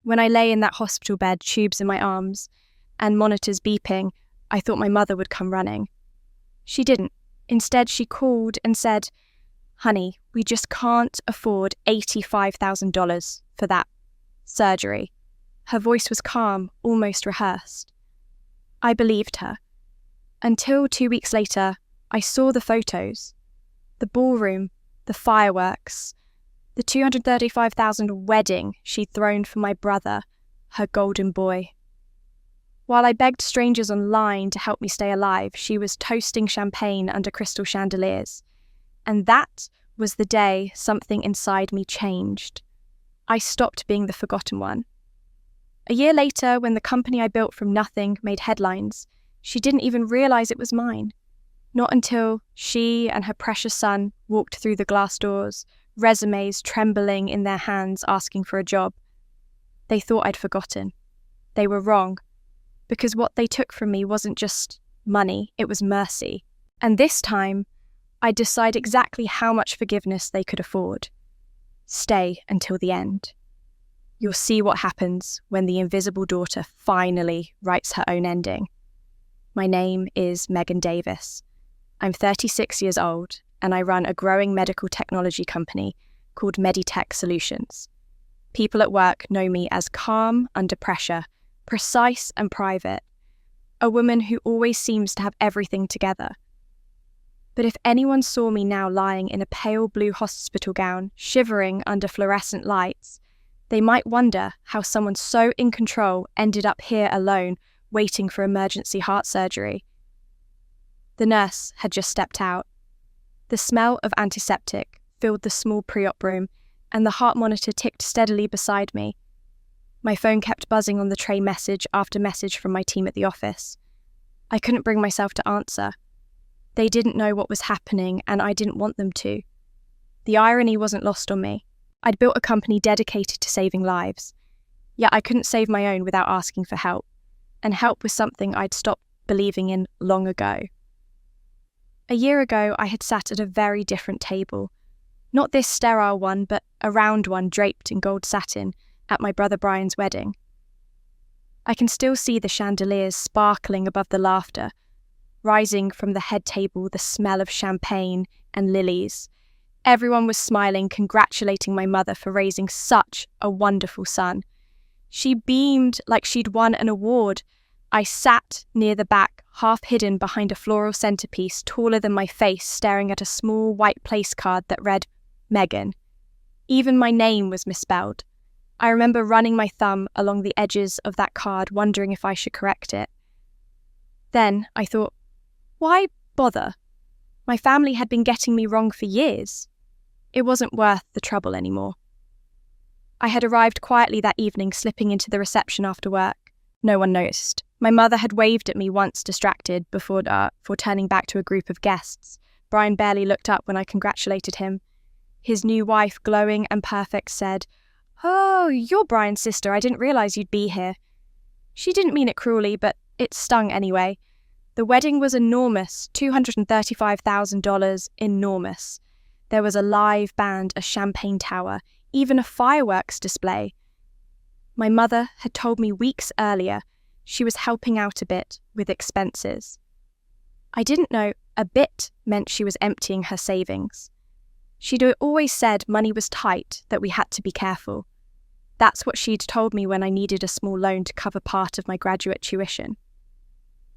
When I lay in that hospital bed, tubes in my arms, and monitors beeping, I thought my mother would come running. She didn't. Instead, she called and said, "Honey, we just can't afford $85,000 for that surgery." Her voice was calm, almost rehearsed. I believed her. Until 2 weeks later, I saw the photos. The ballroom, the fireworks, the $235,000 wedding she'd thrown for my brother, her golden boy. While I begged strangers online to help me stay alive, she was toasting champagne under crystal chandeliers. And that was the day something inside me changed. I stopped being the forgotten one. A year later, when the company I built from nothing made headlines, she didn't even realize it was mine. Not until she and her precious son walked through the glass doors, resumes trembling in their hands asking for a job. They thought I'd forgotten. They were wrong, because what they took from me wasn't just money, it was mercy. And this time, I'd decide exactly how much forgiveness they could afford. Stay until the end. You'll see what happens when the invisible daughter finally writes her own ending. My name is Megan Davis. I'm 36 years old, and I run a growing medical technology company called Meditech Solutions. People at work know me as calm under pressure, precise and private, a woman who always seems to have everything together. But if anyone saw me now lying in a pale blue hospital gown, shivering under fluorescent lights, they might wonder how someone so in control ended up here alone, waiting for emergency heart surgery. The nurse had just stepped out. The smell of antiseptic filled the small pre-op room, and the heart monitor ticked steadily beside me. My phone kept buzzing on the tray message after message from my team at the office. I couldn't bring myself to answer. They didn't know what was happening, and I didn't want them to. The irony wasn't lost on me. I'd built a company dedicated to saving lives, yet I couldn't save my own without asking for help, and help was something I'd stopped believing in long ago. A year ago, I had sat at a very different table. Not this sterile one, but a round one draped in gold satin at my brother Brian's wedding. I can still see the chandeliers sparkling above the laughter, rising from the head table the smell of champagne and lilies. Everyone was smiling, congratulating my mother for raising such a wonderful son. She beamed like she'd won an award. I sat near the back, half hidden behind a floral centerpiece taller than my face, staring at a small white place card that read, Megan. Even my name was misspelled. I remember running my thumb along the edges of that card, wondering if I should correct it. Then I thought, why bother? My family had been getting me wrong for years. It wasn't worth the trouble anymore. I had arrived quietly that evening, slipping into the reception after work. No one noticed. My mother had waved at me once, distracted, before turning back to a group of guests. Brian barely looked up when I congratulated him. His new wife, glowing and perfect, said, "Oh, you're Brian's sister. I didn't realize you'd be here." She didn't mean it cruelly, but it stung anyway. The wedding was enormous, $235,000, enormous. There was a live band, a champagne tower, even a fireworks display. My mother had told me weeks earlier she was helping out a bit with expenses. I didn't know a bit meant she was emptying her savings. She'd always said money was tight, that we had to be careful. That's what she'd told me when I needed a small loan to cover part of my graduate tuition.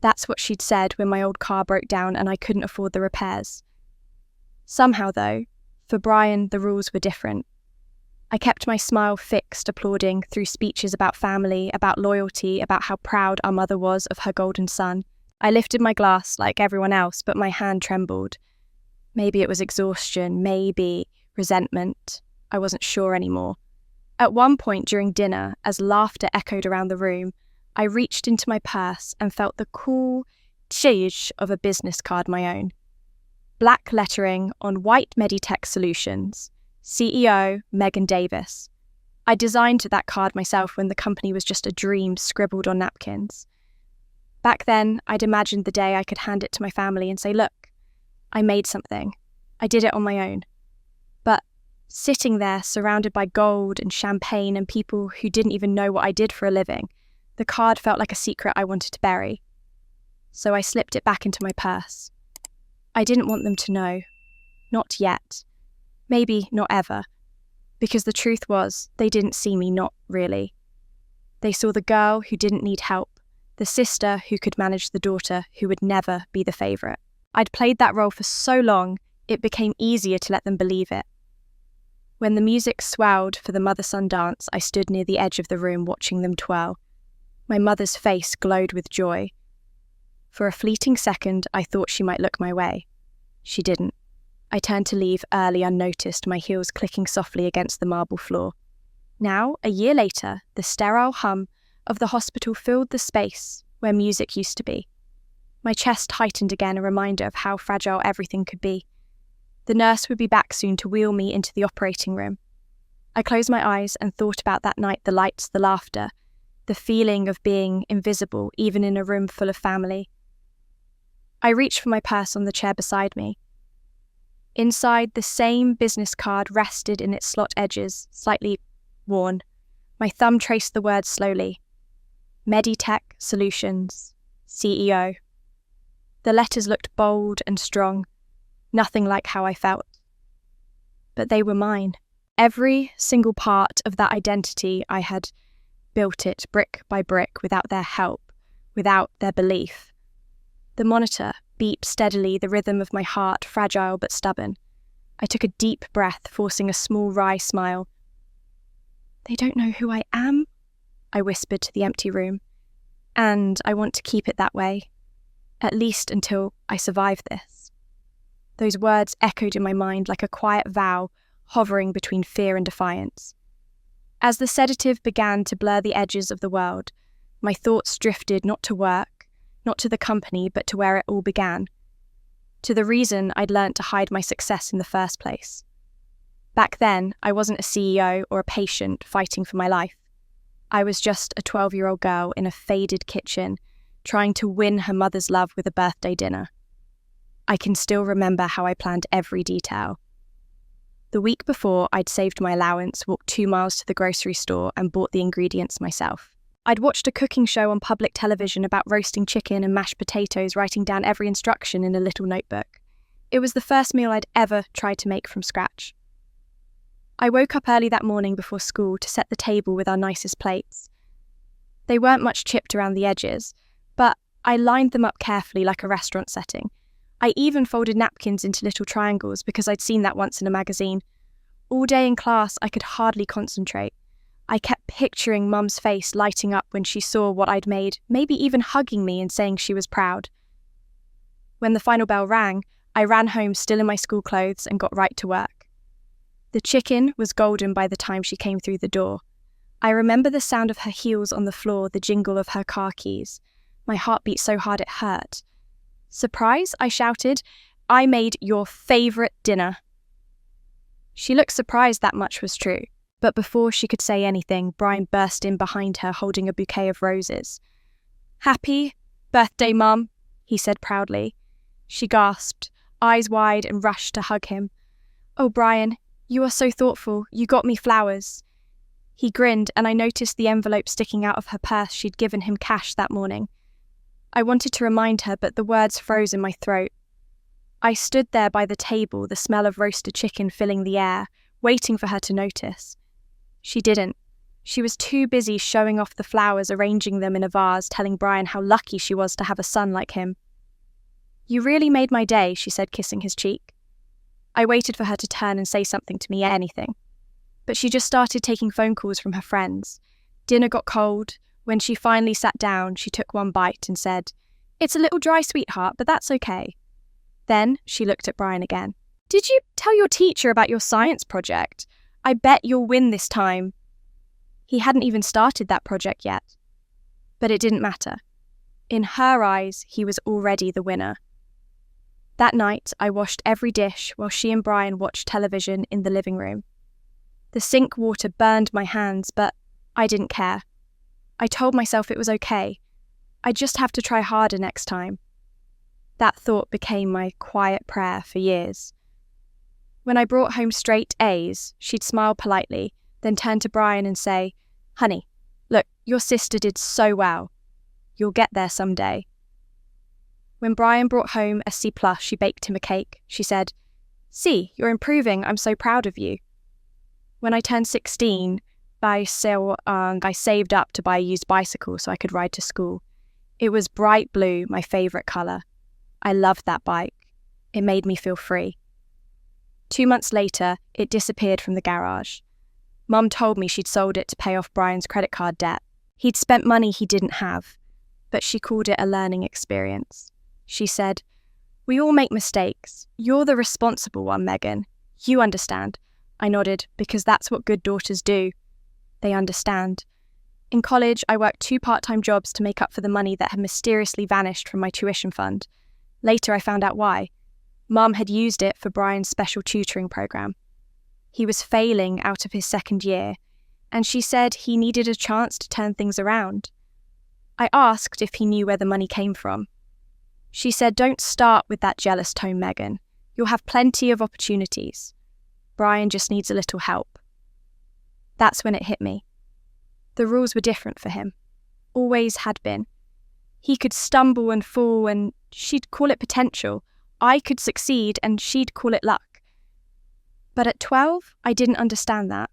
That's what she'd said when my old car broke down and I couldn't afford the repairs. Somehow, though, for Brian, the rules were different. I kept my smile fixed, applauding through speeches about family, about loyalty, about how proud our mother was of her golden son. I lifted my glass like everyone else, but my hand trembled. Maybe it was exhaustion, maybe resentment. I wasn't sure anymore. At one point during dinner, as laughter echoed around the room, I reached into my purse and felt the cool zhuzh of a business card my own. Black lettering on white Meditech Solutions. CEO, Megan Davis. I designed that card myself when the company was just a dream scribbled on napkins. Back then, I'd imagined the day I could hand it to my family and say, look, I made something. I did it on my own. But Sitting there, surrounded by gold and champagne and people who didn't even know what I did for a living, the card felt like a secret I wanted to bury. So I slipped it back into my purse. I didn't want them to know. Not yet. Maybe not ever. Because the truth was, they didn't see me, not really. They saw the girl who didn't need help, the sister who could manage the daughter who would never be the favourite. I'd played that role for so long, it became easier to let them believe it. When the music swelled for the mother-son dance, I stood near the edge of the room watching them twirl. My mother's face glowed with joy. For a fleeting second, I thought she might look my way. She didn't. I turned to leave early unnoticed, my heels clicking softly against the marble floor. Now, a year later, the sterile hum of the hospital filled the space where music used to be. My chest tightened again, a reminder of how fragile everything could be. The nurse would be back soon to wheel me into the operating room. I closed my eyes and thought about that night, the lights, the laughter, the feeling of being invisible, even in a room full of family. I reached for my purse on the chair beside me. Inside, the same business card rested in its slot edges, slightly worn. My thumb traced the words slowly. Meditech Solutions, CEO. The letters looked bold and strong, nothing like how I felt. But they were mine. Every single part of that identity, I had built it brick by brick without their help, without their belief. The monitor beeped steadily, the rhythm of my heart fragile but stubborn. I took a deep breath, forcing a small wry smile. They don't know who I am, I whispered to the empty room. And I want to keep it that way, at least until I survive this. Those words echoed in my mind like a quiet vow, hovering between fear and defiance. As the sedative began to blur the edges of the world, my thoughts drifted not to work, not to the company, but to where it all began. To the reason I'd learnt to hide my success in the first place. Back then, I wasn't a CEO or a patient fighting for my life. I was just a 12-year-old girl in a faded kitchen, trying to win her mother's love with a birthday dinner. I can still remember how I planned every detail. The week before, I'd saved my allowance, walked 2 miles to the grocery store and bought the ingredients myself. I'd watched a cooking show on public television about roasting chicken and mashed potatoes, writing down every instruction in a little notebook. It was the first meal I'd ever tried to make from scratch. I woke up early that morning before school to set the table with our nicest plates. They weren't much chipped around the edges, but I lined them up carefully like a restaurant setting. I even folded napkins into little triangles because I'd seen that once in a magazine. All day in class, I could hardly concentrate. I kept picturing Mum's face lighting up when she saw what I'd made, maybe even hugging me and saying she was proud. When the final bell rang, I ran home still in my school clothes and got right to work. The chicken was golden by the time she came through the door. I remember the sound of her heels on the floor, the jingle of her car keys. My heart beat so hard it hurt. "Surprise," I shouted. "I made your favourite dinner." She looked surprised that much was true, but before she could say anything, Brian burst in behind her holding a bouquet of roses. "Happy birthday, Mum," he said proudly. She gasped, eyes wide, and rushed to hug him. "Oh, Brian, you are so thoughtful. You got me flowers." He grinned, and I noticed the envelope sticking out of her purse. She'd given him cash that morning. I wanted to remind her, but the words froze in my throat. I stood there by the table, the smell of roasted chicken filling the air, waiting for her to notice. She didn't. She was too busy showing off the flowers, arranging them in a vase, telling Brian how lucky she was to have a son like him. "You really made my day," she said, kissing his cheek. I waited for her to turn and say something to me, anything. But she just started taking phone calls from her friends. Dinner got cold. When she finally sat down, she took one bite and said, "It's a little dry, sweetheart, but that's okay." Then she looked at Brian again. "Did you tell your teacher about your science project? I bet you'll win this time." He hadn't even started that project yet. But it didn't matter. In her eyes, he was already the winner. That night, I washed every dish while she and Brian watched television in the living room. The sink water burned my hands, but I didn't care. I told myself it was okay. I'd just have to try harder next time. That thought became my quiet prayer for years. When I brought home straight A's, she'd smile politely, then turn to Brian and say, "Honey, look, your sister did so well. You'll get there someday." When Brian brought home a C+, she baked him a cake. She said, "See, you're improving. I'm so proud of you." When I turned 16, I saved up to buy a used bicycle so I could ride to school. It was bright blue, my favourite colour. I loved that bike. It made me feel free. 2 months later, it disappeared from the garage. Mum told me she'd sold it to pay off Brian's credit card debt. He'd spent money he didn't have, but she called it a learning experience. She said, "We all make mistakes. You're the responsible one, Megan. You understand." I nodded, because that's what good daughters do. They understand. In college, I worked 2 part-time jobs to make up for the money that had mysteriously vanished from my tuition fund. Later, I found out why. Mum had used it for Brian's special tutoring program. He was failing out of his 2nd year, and she said he needed a chance to turn things around. I asked if he knew where the money came from. She said, "Don't start with that jealous tone, Megan. You'll have plenty of opportunities. Brian just needs a little help." That's when it hit me. The rules were different for him. Always had been. He could stumble and fall, and she'd call it potential. I could succeed, and she'd call it luck. But at 12, I didn't understand that.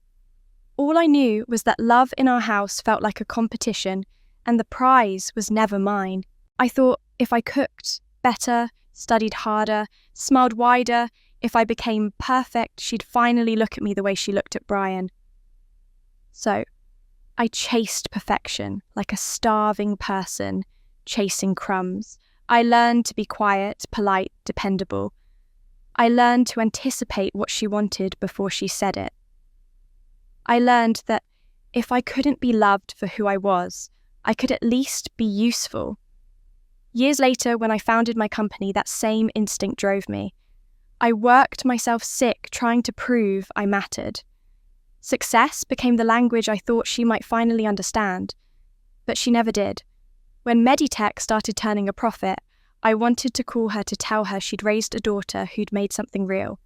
All I knew was that love in our house felt like a competition, and the prize was never mine. I thought if I cooked better, studied harder, smiled wider, if I became perfect, she'd finally look at me the way she looked at Brian. So, I chased perfection like a starving person chasing crumbs. I learned to be quiet, polite, dependable. I learned to anticipate what she wanted before she said it. I learned that if I couldn't be loved for who I was, I could at least be useful. Years later, when I founded my company, that same instinct drove me. I worked myself sick trying to prove I mattered. Success became the language I thought she might finally understand, but she never did. When Meditech started turning a profit, I wanted to call her to tell her she'd raised a daughter who'd made something real.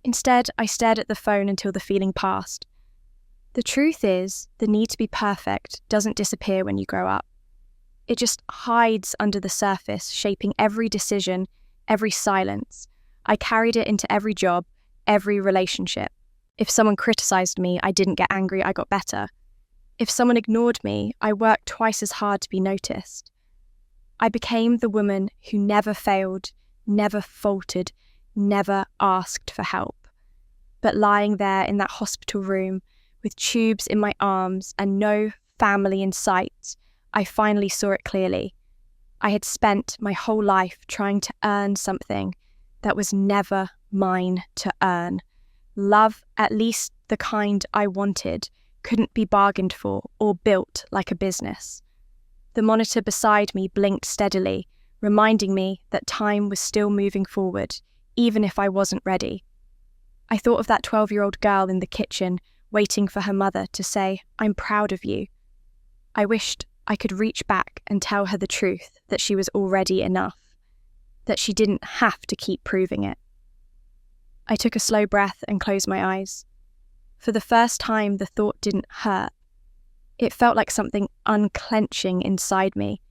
Instead, I stared at the phone until the feeling passed. The truth is, the need to be perfect doesn't disappear when you grow up. It just hides under the surface, shaping every decision, every silence. I carried it into every job, every relationship. If someone criticized me, I didn't get angry, I got better. If someone ignored me, I worked twice as hard to be noticed. I became the woman who never failed, never faltered, never asked for help. But lying there in that hospital room, with tubes in my arms and no family in sight, I finally saw it clearly. I had spent my whole life trying to earn something that was never mine to earn. Love, at least the kind I wanted, couldn't be bargained for or built like a business. The monitor beside me blinked steadily, reminding me that time was still moving forward, even if I wasn't ready. I thought of that 12-year-old girl in the kitchen, waiting for her mother to say, "I'm proud of you." I wished I could reach back and tell her the truth, that she was already enough, that she didn't have to keep proving it. I took a slow breath and closed my eyes. For the first time, the thought didn't hurt. It felt like something unclenching inside me.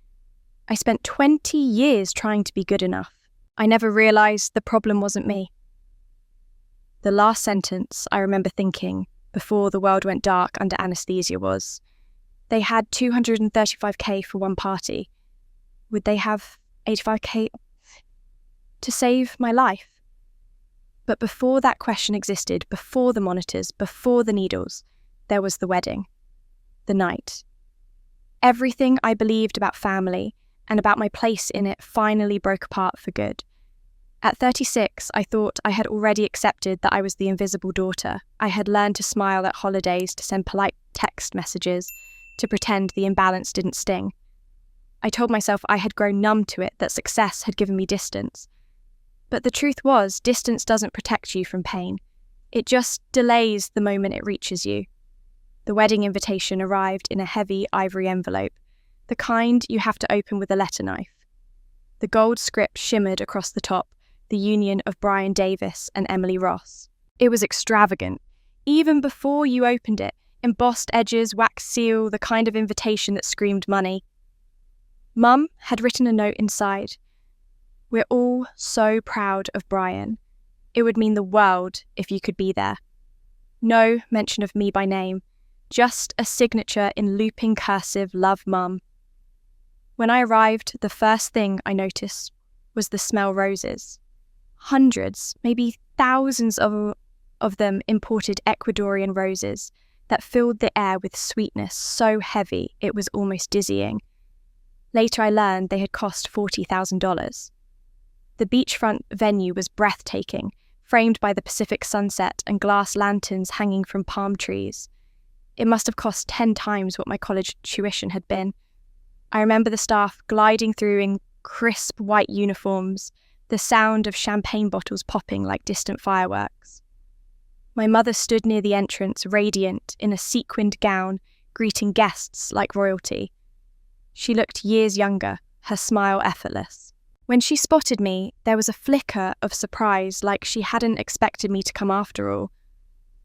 I spent 20 years trying to be good enough. I never realized the problem wasn't me. The last sentence I remember thinking before the world went dark under anesthesia was, they had $235K for one party. Would they have $85K to save my life? But before that question existed, before the monitors, before the needles, there was the wedding, the night. Everything I believed about family and about my place in it finally broke apart for good. At 36, I thought I had already accepted that I was the invisible daughter. I had learned to smile at holidays, to send polite text messages, to pretend the imbalance didn't sting. I told myself I had grown numb to it, that success had given me distance. But the truth was, distance doesn't protect you from pain. It just delays the moment it reaches you. The wedding invitation arrived in a heavy ivory envelope, the kind you have to open with a letter knife. The gold script shimmered across the top, the union of Brian Davis and Emily Ross. It was extravagant. Even before you opened it, embossed edges, wax seal, the kind of invitation that screamed money. Mum had written a note inside. "We're all so proud of Brian. It would mean the world if you could be there." No mention of me by name, just a signature in looping cursive, "Love, Mum." When I arrived, the first thing I noticed was the smell roses. Hundreds, maybe thousands of them imported Ecuadorian roses that filled the air with sweetness so heavy it was almost dizzying. Later I learned they had cost $40,000. The beachfront venue was breathtaking, framed by the Pacific sunset and glass lanterns hanging from palm trees. It must have cost 10 times what my college tuition had been. I remember the staff gliding through in crisp white uniforms, the sound of champagne bottles popping like distant fireworks. My mother stood near the entrance, radiant, in a sequined gown, greeting guests like royalty. She looked years younger, her smile effortless. When she spotted me, there was a flicker of surprise, like she hadn't expected me to come after all.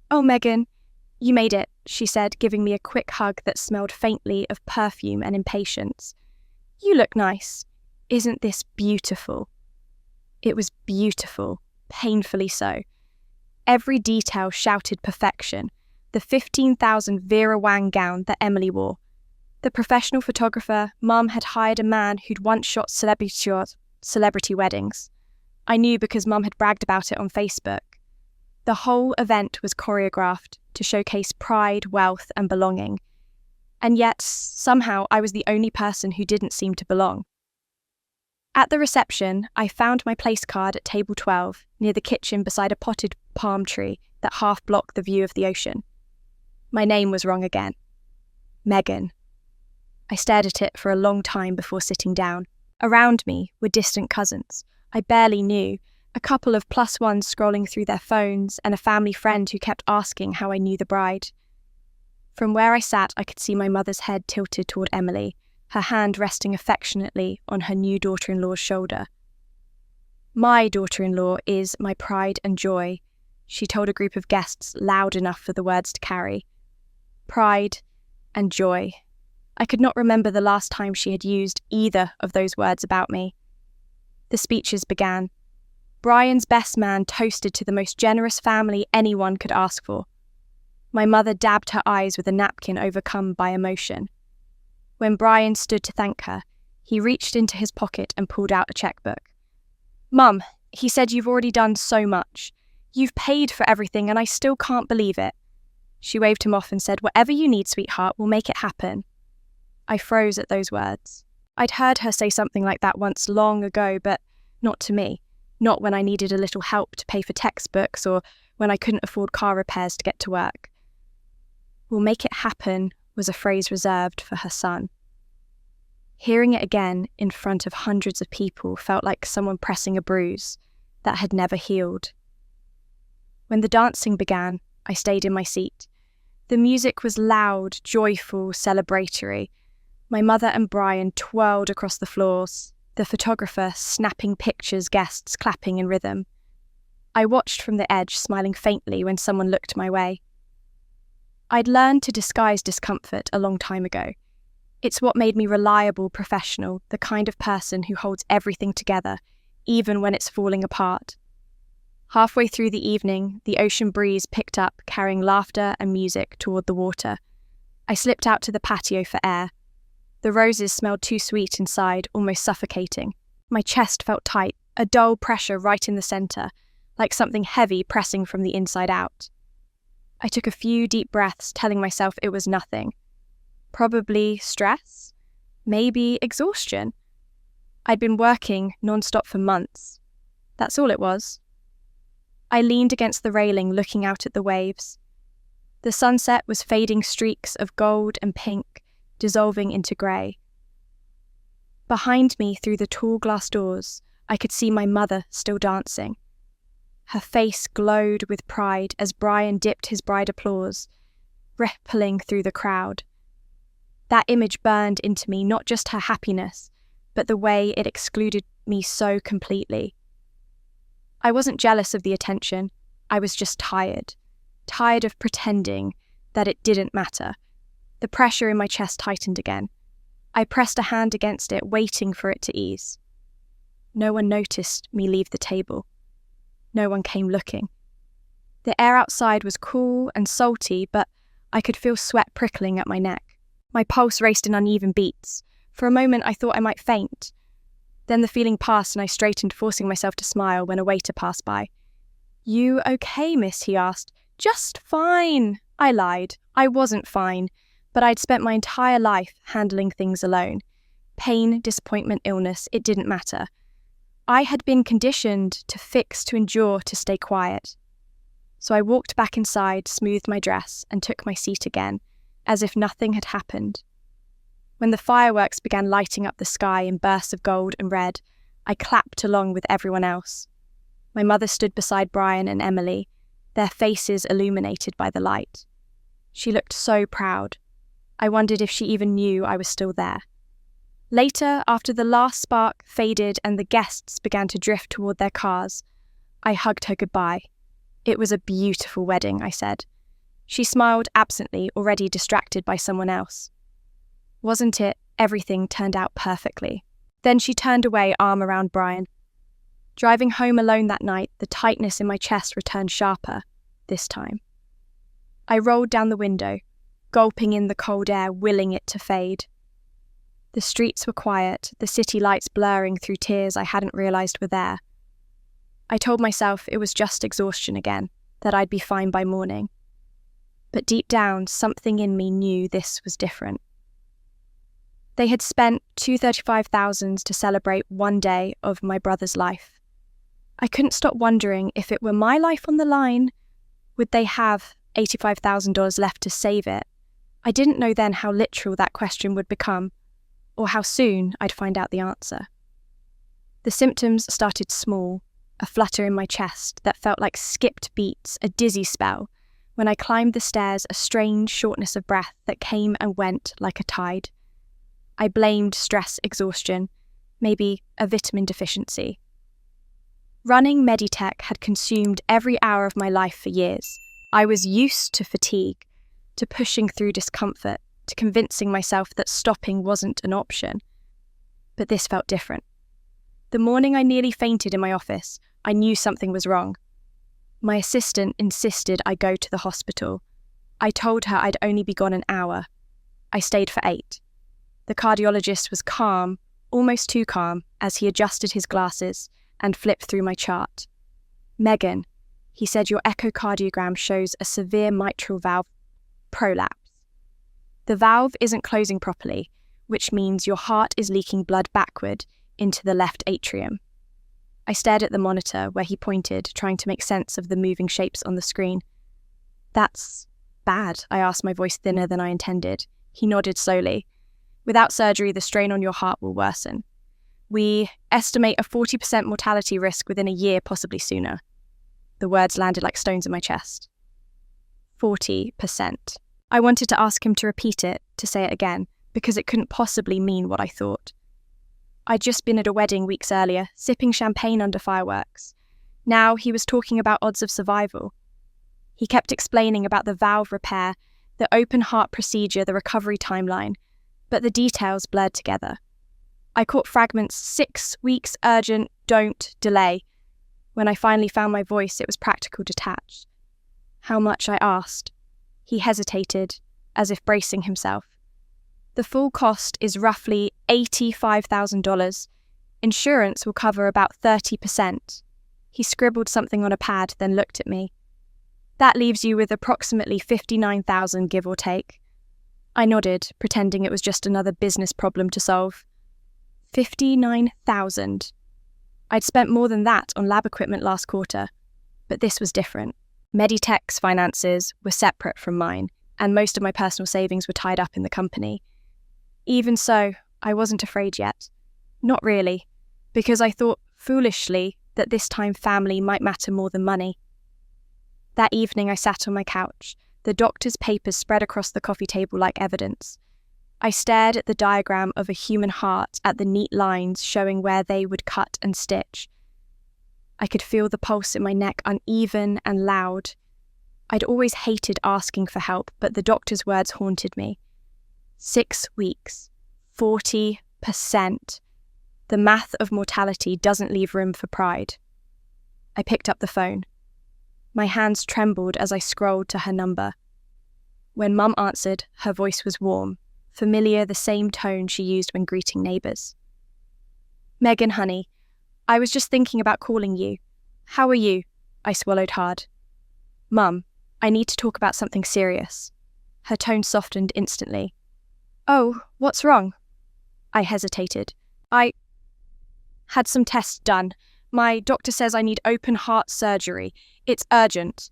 "Oh, Megan, you made it," she said, giving me a quick hug that smelled faintly of perfume and impatience. "You look nice. Isn't this beautiful?" It was beautiful, painfully so. Every detail shouted perfection. The 15,000 Vera Wang gown that Emily wore. The professional photographer, Mum had hired a man who'd once shot celebrity weddings. I knew because Mum had bragged about it on Facebook. The whole event was choreographed to showcase pride, wealth, and belonging. And yet, somehow, I was the only person who didn't seem to belong. At the reception, I found my place card at table 12, near the kitchen beside a potted palm tree that half blocked the view of the ocean. My name was wrong again. Megan. I stared at it for a long time before sitting down. Around me were distant cousins I barely knew, a couple of +1s scrolling through their phones, and a family friend who kept asking how I knew the bride. From where I sat, I could see my mother's head tilted toward Emily, her hand resting affectionately on her new daughter-in-law's shoulder. "My daughter-in-law is my pride and joy," she told a group of guests loud enough for the words to carry. Pride and joy. I could not remember the last time she had used either of those words about me. The speeches began. Brian's best man toasted to the most generous family anyone could ask for. My mother dabbed her eyes with a napkin, overcome by emotion. When Brian stood to thank her, he reached into his pocket and pulled out a checkbook. "Mum, he said you've already done so much. You've paid for everything and I still can't believe it." She waved him off and said, "Whatever you need, sweetheart, we'll make it happen." I froze at those words. I'd heard her say something like that once long ago, but not to me. Not when I needed a little help to pay for textbooks or when I couldn't afford car repairs to get to work. "We'll make it happen" was a phrase reserved for her son. Hearing it again in front of hundreds of people felt like someone pressing a bruise that had never healed. When the dancing began, I stayed in my seat. The music was loud, joyful, celebratory. My mother and Brian twirled across the floors, the photographer snapping pictures, guests clapping in rhythm. I watched from the edge, smiling faintly when someone looked my way. I'd learned to disguise discomfort a long time ago. It's what made me reliable, professional, the kind of person who holds everything together, even when it's falling apart. Halfway through the evening, the ocean breeze picked up, carrying laughter and music toward the water. I slipped out to the patio for air. The roses smelled too sweet inside, almost suffocating. My chest felt tight, a dull pressure right in the center, like something heavy pressing from the inside out. I took a few deep breaths, telling myself it was nothing. Probably stress, maybe exhaustion. I'd been working non-stop for months. That's all it was. I leaned against the railing, looking out at the waves. The sunset was fading streaks of gold and pink, dissolving into grey. Behind me, through the tall glass doors, I could see my mother still dancing. Her face glowed with pride as Brian dipped his bride applause, rippling through the crowd. That image burned into me, not just her happiness, but the way it excluded me so completely. I wasn't jealous of the attention. I was just tired of pretending that it didn't matter. The pressure in my chest tightened again. I pressed a hand against it, waiting for it to ease. No one noticed me leave the table. No one came looking. The air outside was cool and salty, but I could feel sweat prickling at my neck. My pulse raced in uneven beats. For a moment, I thought I might faint. Then the feeling passed and I straightened, forcing myself to smile when a waiter passed by. "You okay, miss?" he asked. "Just fine." I lied. I wasn't fine, but I'd spent my entire life handling things alone. Pain, disappointment, illness, it didn't matter. I had been conditioned to fix, to endure, to stay quiet. So I walked back inside, smoothed my dress, and took my seat again, as if nothing had happened. When the fireworks began lighting up the sky in bursts of gold and red, I clapped along with everyone else. My mother stood beside Brian and Emily, their faces illuminated by the light. She looked so proud. I wondered if she even knew I was still there. Later, after the last spark faded and the guests began to drift toward their cars, I hugged her goodbye. "It was a beautiful wedding," I said. She smiled absently, already distracted by someone else. "Wasn't it? Everything turned out perfectly." Then she turned away, arm around Brian. Driving home alone that night, the tightness in my chest returned sharper, this time. I rolled down the window, gulping in the cold air, willing it to fade. The streets were quiet, the city lights blurring through tears I hadn't realised were there. I told myself it was just exhaustion again, that I'd be fine by morning. But deep down, something in me knew this was different. They had spent $235,000 to celebrate one day of my brother's life. I couldn't stop wondering, if it were my life on the line, would they have $85,000 left to save it? I didn't know then how literal that question would become, or how soon I'd find out the answer. The symptoms started small, a flutter in my chest that felt like skipped beats, a dizzy spell. When I climbed the stairs, a strange shortness of breath that came and went like a tide. I blamed stress exhaustion, maybe a vitamin deficiency. Running Meditech had consumed every hour of my life for years. I was used to fatigue, to pushing through discomfort, to convincing myself that stopping wasn't an option. But this felt different. The morning I nearly fainted in my office, I knew something was wrong. My assistant insisted I go to the hospital. I told her I'd only be gone an hour. I stayed for 8. The cardiologist was calm, almost too calm, as he adjusted his glasses and flipped through my chart. "Megan," he said, "your echocardiogram shows a severe mitral valve prolapse. The valve isn't closing properly, which means your heart is leaking blood backward into the left atrium." I stared at the monitor where he pointed, trying to make sense of the moving shapes on the screen. "That's bad," I asked, my voice thinner than I intended. He nodded slowly. "Without surgery, the strain on your heart will worsen. We estimate a 40% mortality risk within a year, possibly sooner." The words landed like stones in my chest. 40%. I wanted to ask him to repeat it, to say it again, because it couldn't possibly mean what I thought. I'd just been at a wedding weeks earlier, sipping champagne under fireworks. Now he was talking about odds of survival. He kept explaining about the valve repair, the open heart procedure, the recovery timeline, but the details blurred together. I caught fragments: 6 weeks, urgent, don't, delay. When I finally found my voice, it was practical, detached. "How much?" I asked. He hesitated, as if bracing himself. "The full cost is roughly $85,000. Insurance will cover about 30%. He scribbled something on a pad, then looked at me. "That leaves you with approximately $59,000, give or take." I nodded, pretending it was just another business problem to solve. 59,000. I'd spent more than that on lab equipment last quarter, but this was different. Meditech's finances were separate from mine, and most of my personal savings were tied up in the company. Even so, I wasn't afraid yet. Not really, because I thought, foolishly, that this time family might matter more than money. That evening I sat on my couch, the doctor's papers spread across the coffee table like evidence. I stared at the diagram of a human heart, at the neat lines showing where they would cut and stitch. I could feel the pulse in my neck uneven and loud. I'd always hated asking for help, but the doctor's words haunted me. 6 weeks, 40%. The math of mortality doesn't leave room for pride. I picked up the phone. My hands trembled as I scrolled to her number. When Mum answered, her voice was warm, familiar, the same tone she used when greeting neighbours. "Megan, honey, I was just thinking about calling you. How are you?" I swallowed hard. "Mum, I need to talk about something serious." Her tone softened instantly. "Oh, what's wrong?" I hesitated. "I had some tests done. My doctor says I need open heart surgery. It's urgent."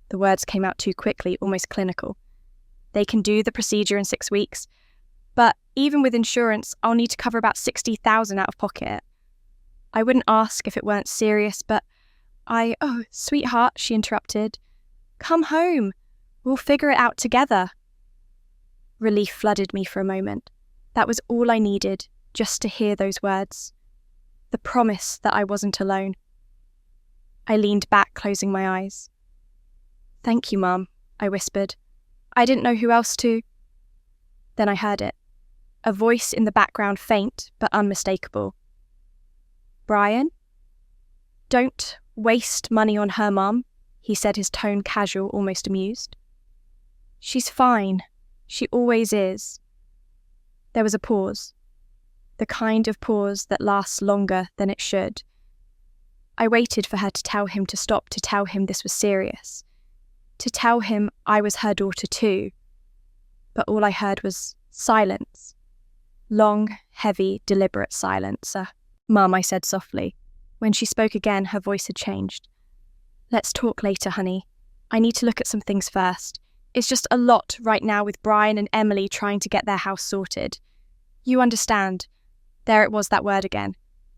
The words came out too quickly, almost clinical. "They can do the procedure in 6 weeks, but even with insurance, I'll need to cover about $60,000 out of pocket." I wouldn't ask if it weren't serious, but "Oh, sweetheart," she interrupted. "Come home. We'll figure it out together." Relief flooded me for a moment. That was all I needed, just to hear those words. The promise that I wasn't alone. I leaned back, closing my eyes. "Thank you, Mum," I whispered. "I didn't know who else to." Then I heard it. A voice in the background, faint but unmistakable. "Brian? Don't waste money on her, Mum," he said, his tone casual, almost amused. "She's fine. She always is." There was a pause. The kind of pause that lasts longer than it should. I waited for her to tell him to stop, to tell him this was serious, to tell him I was her daughter too. But all I heard was silence. Long, heavy, deliberate silence. "Mum," I said softly. When she spoke again, her voice had changed. "Let's talk later, honey. I need to look at some things first. It's just a lot right now with Brian and Emily trying to get their house sorted. You understand." There it was, that word again.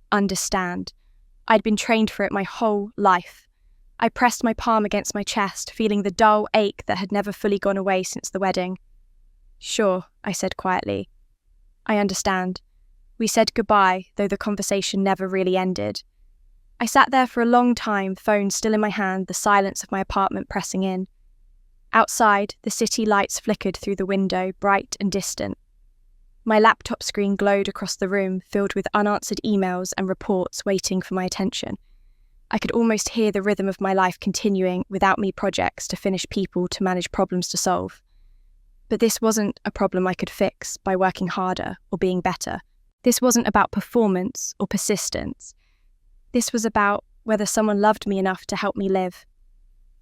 Understand. I'd been trained for it my whole life. I pressed my palm against my chest, feeling the dull ache that had never fully gone away since the wedding. "Sure," I said quietly. "I understand." We said goodbye, though the conversation never really ended. I sat there for a long time, phone still in my hand, the silence of my apartment pressing in. Outside, the city lights flickered through the window, bright and distant. My laptop screen glowed across the room, filled with unanswered emails and reports waiting for my attention. I could almost hear the rhythm of my life continuing, without me, projects to finish, people to manage, problems to solve. But this wasn't a problem I could fix by working harder or being better. This wasn't about performance or persistence. This was about whether someone loved me enough to help me live.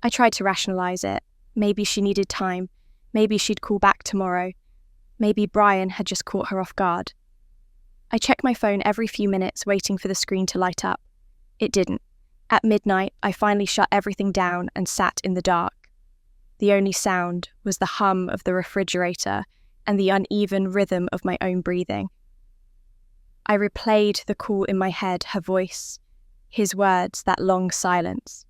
I tried to rationalize it. Maybe she needed time. Maybe she'd call back tomorrow. Maybe Brian had just caught her off guard. I checked my phone every few minutes, waiting for the screen to light up. It didn't. At midnight, I finally shut everything down and sat in the dark. The only sound was the hum of the refrigerator and the uneven rhythm of my own breathing. I replayed the call in my head, her voice, his words, that long silence.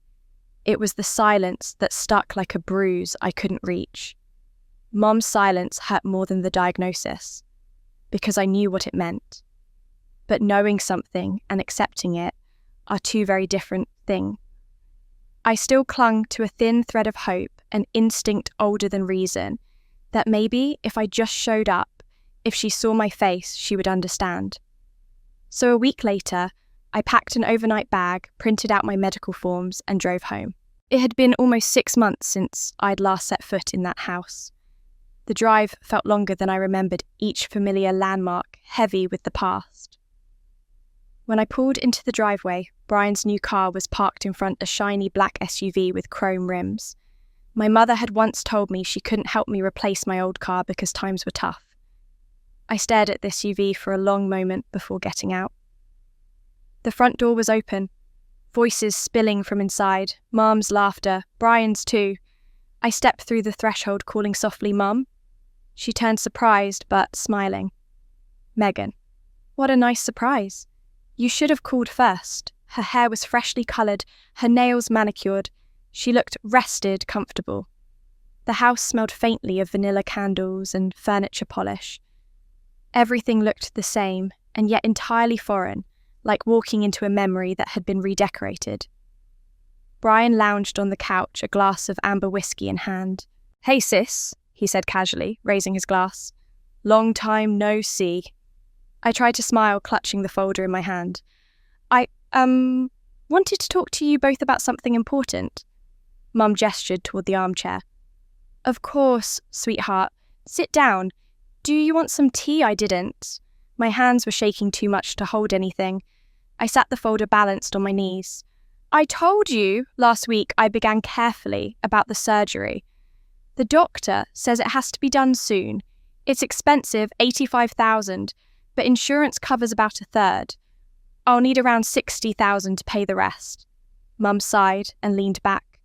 It was the silence that stuck like a bruise I couldn't reach. Mum's silence hurt more than the diagnosis, because I knew what it meant. But knowing something and accepting it are two very different things. I still clung to a thin thread of hope, an instinct older than reason, that maybe if I just showed up, if she saw my face, she would understand. So a week later, I packed an overnight bag, printed out my medical forms, and drove home. It had been almost 6 months since I'd last set foot in that house. The drive felt longer than I remembered, each familiar landmark heavy with the past. When I pulled into the driveway, Brian's new car was parked in front of a shiny black SUV with chrome rims. My mother had once told me she couldn't help me replace my old car because times were tough. I stared at the SUV for a long moment before getting out. The front door was open, voices spilling from inside, Mum's laughter, Brian's too. I stepped through the threshold, calling softly, "Mum." She turned surprised, but smiling. "Megan, what a nice surprise. You should have called first." Her hair was freshly coloured, her nails manicured. She looked rested, comfortable. The house smelled faintly of vanilla candles and furniture polish. Everything looked the same, and yet entirely foreign, like walking into a memory that had been redecorated. Brian lounged on the couch, a glass of amber whiskey in hand. "Hey, sis," he said casually, raising his glass. "Long time no see." I tried to smile, clutching the folder in my hand. I wanted to talk to you both about something important." Mum gestured toward the armchair. "Of course, sweetheart. Sit down. Do you want some tea? I didn't." My hands were shaking too much to hold anything. I sat the folder balanced on my knees. "I told you last week I began carefully about the surgery. The doctor says it has to be done soon. It's expensive, $85,000, but insurance covers about a third. I'll need around $60,000 to pay the rest." Mum sighed and leaned back.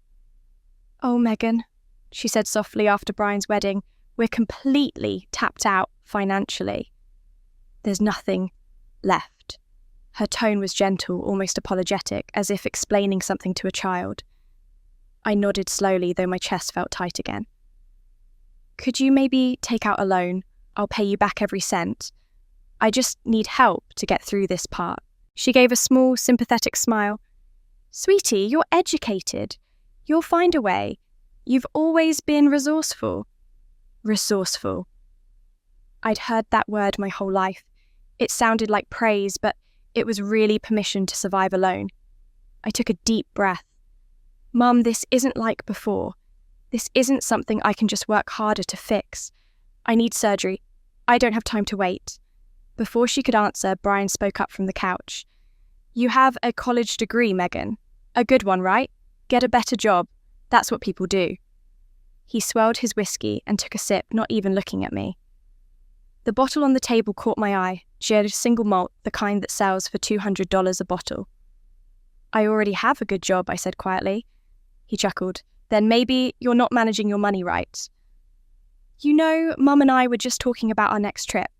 "Oh, Megan," she said softly after Brian's wedding, "we're completely tapped out financially. There's nothing left." Her tone was gentle, almost apologetic, as if explaining something to a child. I nodded slowly, though my chest felt tight again. "Could you maybe take out a loan? I'll pay you back every cent. I just need help to get through this part." She gave a small, sympathetic smile. "Sweetie, you're educated. You'll find a way. You've always been resourceful." Resourceful. I'd heard that word my whole life. It sounded like praise, but it was really permission to survive alone. I took a deep breath. "Mum, this isn't like before. This isn't something I can just work harder to fix. I need surgery. I don't have time to wait." Before she could answer, Brian spoke up from the couch. "You have a college degree, Megan. A good one, right? Get a better job. That's what people do." He swirled his whiskey and took a sip, not even looking at me. The bottle on the table caught my eye. She had a single malt, the kind that sells for $200 a bottle. "I already have a good job," I said quietly. He chuckled. "Then maybe you're not managing your money right." "You know, Mum and I were just talking about our next trip.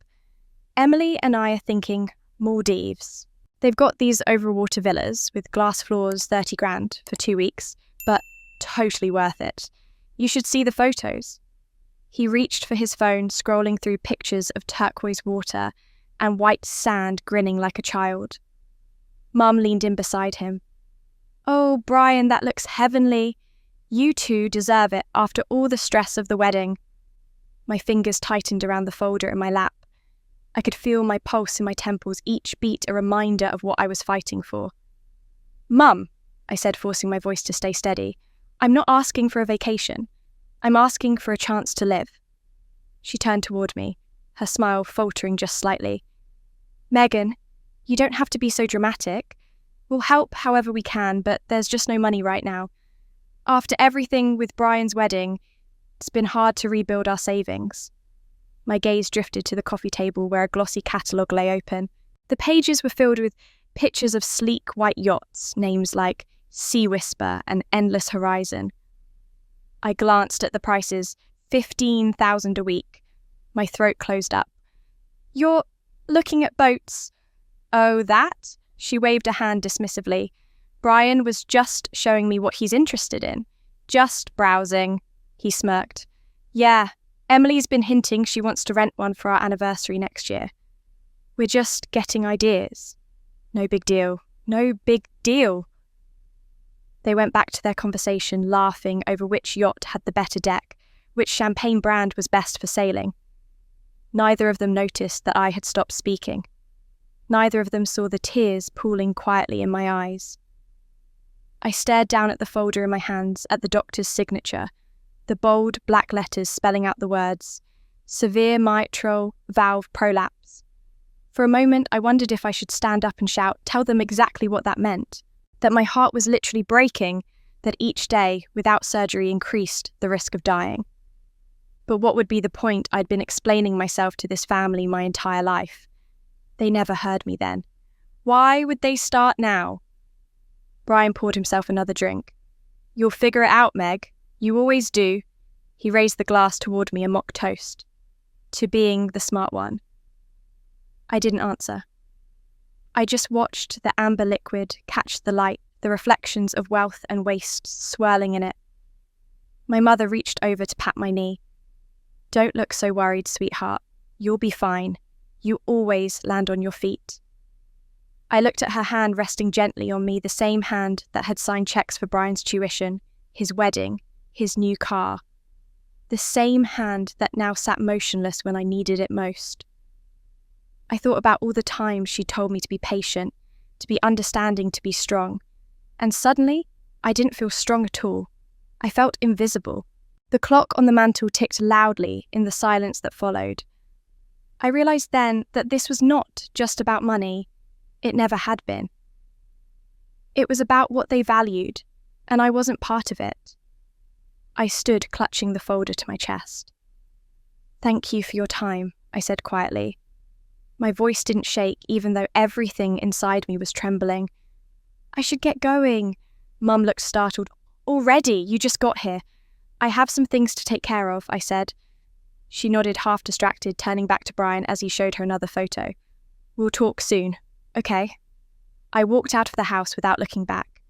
Emily and I are thinking Maldives. They've got these overwater villas with glass floors, $30,000 for 2 weeks, but totally worth it. You should see the photos." He reached for his phone, scrolling through pictures of turquoise water and white sand, grinning like a child. Mum leaned in beside him. "Oh, Brian, that looks heavenly. You two deserve it after all the stress of the wedding." My fingers tightened around the folder in my lap. I could feel my pulse in my temples, each beat a reminder of what I was fighting for. "Mum," I said, forcing my voice to stay steady, "I'm not asking for a vacation. I'm asking for a chance to live." She turned toward me, her smile faltering just slightly. "Megan, you don't have to be so dramatic. We'll help however we can, but there's just no money right now. After everything with Brian's wedding, it's been hard to rebuild our savings." My gaze drifted to the coffee table where a glossy catalogue lay open. The pages were filled with pictures of sleek white yachts, names like Sea Whisper and Endless Horizon. I glanced at the prices, $15,000 a week. My throat closed up. "You're looking at boats." "Oh, that?" She waved a hand dismissively. "Brian was just showing me what he's interested in. Just browsing." He smirked. "Yeah, Emily's been hinting she wants to rent one for our anniversary next year. We're just getting ideas. No big deal. No big deal." They went back to their conversation, laughing over which yacht had the better deck, which champagne brand was best for sailing. Neither of them noticed that I had stopped speaking. Neither of them saw the tears pooling quietly in my eyes. I stared down at the folder in my hands, at the doctor's signature, the bold black letters spelling out the words, "Severe mitral valve prolapse." For a moment, I wondered if I should stand up and shout, tell them exactly what that meant, that my heart was literally breaking, that each day without surgery increased the risk of dying. But what would be the point? I'd been explaining myself to this family my entire life. They never heard me then. Why would they start now? Brian poured himself another drink. "You'll figure it out, Meg. You always do." He raised the glass toward me, a mock toast to being the smart one. I didn't answer. I just watched the amber liquid catch the light, the reflections of wealth and waste swirling in it. My mother reached over to pat my knee. "Don't look so worried, sweetheart. You'll be fine. You always land on your feet." I looked at her hand resting gently on me, the same hand that had signed checks for Brian's tuition, his wedding, his new car. The same hand that now sat motionless when I needed it most. I thought about all the times she told me to be patient, to be understanding, to be strong. And suddenly, I didn't feel strong at all. I felt invisible. The clock on the mantel ticked loudly in the silence that followed. I realised then that this was not just about money. It never had been. It was about what they valued, and I wasn't part of it. I stood clutching the folder to my chest. "Thank you for your time," I said quietly. My voice didn't shake, even though everything inside me was trembling. "I should get going." Mum looked startled. "Already? You just got here." "I have some things to take care of," I said. She nodded, half distracted, turning back to Brian as he showed her another photo. "We'll talk soon." "Okay." I walked out of the house without looking back.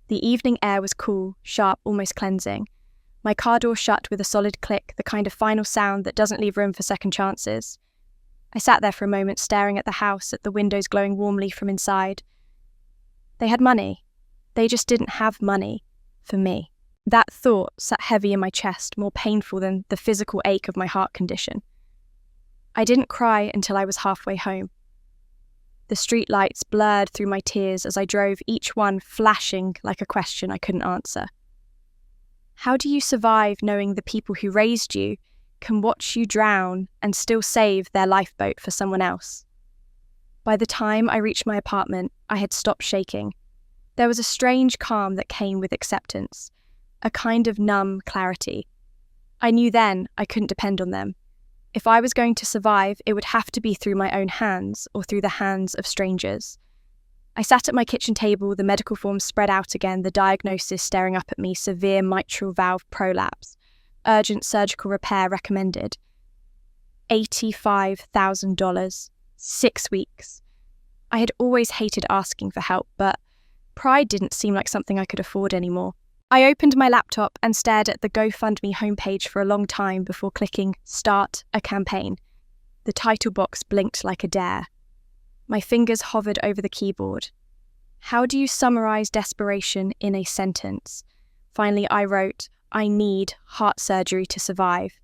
The evening air was cool, sharp, almost cleansing. My car door shut with a solid click, the kind of final sound that doesn't leave room for second chances. I sat there for a moment, staring at the house, at the windows glowing warmly from inside. They had money. They just didn't have money for me. That thought sat heavy in my chest, more painful than the physical ache of my heart condition. I didn't cry until I was halfway home. The street lights blurred through my tears as I drove, each one flashing like a question I couldn't answer. How do you survive knowing the people who raised you can watch you drown and still save their lifeboat for someone else? By the time I reached my apartment, I had stopped shaking. There was a strange calm that came with acceptance, a kind of numb clarity. I knew then I couldn't depend on them. If I was going to survive, it would have to be through my own hands or through the hands of strangers. I sat at my kitchen table, the medical forms spread out again, the diagnosis staring up at me: severe mitral valve prolapse, urgent surgical repair recommended. $85,000, 6 weeks. I had always hated asking for help, but pride didn't seem like something I could afford anymore. I opened my laptop and stared at the GoFundMe homepage for a long time before clicking Start a Campaign. The title box blinked like a dare. My fingers hovered over the keyboard. How do you summarize desperation in a sentence? Finally, I wrote, "I need heart surgery to survive.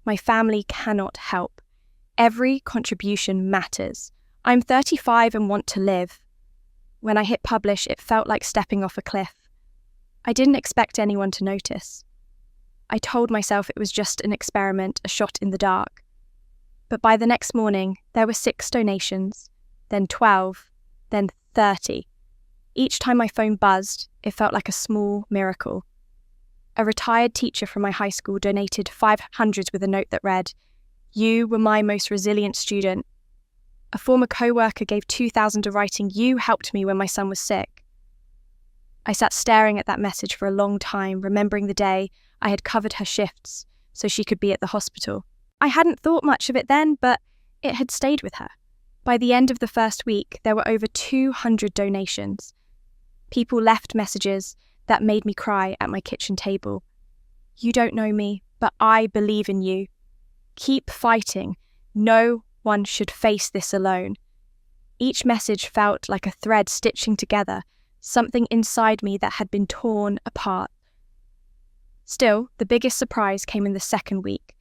My family cannot help. Every contribution matters. I'm 35 and want to live." When I hit publish, it felt like stepping off a cliff. I didn't expect anyone to notice. I told myself it was just an experiment, a shot in the dark. But by the next morning, there were 6 donations, then 12, then 30. Each time my phone buzzed, it felt like a small miracle. A retired teacher from my high school donated $500 with a note that read, "You were my most resilient student." A former co-worker gave $2,000 writing, "You helped me when my son was sick." I sat staring at that message for a long time, remembering the day I had covered her shifts so she could be at the hospital. I hadn't thought much of it then, but it had stayed with her. By the end of the first week, there were over 200 donations. People left messages that made me cry at my kitchen table. "You don't know me, but I believe in you. Keep fighting. No one should face this alone." Each message felt like a thread stitching together something inside me that had been torn apart. Still, the biggest surprise came in the second week.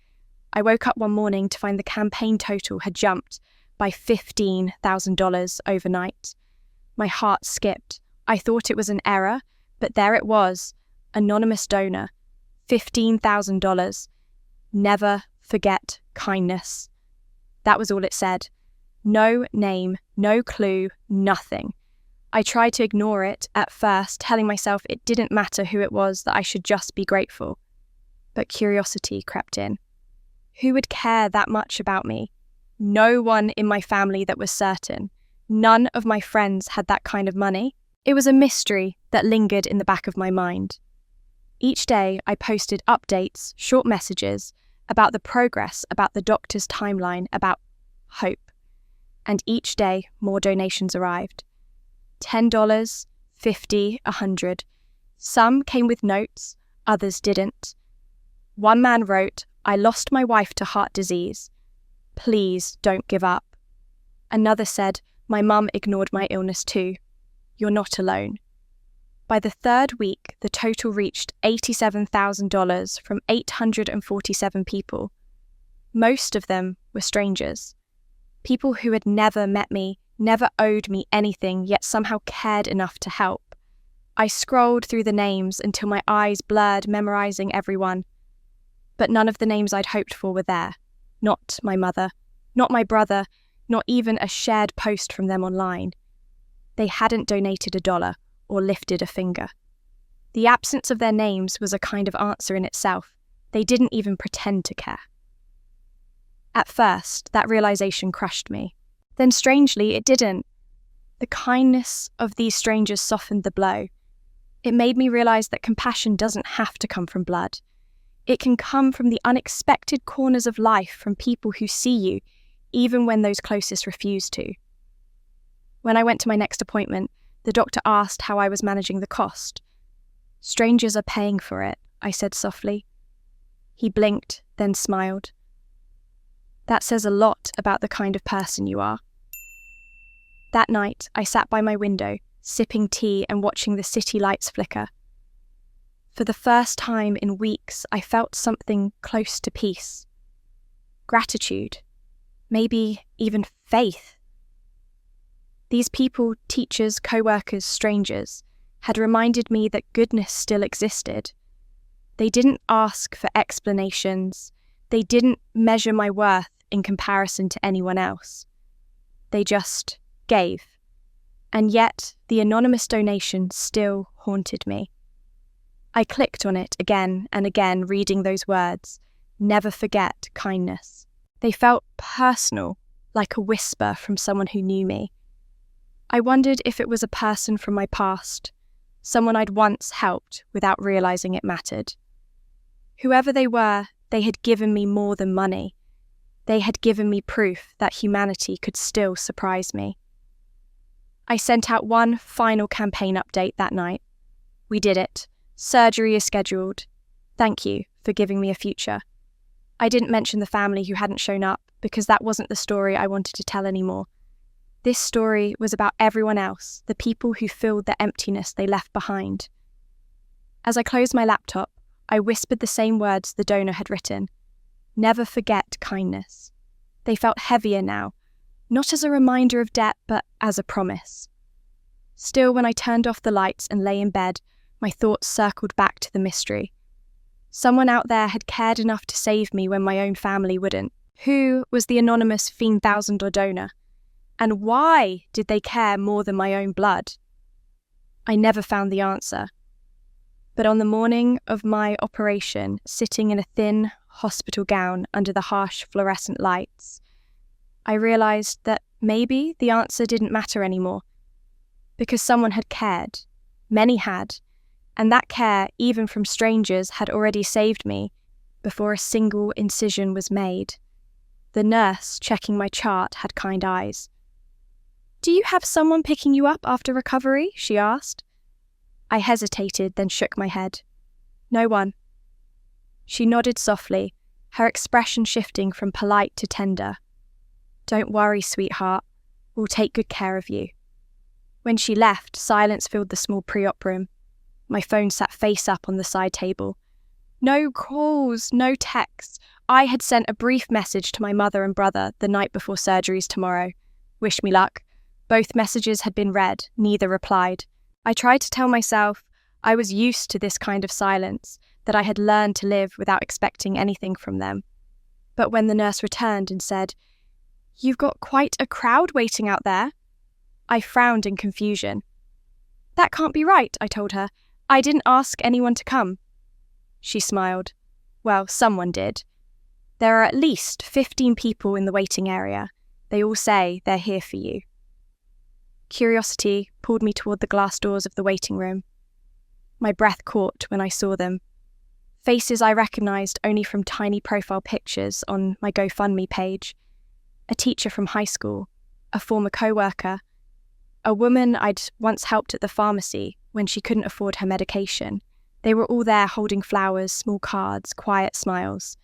I woke up one morning to find the campaign total had jumped by $15,000 overnight. My heart skipped. I thought it was an error, but there it was. Anonymous donor. $15,000. Never forget kindness. That was all it said. No name, no clue, nothing. I tried to ignore it at first, telling myself it didn't matter who it was, that I should just be grateful. But curiosity crept in. Who would care that much about me? No one in my family that was certain. None of my friends had that kind of money. It was a mystery that lingered in the back of my mind. Each day I posted updates, short messages, about the progress, about the doctor's timeline, about hope. And each day more donations arrived. $10, $50, $100. Some came with notes, others didn't. One man wrote, "I lost my wife to heart disease. Please don't give up." Another said, My mum ignored my illness too. You're not alone. By the third week, the total reached $87,000 from 847 people. Most of them were strangers. People who had never met me, never owed me anything, yet somehow cared enough to help. I scrolled through the names until my eyes blurred, memorizing everyone. But none of the names I'd hoped for were there. Not my mother, not my brother, not even a shared post from them online. They hadn't donated $1 or lifted a finger. The absence of their names was a kind of answer in itself. They didn't even pretend to care. At first, that realization crushed me. Then strangely, it didn't. The kindness of these strangers softened the blow. It made me realize that compassion doesn't have to come from blood. It can come from the unexpected corners of life, from people who see you, even when those closest refuse to. When I went to my next appointment, the doctor asked how I was managing the cost. Strangers are paying for it, I said softly. He blinked, then smiled. That says a lot about the kind of person you are. That night, I sat by my window, sipping tea and watching the city lights flicker. For the first time in weeks, I felt something close to peace. Gratitude. Maybe even faith. These people, teachers, co-workers, strangers, had reminded me that goodness still existed. They didn't ask for explanations. They didn't measure my worth in comparison to anyone else. They just gave. And yet, the anonymous donation still haunted me. I clicked on it again and again, reading those words, never forget kindness. They felt personal, like a whisper from someone who knew me. I wondered if it was a person from my past, someone I'd once helped without realizing it mattered. Whoever they were, they had given me more than money. They had given me proof that humanity could still surprise me. I sent out one final campaign update that night. We did it. Surgery is scheduled. Thank you for giving me a future. I didn't mention the family who hadn't shown up because that wasn't the story I wanted to tell anymore. This story was about everyone else, the people who filled the emptiness they left behind. As I closed my laptop, I whispered the same words the donor had written. Never forget kindness. They felt heavier now, not as a reminder of debt, but as a promise. Still, when I turned off the lights and lay in bed, my thoughts circled back to the mystery. Someone out there had cared enough to save me when my own family wouldn't. Who was the anonymous $15,000 donor? And why did they care more than my own blood? I never found the answer. But on the morning of my operation, sitting in a thin hospital gown under the harsh fluorescent lights, I realized that maybe the answer didn't matter anymore. Because someone had cared. Many had. And that care, even from strangers, had already saved me before a single incision was made. The nurse checking my chart had kind eyes. "Do you have someone picking you up after recovery?" she asked. I hesitated, then shook my head. "No one." She nodded softly, her expression shifting from polite to tender. "Don't worry, sweetheart. We'll take good care of you." When she left, silence filled the small pre-op room. My phone sat face up on the side table. No calls, no texts. I had sent a brief message to my mother and brother the night before surgeries tomorrow. Wish me luck. Both messages had been read, neither replied. I tried to tell myself I was used to this kind of silence, that I had learned to live without expecting anything from them. But when the nurse returned and said, "You've got quite a crowd waiting out there," I frowned in confusion. "That can't be right," I told her. "I didn't ask anyone to come." She smiled. "Well, someone did. There are at least 15 people in the waiting area. They all say they're here for you." Curiosity pulled me toward the glass doors of the waiting room. My breath caught when I saw them. Faces I recognized only from tiny profile pictures on my GoFundMe page. A teacher from high school, a former co-worker, a woman I'd once helped at the pharmacy when she couldn't afford her medication. They were all there holding flowers, small cards, quiet smiles.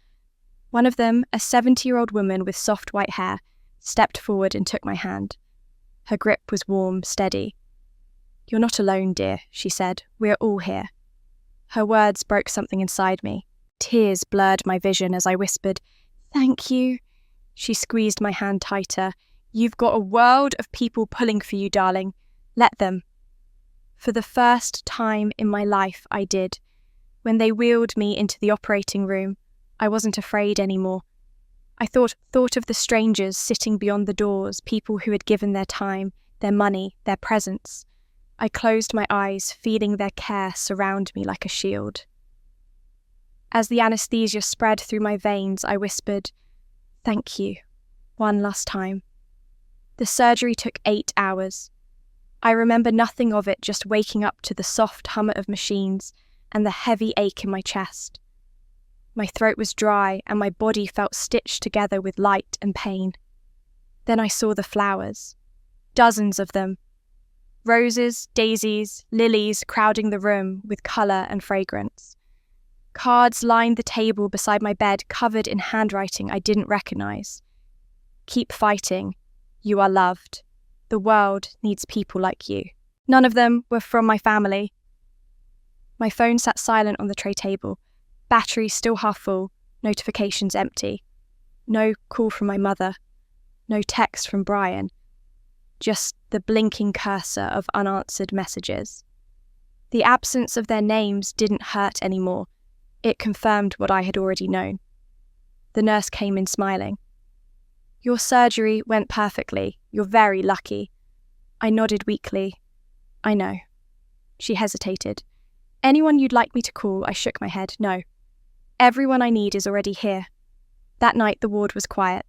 One of them, a 70-year-old woman with soft white hair, stepped forward and took my hand. Her grip was warm, steady. "You're not alone, dear," she said. "We're all here." Her words broke something inside me. Tears blurred my vision as I whispered, "Thank you." She squeezed my hand tighter. "You've got a world of people pulling for you, darling. Let them." For the first time in my life, I did. When they wheeled me into the operating room, I wasn't afraid anymore. I thought of the strangers sitting beyond the doors, people who had given their time, their money, their presence. I closed my eyes, feeling their care surround me like a shield. As the anesthesia spread through my veins, I whispered, "Thank you," one last time. The surgery took 8 hours. I remember nothing of it, just waking up to the soft hum of machines and the heavy ache in my chest. My throat was dry and my body felt stitched together with light and pain. Then I saw the flowers. Dozens of them. Roses, daisies, lilies crowding the room with colour and fragrance. Cards lined the table beside my bed, covered in handwriting I didn't recognise. "Keep fighting. You are loved. The world needs people like you." None of them were from my family. My phone sat silent on the tray table, battery still half full, notifications empty. No call from my mother. No text from Brian. Just the blinking cursor of unanswered messages. The absence of their names didn't hurt anymore. It confirmed what I had already known. The nurse came in smiling. "Your surgery went perfectly. You're very lucky." I nodded weakly. "I know." She hesitated. "Anyone you'd like me to call?" I shook my head. "No. Everyone I need is already here." That night the ward was quiet.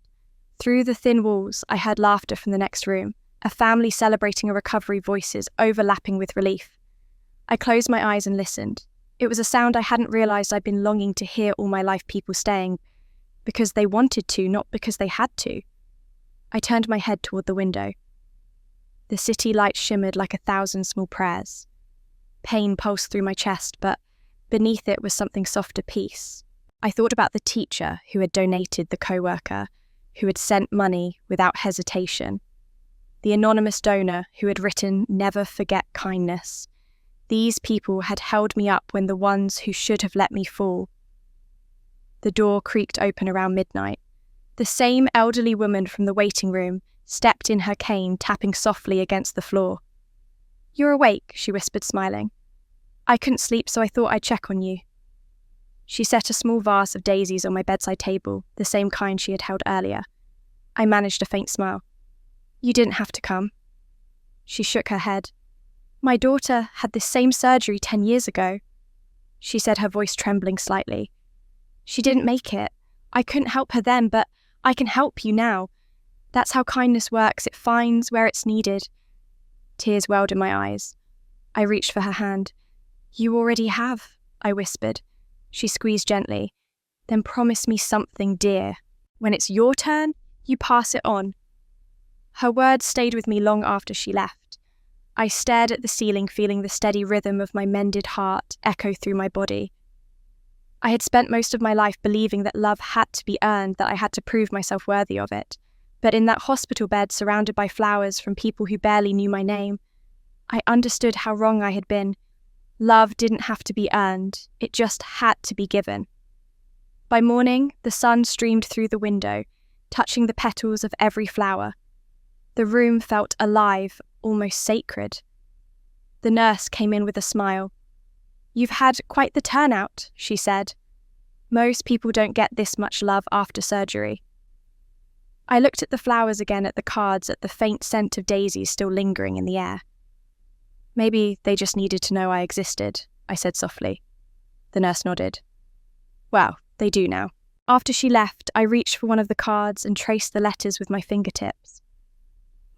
Through the thin walls, I heard laughter from the next room, a family celebrating a recovery, voices overlapping with relief. I closed my eyes and listened. It was a sound I hadn't realised I'd been longing to hear all my life, people staying because they wanted to, not because they had to. I turned my head toward the window. The city light shimmered like 1,000 small prayers. Pain pulsed through my chest, but beneath it was something softer, peace. I thought about the teacher who had donated, the co-worker who had sent money without hesitation, the anonymous donor who had written, "Never forget kindness." These people had held me up when the ones who should have let me fall. The door creaked open around midnight. The same elderly woman from the waiting room stepped in her cane, tapping softly against the floor. "You're awake," she whispered, smiling. "I couldn't sleep, so I thought I'd check on you." She set a small vase of daisies on my bedside table, the same kind she had held earlier. I managed a faint smile. "You didn't have to come." She shook her head. "My daughter had this same surgery 10 years ago," she said, her voice trembling slightly. "She didn't make it. I couldn't help her then, but I can help you now. That's how kindness works. It finds where it's needed." Tears welled in my eyes. I reached for her hand. "You already have," I whispered. She squeezed gently. "Then promise me something, dear. When it's your turn, you pass it on." Her words stayed with me long after she left. I stared at the ceiling, feeling the steady rhythm of my mended heart echo through my body. I had spent most of my life believing that love had to be earned, that I had to prove myself worthy of it. But in that hospital bed, surrounded by flowers from people who barely knew my name, I understood how wrong I had been. Love didn't have to be earned, it just had to be given. By morning, the sun streamed through the window, touching the petals of every flower. The room felt alive, almost sacred. The nurse came in with a smile. "You've had quite the turnout," she said. "Most people don't get this much love after surgery." I looked at the flowers again, at the cards, at the faint scent of daisies still lingering in the air. "Maybe they just needed to know I existed," I said softly. The nurse nodded. "Well, they do now." After she left, I reached for one of the cards and traced the letters with my fingertips.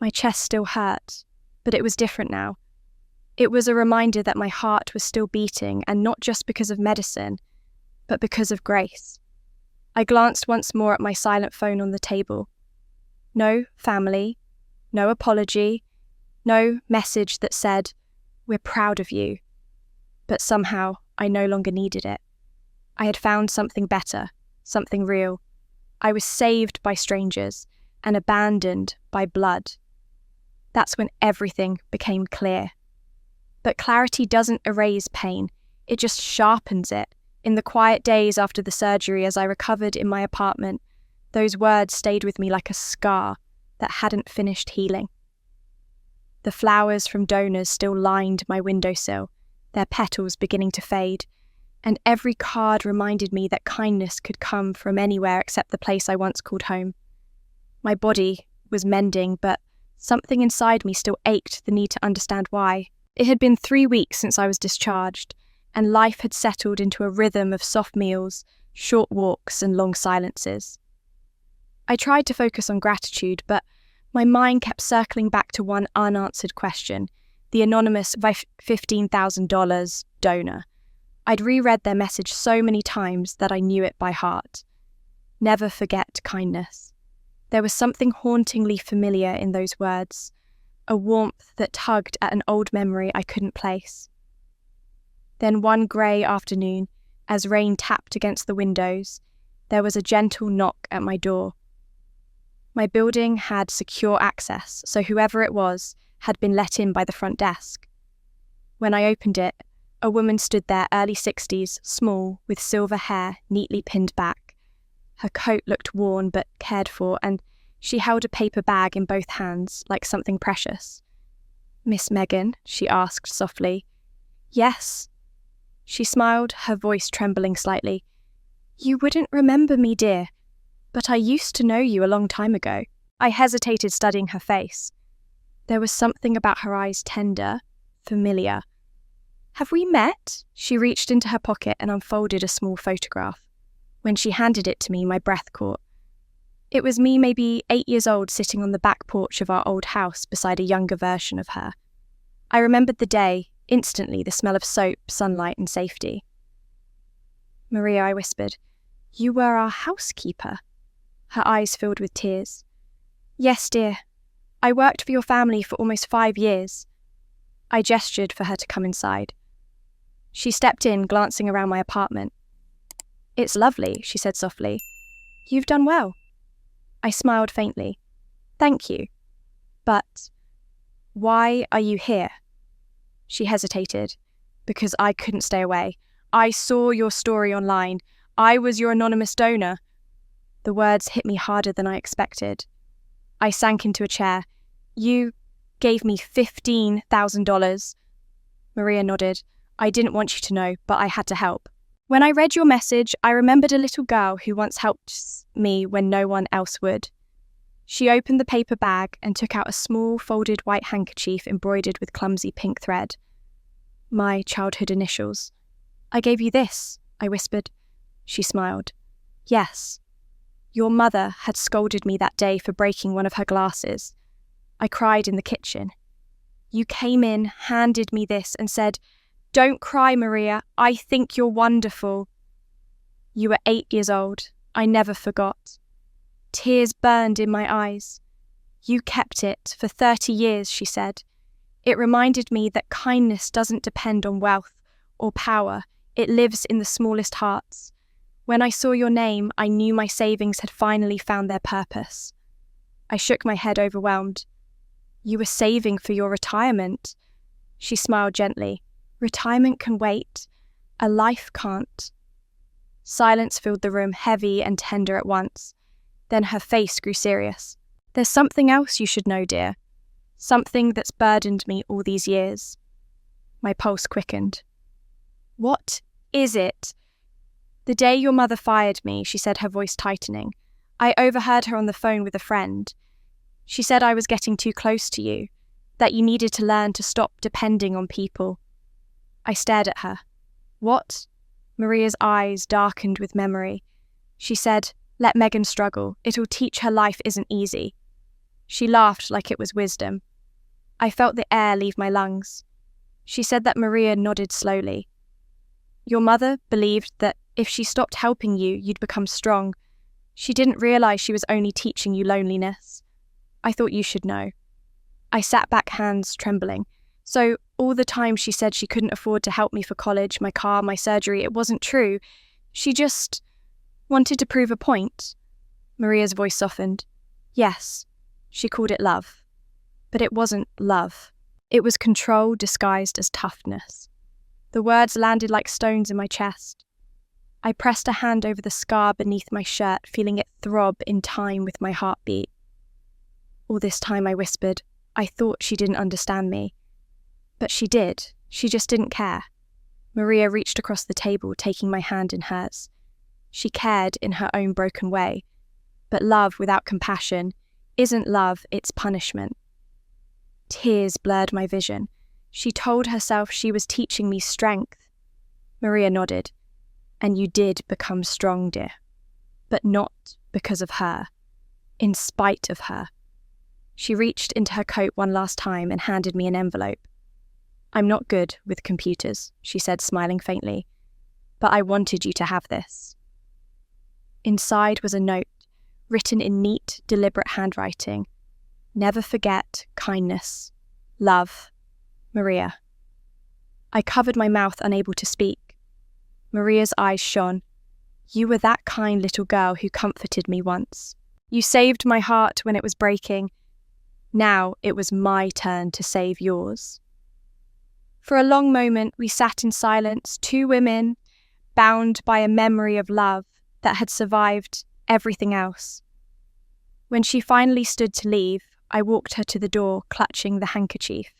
My chest still hurt, but it was different now. It was a reminder that my heart was still beating, and not just because of medicine, but because of grace. I glanced once more at my silent phone on the table. No family, no apology, no message that said, "We're proud of you." But somehow, I no longer needed it. I had found something better, something real. I was saved by strangers and abandoned by blood. That's when everything became clear. But clarity doesn't erase pain, it just sharpens it. In the quiet days after the surgery, as I recovered in my apartment, those words stayed with me like a scar that hadn't finished healing. The flowers from donors still lined my windowsill, their petals beginning to fade, and every card reminded me that kindness could come from anywhere except the place I once called home. My body was mending, but something inside me still ached the need to understand why. It had been 3 weeks since I was discharged, and life had settled into a rhythm of soft meals, short walks, and long silences. I tried to focus on gratitude, but my mind kept circling back to one unanswered question, the anonymous $15,000 donor. I'd reread their message so many times that I knew it by heart. Never forget kindness. There was something hauntingly familiar in those words, a warmth that tugged at an old memory I couldn't place. Then one grey afternoon, as rain tapped against the windows, there was a gentle knock at my door. My building had secure access, so whoever it was had been let in by the front desk. When I opened it, a woman stood there, early 60s, small, with silver hair neatly pinned back. Her coat looked worn but cared for, and she held a paper bag in both hands, like something precious. "Miss Megan?" she asked softly. "Yes." She smiled, her voice trembling slightly. "You wouldn't remember me, dear, but I used to know you a long time ago." I hesitated, studying her face. There was something about her eyes tender, familiar. "Have we met?" She reached into her pocket and unfolded a small photograph. When she handed it to me, my breath caught. It was me, maybe 8 years old, sitting on the back porch of our old house beside a younger version of her. I remembered the day, instantly, the smell of soap, sunlight, and safety. "Maria," I whispered, "you were our housekeeper." Her eyes filled with tears. "Yes, dear. I worked for your family for almost 5 years. I gestured for her to come inside. She stepped in, glancing around my apartment. "It's lovely," she said softly. "You've done well." I smiled faintly. "Thank you. But why are you here?" She hesitated. "Because I couldn't stay away. I saw your story online. I was your anonymous donor." The words hit me harder than I expected. I sank into a chair. "You gave me $15,000. Maria nodded. "I didn't want you to know, but I had to help. When I read your message, I remembered a little girl who once helped me when no one else would." She opened the paper bag and took out a small folded white handkerchief embroidered with clumsy pink thread. "My childhood initials." "I gave you this," I whispered. She smiled. "Yes. Your mother had scolded me that day for breaking one of her glasses. I cried in the kitchen. You came in, handed me this, and said, 'Don't cry, Maria. I think you're wonderful.' You were 8 years old. I never forgot. Tears burned in my eyes. You kept it for 30 years, she said. It reminded me that kindness doesn't depend on wealth or power. It lives in the smallest hearts. When I saw your name, I knew my savings had finally found their purpose." I shook my head, overwhelmed. "You were saving for your retirement." She smiled gently. "Retirement can wait. A life can't." Silence filled the room, heavy and tender at once. Then her face grew serious. "There's something else you should know, dear. Something that's burdened me all these years." My pulse quickened. "What is it?" "The day your mother fired me," she said, her voice tightening, "I overheard her on the phone with a friend. She said I was getting too close to you, that you needed to learn to stop depending on people." I stared at her. "What?" Maria's eyes darkened with memory. She said, "Let Megan struggle. It'll teach her life isn't easy." She laughed like it was wisdom. I felt the air leave my lungs. She said that Maria nodded slowly. "Your mother believed that if she stopped helping you, you'd become strong. She didn't realize she was only teaching you loneliness. I thought you should know." I sat back, hands trembling. "So all the time she said she couldn't afford to help me for college, my car, my surgery, it wasn't true. She just wanted to prove a point." Maria's voice softened. "Yes, she called it love." But it wasn't love. It was control disguised as toughness. The words landed like stones in my chest. I pressed a hand over the scar beneath my shirt, feeling it throb in time with my heartbeat. All this time, I whispered, I thought she didn't understand me. But she did. She just didn't care. Maria reached across the table, taking my hand in hers. She cared in her own broken way. But love without compassion isn't love, it's punishment. Tears blurred my vision. She told herself she was teaching me strength. Maria nodded. And you did become strong, dear. But not because of her. In spite of her. She reached into her coat one last time and handed me an envelope. I'm not good with computers, she said, smiling faintly. But I wanted you to have this. Inside was a note, written in neat, deliberate handwriting. Never forget kindness. Love. Maria. I covered my mouth, unable to speak. Maria's eyes shone. You were that kind little girl who comforted me once. You saved my heart when it was breaking. Now it was my turn to save yours. For a long moment we sat in silence, two women, bound by a memory of love that had survived everything else. When she finally stood to leave, I walked her to the door, clutching the handkerchief.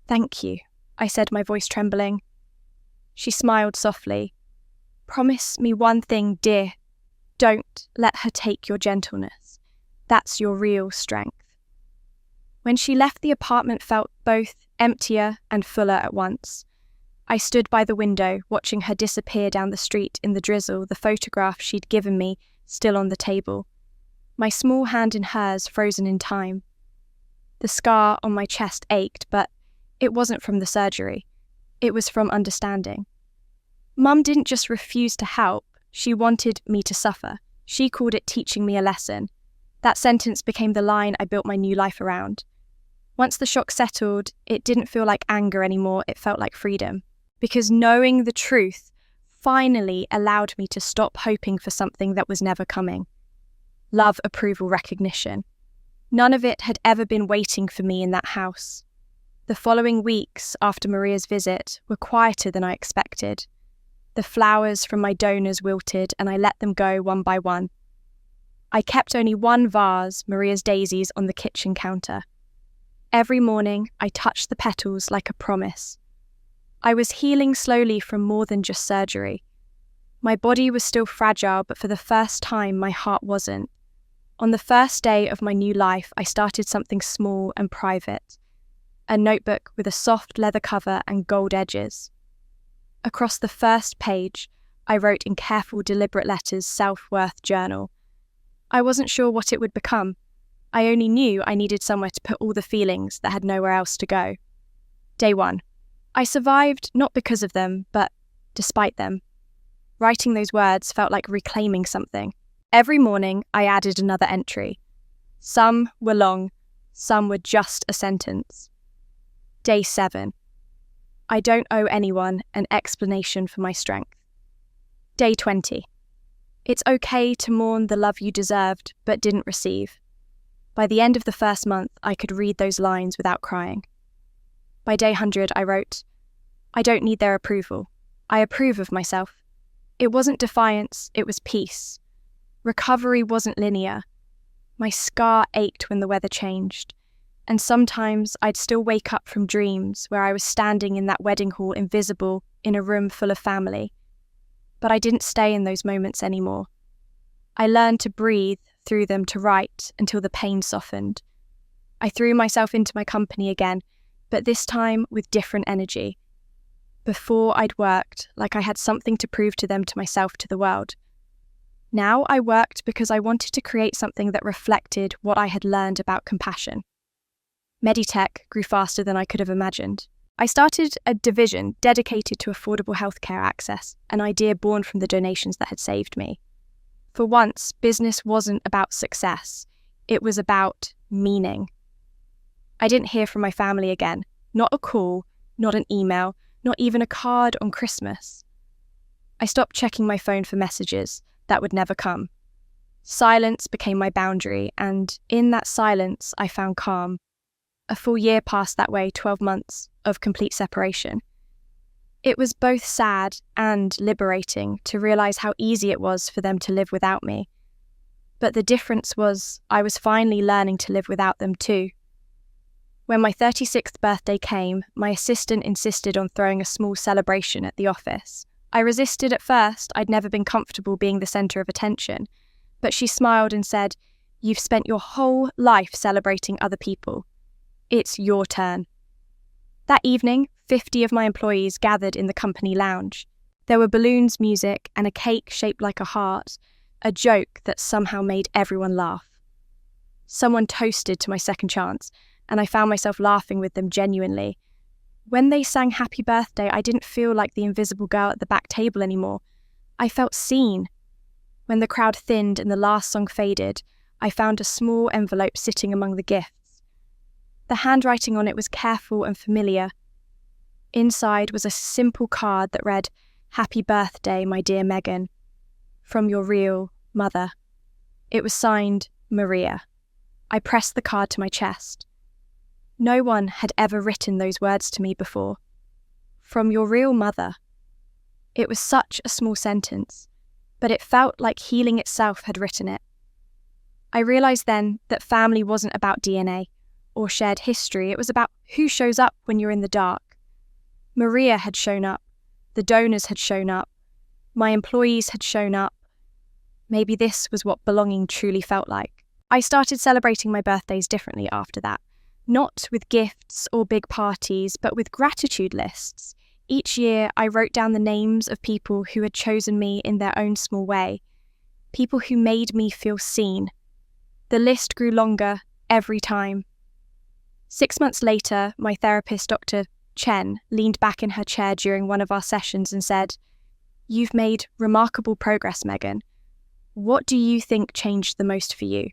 Thank you, I said, my voice trembling. She smiled softly. Promise me one thing, dear. Don't let her take your gentleness. That's your real strength. When she left, the apartment felt both emptier and fuller at once. I stood by the window, watching her disappear down the street in the drizzle, the photograph she'd given me still on the table. My small hand in hers frozen in time. The scar on my chest ached, but it wasn't from the surgery. It was from understanding. Mum didn't just refuse to help, she wanted me to suffer. She called it teaching me a lesson. That sentence became the line I built my new life around. Once the shock settled, it didn't feel like anger anymore, it felt like freedom. Because knowing the truth finally allowed me to stop hoping for something that was never coming. Love, approval, recognition. None of it had ever been waiting for me in that house. The following weeks after Maria's visit were quieter than I expected. The flowers from my donors wilted and I let them go one by one. I kept only one vase, Maria's daisies, on the kitchen counter. Every morning I touched the petals like a promise. I was healing slowly from more than just surgery. My body was still fragile, but for the first time my heart wasn't. On the first day of my new life, I started something small and private. A notebook with a soft leather cover and gold edges. Across the first page, I wrote in careful, deliberate letters, self-worth journal. I wasn't sure what it would become. I only knew I needed somewhere to put all the feelings that had nowhere else to go. Day 1. I survived not because of them, but despite them. Writing those words felt like reclaiming something. Every morning, I added another entry. Some were long, some were just a sentence. Day 7. I don't owe anyone an explanation for my strength. Day 20. It's okay to mourn the love you deserved but didn't receive. By the end of the first month, I could read those lines without crying. By day 100, I wrote, I don't need their approval. I approve of myself. It wasn't defiance, it was peace. Recovery wasn't linear. My scar ached when the weather changed. And sometimes I'd still wake up from dreams where I was standing in that wedding hall, invisible, in a room full of family. But I didn't stay in those moments anymore. I learned to breathe through them, to write until the pain softened. I threw myself into my company again, but this time with different energy. Before I'd worked like I had something to prove to them, to myself, to the world. Now I worked because I wanted to create something that reflected what I had learned about compassion. Meditech grew faster than I could have imagined. I started a division dedicated to affordable healthcare access, an idea born from the donations that had saved me. For once, business wasn't about success. It was about meaning. I didn't hear from my family again. Not a call, not an email, not even a card on Christmas. I stopped checking my phone for messages that would never come. Silence became my boundary, and in that silence I found calm. A full year passed that way, 12 months of complete separation. It was both sad and liberating to realise how easy it was for them to live without me. But the difference was I was finally learning to live without them too. When my 36th birthday came, my assistant insisted on throwing a small celebration at the office. I resisted at first. I'd never been comfortable being the centre of attention. But she smiled and said, "You've spent your whole life celebrating other people. It's your turn." That evening, 50 of my employees gathered in the company lounge. There were balloons, music, and a cake shaped like a heart, a joke that somehow made everyone laugh. Someone toasted to my second chance, and I found myself laughing with them genuinely. When they sang Happy Birthday, I didn't feel like the invisible girl at the back table anymore. I felt seen. When the crowd thinned and the last song faded, I found a small envelope sitting among the gifts. The handwriting on it was careful and familiar. Inside was a simple card that read, "Happy birthday, my dear Megan. From your real mother." It was signed Maria. I pressed the card to my chest. No one had ever written those words to me before. From your real mother. It was such a small sentence, but it felt like healing itself had written it. I realised then that family wasn't about DNA or shared history. It was about who shows up when you're in the dark. Maria had shown up. The donors had shown up. My employees had shown up. Maybe this was what belonging truly felt like. I started celebrating my birthdays differently after that. Not with gifts or big parties, but with gratitude lists. Each year, I wrote down the names of people who had chosen me in their own small way. People who made me feel seen. The list grew longer every time. 6 months later, my therapist, Dr. Chen, leaned back in her chair during one of our sessions and said, "You've made remarkable progress, Megan. What do you think changed the most for you?"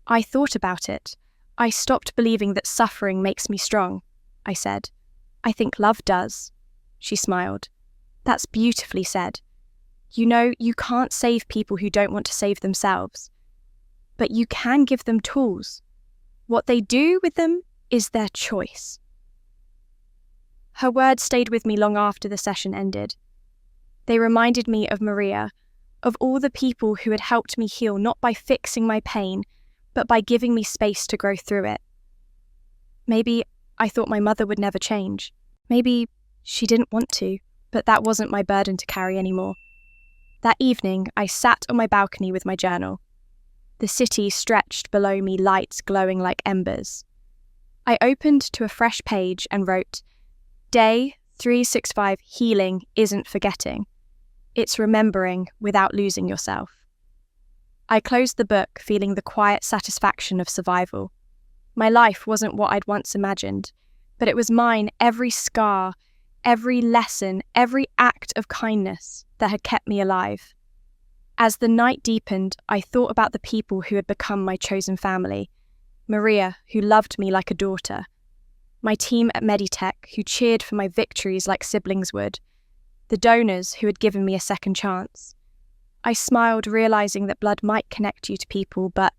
I thought about it. I stopped believing that suffering makes me strong, I said. "I think love does." She smiled. "That's beautifully said. You know, you can't save people who don't want to save themselves. But you can give them tools. What they do with them is their choice." Her words stayed with me long after the session ended. They reminded me of Maria, of all the people who had helped me heal not by fixing my pain, but by giving me space to grow through it. Maybe I thought my mother would never change. Maybe she didn't want to, but that wasn't my burden to carry anymore. That evening, I sat on my balcony with my journal. The city stretched below me, lights glowing like embers. I opened to a fresh page and wrote, "Day 365 healing isn't forgetting. It's remembering without losing yourself." I closed the book feeling the quiet satisfaction of survival. My life wasn't what I'd once imagined, but it was mine, every scar, every lesson, every act of kindness that had kept me alive. As the night deepened, I thought about the people who had become my chosen family. Maria, who loved me like a daughter. My team at Meditech, who cheered for my victories like siblings would. The donors who had given me a second chance. I smiled, realising that blood might connect you to people, but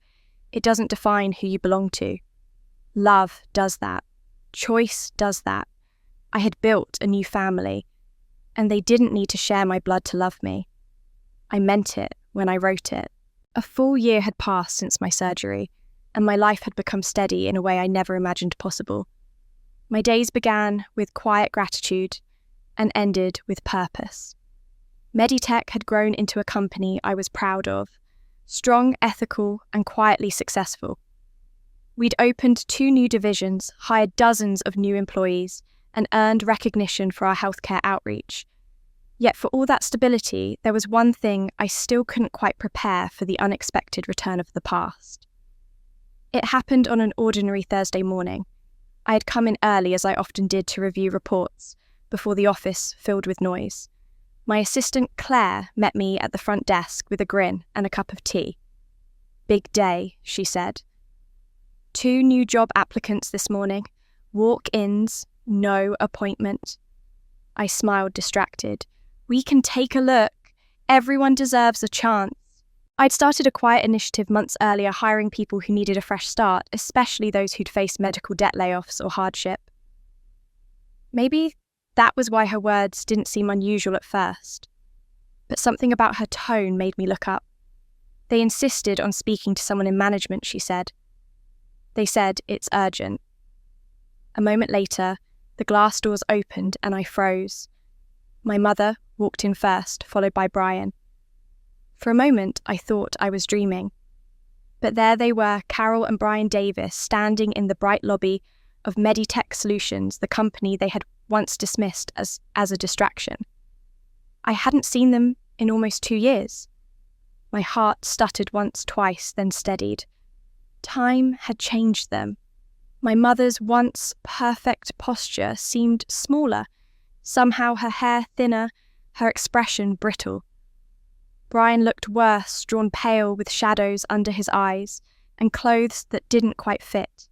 it doesn't define who you belong to. Love does that. Choice does that. I had built a new family, and they didn't need to share my blood to love me. I meant it when I wrote it. A full year had passed since my surgery, and my life had become steady in a way I never imagined possible. My days began with quiet gratitude and ended with purpose. Meditech had grown into a company I was proud of, strong, ethical, and quietly successful. We'd opened 2 new divisions, hired dozens of new employees, and earned recognition for our healthcare outreach. Yet for all that stability, there was one thing I still couldn't quite prepare for: the unexpected return of the past. It happened on an ordinary Thursday morning. I had come in early, as I often did, to review reports, before the office filled with noise. My assistant Claire met me at the front desk with a grin and a cup of tea. "Big day," she said. 2 new job applicants this morning. Walk-ins, no appointment. I smiled, distracted. "We can take a look. Everyone deserves a chance." I'd started a quiet initiative months earlier, hiring people who needed a fresh start, especially those who'd faced medical debt layoffs or hardship. Maybe that was why her words didn't seem unusual at first, but something about her tone made me look up. They insisted on speaking to someone in management, she said. They said it's urgent. A moment later, the glass doors opened and I froze. My mother walked in first, followed by Brian. For a moment, I thought I was dreaming. But there they were, Carol and Brian Davis, standing in the bright lobby of Meditech Solutions, the company they had once dismissed as a distraction. I hadn't seen them in almost 2 years. My heart stuttered once, twice, then steadied. Time had changed them. My mother's once perfect posture seemed smaller, somehow her hair thinner, her expression brittle. Brian looked worse, drawn pale with shadows under his eyes and clothes that didn't quite fit.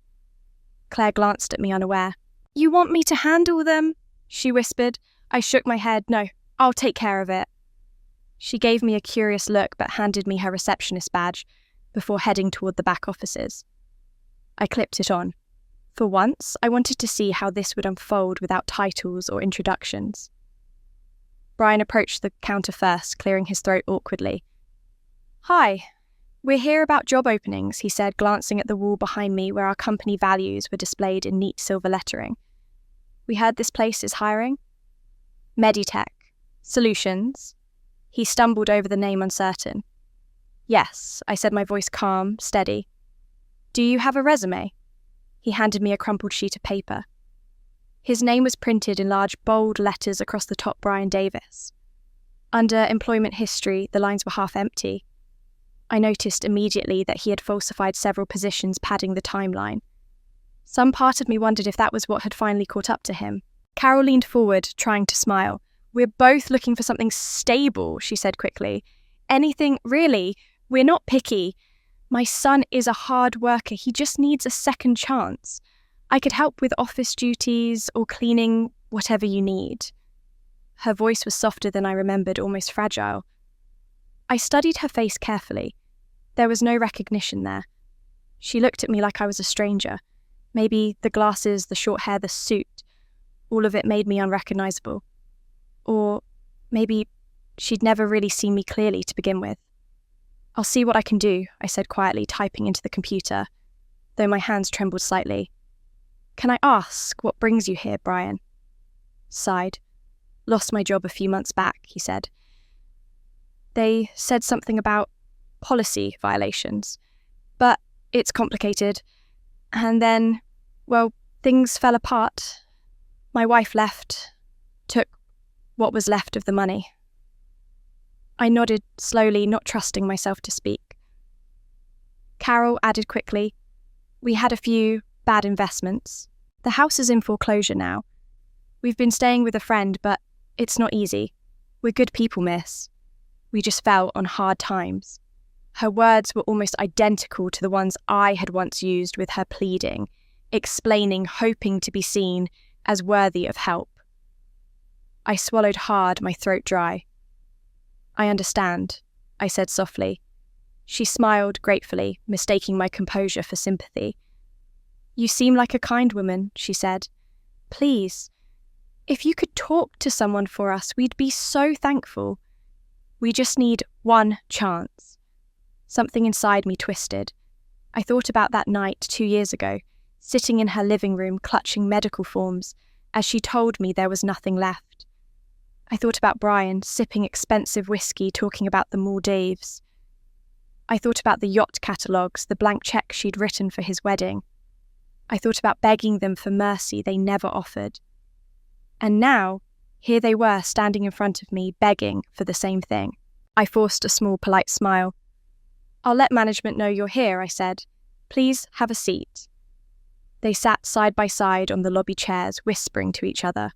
Claire glanced at me unaware. "You want me to handle them?" she whispered. I shook my head. "No, I'll take care of it." She gave me a curious look but handed me her receptionist badge before heading toward the back offices. I clipped it on. For once, I wanted to see how this would unfold without titles or introductions. Brian approached the counter first, clearing his throat awkwardly. "Hi, we're here about job openings," he said, glancing at the wall behind me where our company values were displayed in neat silver lettering. "We heard this place is hiring." "Meditech Solutions." He stumbled over the name, uncertain. "Yes," I said, my voice calm, steady. "Do you have a resume?" He handed me a crumpled sheet of paper. His name was printed in large, bold letters across the top, Brian Davis. Under employment history, the lines were half empty. I noticed immediately that he had falsified several positions, padding the timeline. Some part of me wondered if that was what had finally caught up to him. Carol leaned forward, trying to smile. "We're both looking for something stable," she said quickly. "Anything, really. We're not picky. My son is a hard worker. He just needs a second chance. I could help with office duties or cleaning, whatever you need." Her voice was softer than I remembered, almost fragile. I studied her face carefully. There was no recognition there. She looked at me like I was a stranger. Maybe the glasses, the short hair, the suit, all of it made me unrecognizable. Or maybe she'd never really seen me clearly to begin with. "I'll see what I can do," I said quietly, typing into the computer, though my hands trembled slightly. "Can I ask what brings you here, Brian?" Sighed. "Lost my job a few months back," he said. "They said something about policy violations, but it's complicated. And then, well, things fell apart. My wife left, took what was left of the money." I nodded slowly, not trusting myself to speak. Carol added quickly, "We had a few bad investments. The house is in foreclosure now. We've been staying with a friend, but it's not easy. We're good people, miss. We just fell on hard times." Her words were almost identical to the ones I had once used with her, pleading, explaining, hoping to be seen as worthy of help. I swallowed hard, my throat dry. "I understand," I said softly. She smiled gratefully, mistaking my composure for sympathy. "You seem like a kind woman," she said. "Please, if you could talk to someone for us, we'd be so thankful. We just need one chance." Something inside me twisted. I thought about that night 2 years ago, sitting in her living room clutching medical forms as she told me there was nothing left. I thought about Brian sipping expensive whiskey, talking about the Maldives. I thought about the yacht catalogues, the blank check she'd written for his wedding. I thought about begging them for mercy they never offered. And now, here they were standing in front of me, begging for the same thing. I forced a small, polite smile. "I'll let management know you're here," I said. "Please have a seat." They sat side by side on the lobby chairs, whispering to each other.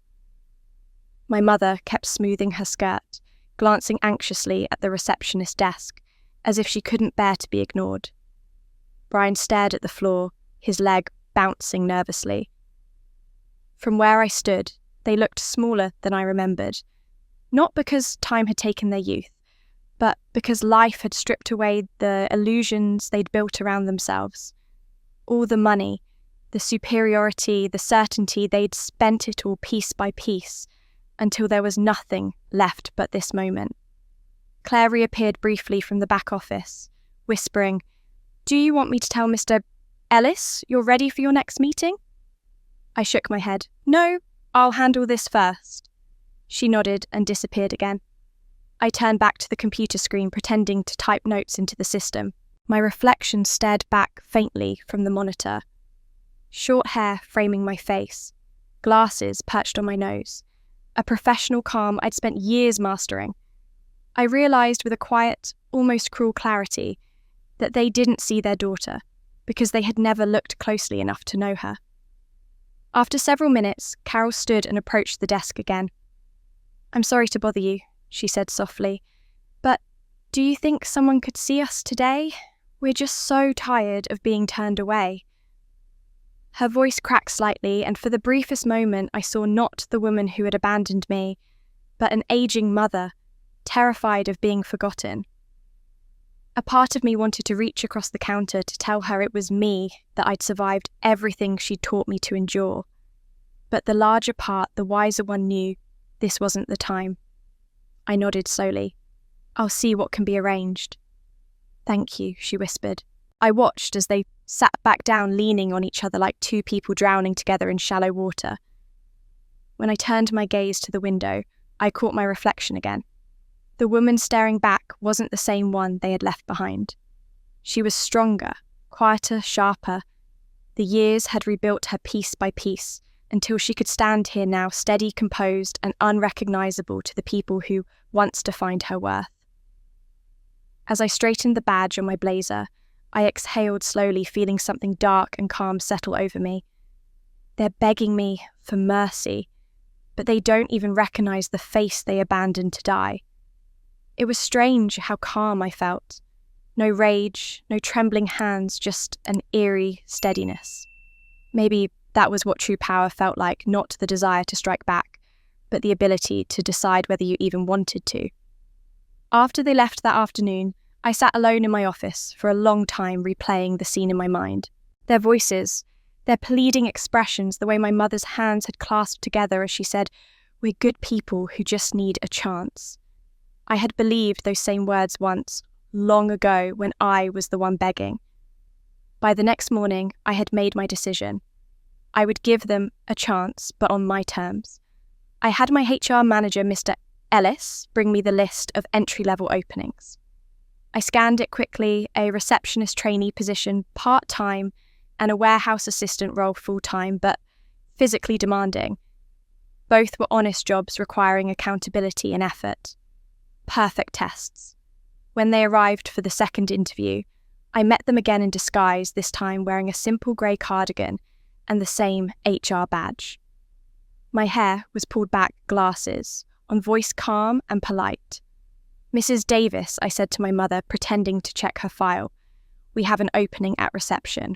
My mother kept smoothing her skirt, glancing anxiously at the receptionist desk, as if she couldn't bear to be ignored. Brian stared at the floor, his leg bouncing nervously. From where I stood, they looked smaller than I remembered, not because time had taken their youth, but because life had stripped away the illusions they'd built around themselves. All the money, the superiority, the certainty, they'd spent it all piece by piece until there was nothing left but this moment. Claire reappeared briefly from the back office, whispering, "Do you want me to tell Mr. Ellis you're ready for your next meeting?" I shook my head. "No, I'll handle this first." She nodded and disappeared again. I turned back to the computer screen, pretending to type notes into the system. My reflection stared back faintly from the monitor. Short hair framing my face, glasses perched on my nose, a professional calm I'd spent years mastering. I realised with a quiet, almost cruel clarity that they didn't see their daughter because they had never looked closely enough to know her. After several minutes, Carol stood and approached the desk again. "I'm sorry to bother you," she said softly, "but do you think someone could see us today? We're just so tired of being turned away." Her voice cracked slightly, and for the briefest moment I saw not the woman who had abandoned me, but an aging mother, terrified of being forgotten. A part of me wanted to reach across the counter to tell her it was me, that I'd survived everything she'd taught me to endure. But the larger part, the wiser one, knew this wasn't the time. I nodded slowly. "I'll see what can be arranged." "Thank you," she whispered. I watched as they sat back down, leaning on each other like two people drowning together in shallow water. When I turned my gaze to the window, I caught my reflection again. The woman staring back wasn't the same one they had left behind. She was stronger, quieter, sharper. The years had rebuilt her piece by piece, until she could stand here now, steady, composed, and unrecognisable to the people who once defined her worth. As I straightened the badge on my blazer, I exhaled slowly, feeling something dark and calm settle over me. They're begging me for mercy, but they don't even recognise the face they abandoned to die. It was strange how calm I felt. No rage, no trembling hands, just an eerie steadiness. Maybe that was what true power felt like, not the desire to strike back, but the ability to decide whether you even wanted to. After they left that afternoon, I sat alone in my office for a long time, replaying the scene in my mind. Their voices, their pleading expressions, the way my mother's hands had clasped together as she said, "We're good people who just need a chance." I had believed those same words once, long ago, when I was the one begging. By the next morning, I had made my decision. I would give them a chance, but on my terms. I had my HR manager, Mr. Ellis, bring me the list of entry-level openings. I scanned it quickly: a receptionist trainee position, part-time, and a warehouse assistant role full-time, but physically demanding. Both were honest jobs requiring accountability and effort. Perfect tests. When they arrived for the second interview, I met them again in disguise, this time wearing a simple grey cardigan and the same HR badge. My hair was pulled back, glasses, on voice calm and polite. "Mrs. Davis," I said to my mother, pretending to check her file, "we have an opening at reception.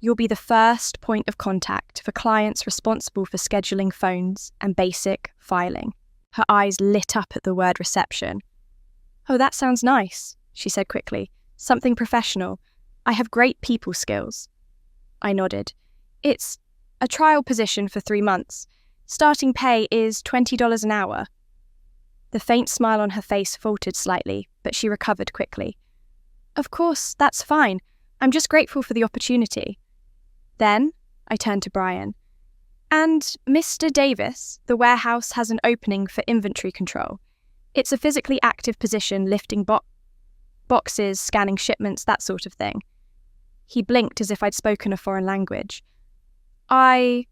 You'll be the first point of contact for clients responsible for scheduling phones and basic filing." Her eyes lit up at the word reception. "Oh, that sounds nice," she said quickly. "Something professional. I have great people skills." I nodded. "It's a trial position for 3 months. Starting pay is $20 an hour." The faint smile on her face faltered slightly, but she recovered quickly. "Of course, that's fine. I'm just grateful for the opportunity." Then I turned to Brian. "And Mr. Davis, the warehouse has an opening for inventory control. It's a physically active position, lifting boxes, scanning shipments, that sort of thing." He blinked as if I'd spoken a foreign language. "I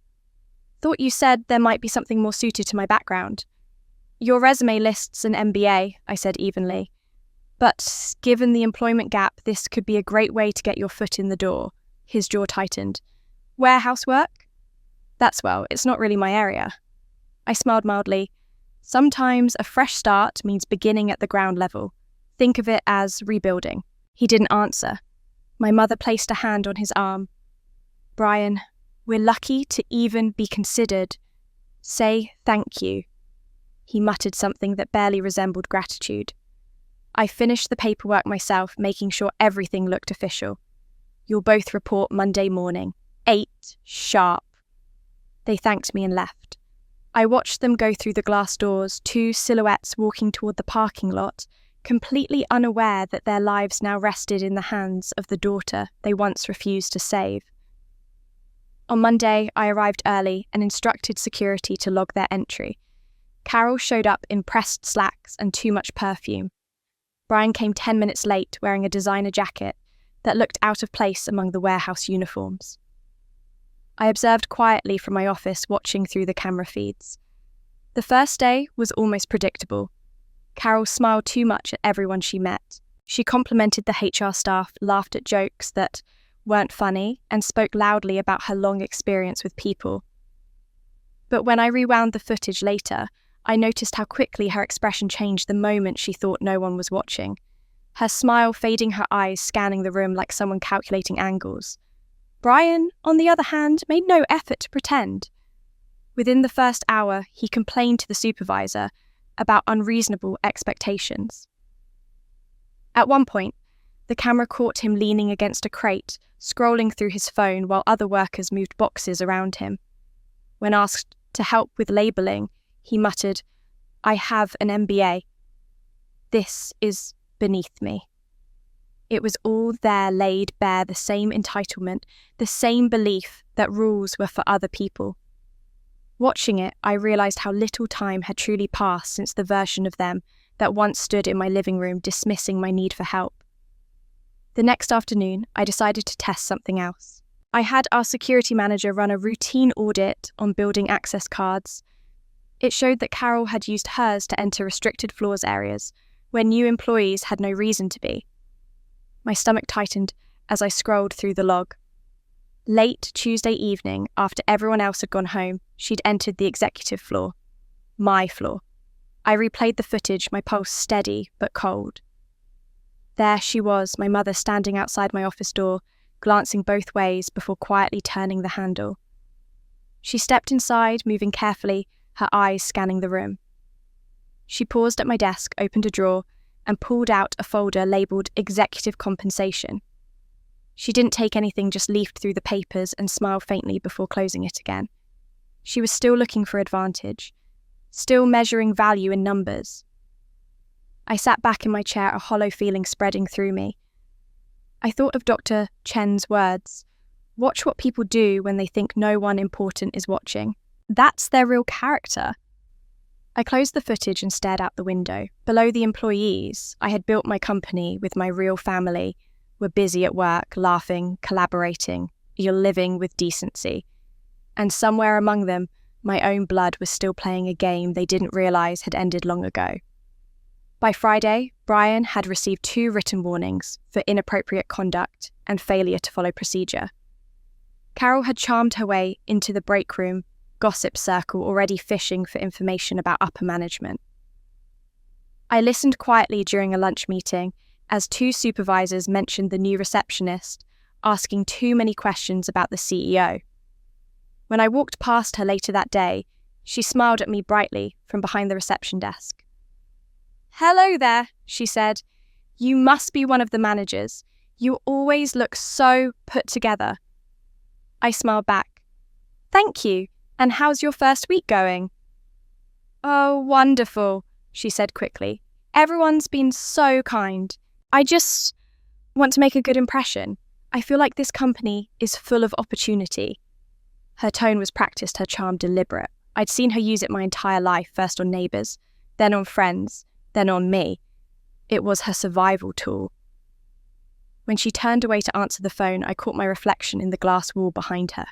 thought you said there might be something more suited to my background." "Your resume lists an MBA," I said evenly. "But given the employment gap, this could be a great way to get your foot in the door." His jaw tightened. "Warehouse work? It's not really my area." I smiled mildly. "Sometimes a fresh start means beginning at the ground level. Think of it as rebuilding." He didn't answer. My mother placed a hand on his arm. "Brian, we're lucky to even be considered. Say thank you." He muttered something that barely resembled gratitude. I finished the paperwork myself, making sure everything looked official. You'll both report Monday morning, 8 sharp. They thanked me and left. I watched them go through the glass doors, 2 silhouettes walking toward the parking lot, completely unaware that their lives now rested in the hands of the daughter they once refused to save. On Monday, I arrived early and instructed security to log their entry. Carol showed up in pressed slacks and too much perfume. Brian came 10 minutes late wearing a designer jacket that looked out of place among the warehouse uniforms. I observed quietly from my office, watching through the camera feeds. The first day was almost predictable. Carol smiled too much at everyone she met. She complimented the HR staff, laughed at jokes that weren't funny, and spoke loudly about her long experience with people. But when I rewound the footage later, I noticed how quickly her expression changed the moment she thought no one was watching. Her smile fading, her eyes scanning the room like someone calculating angles. Brian, on the other hand, made no effort to pretend. Within the first hour, he complained to the supervisor about unreasonable expectations. At one point, the camera caught him leaning against a crate, scrolling through his phone while other workers moved boxes around him. When asked to help with labeling, he muttered, "I have an MBA. This is beneath me." It was all there laid bare, the same entitlement, the same belief that rules were for other people. Watching it, I realised how little time had truly passed since the version of them that once stood in my living room dismissing my need for help. The next afternoon, I decided to test something else. I had our security manager run a routine audit on building access cards. It showed that Carol had used hers to enter restricted floors areas where new employees had no reason to be. My stomach tightened as I scrolled through the log. Late Tuesday evening, after everyone else had gone home, she'd entered the executive floor. My floor. I replayed the footage, my pulse steady but cold. There she was, my mother standing outside my office door, glancing both ways before quietly turning the handle. She stepped inside, moving carefully, her eyes scanning the room. She paused at my desk, opened a drawer, and pulled out a folder labelled Executive Compensation. She didn't take anything, just leafed through the papers and smiled faintly before closing it again. She was still looking for advantage, still measuring value in numbers. I sat back in my chair, a hollow feeling spreading through me. I thought of Dr. Chen's words, "Watch what people do when they think no one important is watching. That's their real character." I closed the footage and stared out the window. Below the employees, I had built my company with my real family, were busy at work, laughing, collaborating, living with decency. And somewhere among them, my own blood was still playing a game they didn't realise had ended long ago. By Friday, Brian had received 2 written warnings for inappropriate conduct and failure to follow procedure. Carol had charmed her way into the break room gossip circle, already fishing for information about upper management. I listened quietly during a lunch meeting as 2 supervisors mentioned the new receptionist asking too many questions about the CEO. When I walked past her later that day, she smiled at me brightly from behind the reception desk. "Hello there," she said. "You must be one of the managers. You always look so put together." I smiled back. "Thank you. And how's your first week going?" "Oh, wonderful," she said quickly. "Everyone's been so kind. I just want to make a good impression. I feel like this company is full of opportunity." Her tone was practiced, her charm deliberate. I'd seen her use it my entire life, first on neighbours, then on friends, then on me. It was her survival tool. When she turned away to answer the phone, I caught my reflection in the glass wall behind her.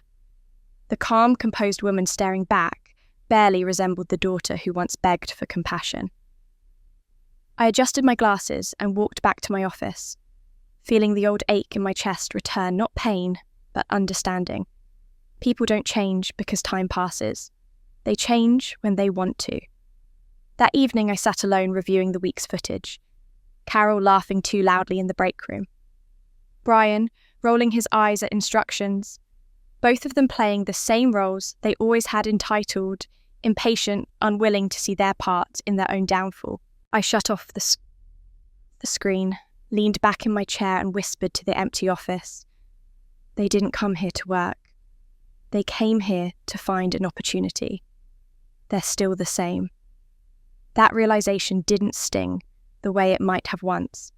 The calm, composed woman staring back barely resembled the daughter who once begged for compassion. I adjusted my glasses and walked back to my office, feeling the old ache in my chest return, not pain, but understanding. People don't change because time passes. They change when they want to. That evening I sat alone reviewing the week's footage, Carol laughing too loudly in the break room, Brian rolling his eyes at instructions, both of them playing the same roles they always had, entitled, impatient, unwilling to see their part in their own downfall. I shut off the the screen, leaned back in my chair and whispered to the empty office. They didn't come here to work. They came here to find an opportunity. They're still the same. That realization didn't sting the way it might have once.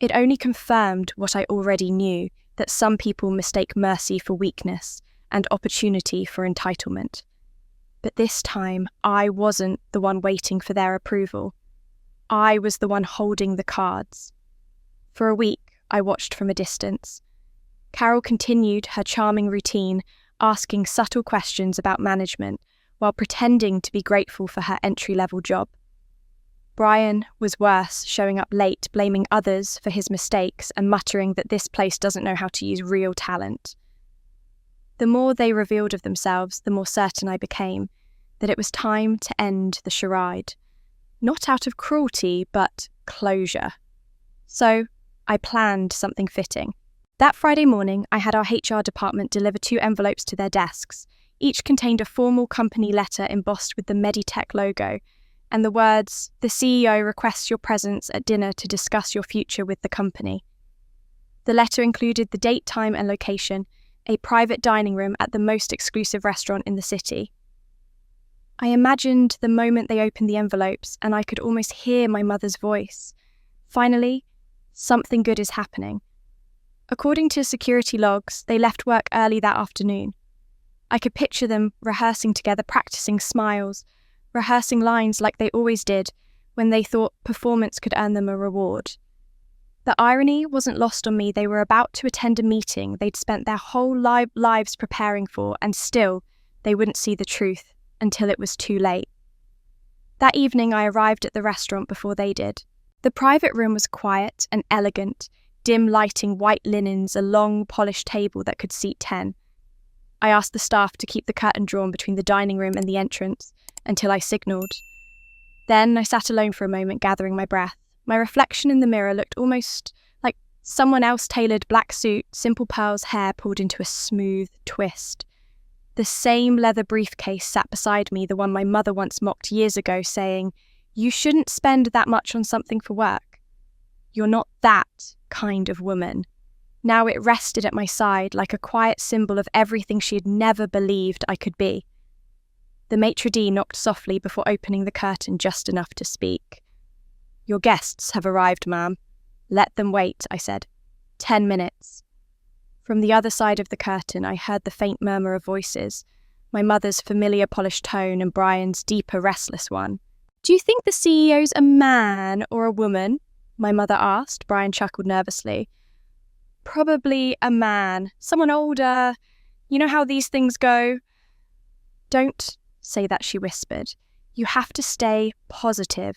It only confirmed what I already knew, that some people mistake mercy for weakness and opportunity for entitlement. But this time, I wasn't the one waiting for their approval. I was the one holding the cards. For a week, I watched from a distance. Carol continued her charming routine, asking subtle questions about management while pretending to be grateful for her entry-level job. Brian was worse, showing up late, blaming others for his mistakes and muttering that this place doesn't know how to use real talent. The more they revealed of themselves, the more certain I became that it was time to end the charade. Not out of cruelty, but closure. So I planned something fitting. That Friday morning, I had our HR department deliver 2 envelopes to their desks. Each contained a formal company letter embossed with the Meditech logo and the words, "The CEO requests your presence at dinner to discuss your future with the company." The letter included the date, time, and location, a private dining room at the most exclusive restaurant in the city. I imagined the moment they opened the envelopes, and I could almost hear my mother's voice. Finally, something good is happening. According to security logs, they left work early that afternoon. I could picture them rehearsing together, practicing smiles, rehearsing lines like they always did when they thought performance could earn them a reward. The irony wasn't lost on me. They were about to attend a meeting they'd spent their whole lives preparing for, and still they wouldn't see the truth until it was too late. That evening I arrived at the restaurant before they did. The private room was quiet and elegant, dim lighting, white linens, a long polished table that could seat 10. I asked the staff to keep the curtain drawn between the dining room and the entrance until I signalled. Then I sat alone for a moment, gathering my breath. My reflection in the mirror looked almost like someone else tailored black suit, simple pearls, hair pulled into a smooth twist. The same leather briefcase sat beside me, the one my mother once mocked years ago, saying, "You shouldn't spend that much on something for work. You're not that kind of woman." Now it rested at my side like a quiet symbol of everything she had never believed I could be. The maitre d' knocked softly before opening the curtain just enough to speak. "Your guests have arrived, ma'am." "Let them wait," I said. 10 minutes. From the other side of the curtain, I heard the faint murmur of voices, my mother's familiar polished tone and Brian's deeper, restless one. "Do you think the CEO's a man or a woman?" my mother asked. Brian chuckled nervously. "Probably a man. Someone older. You know how these things go." "Don't say that," she whispered. "You have to stay positive.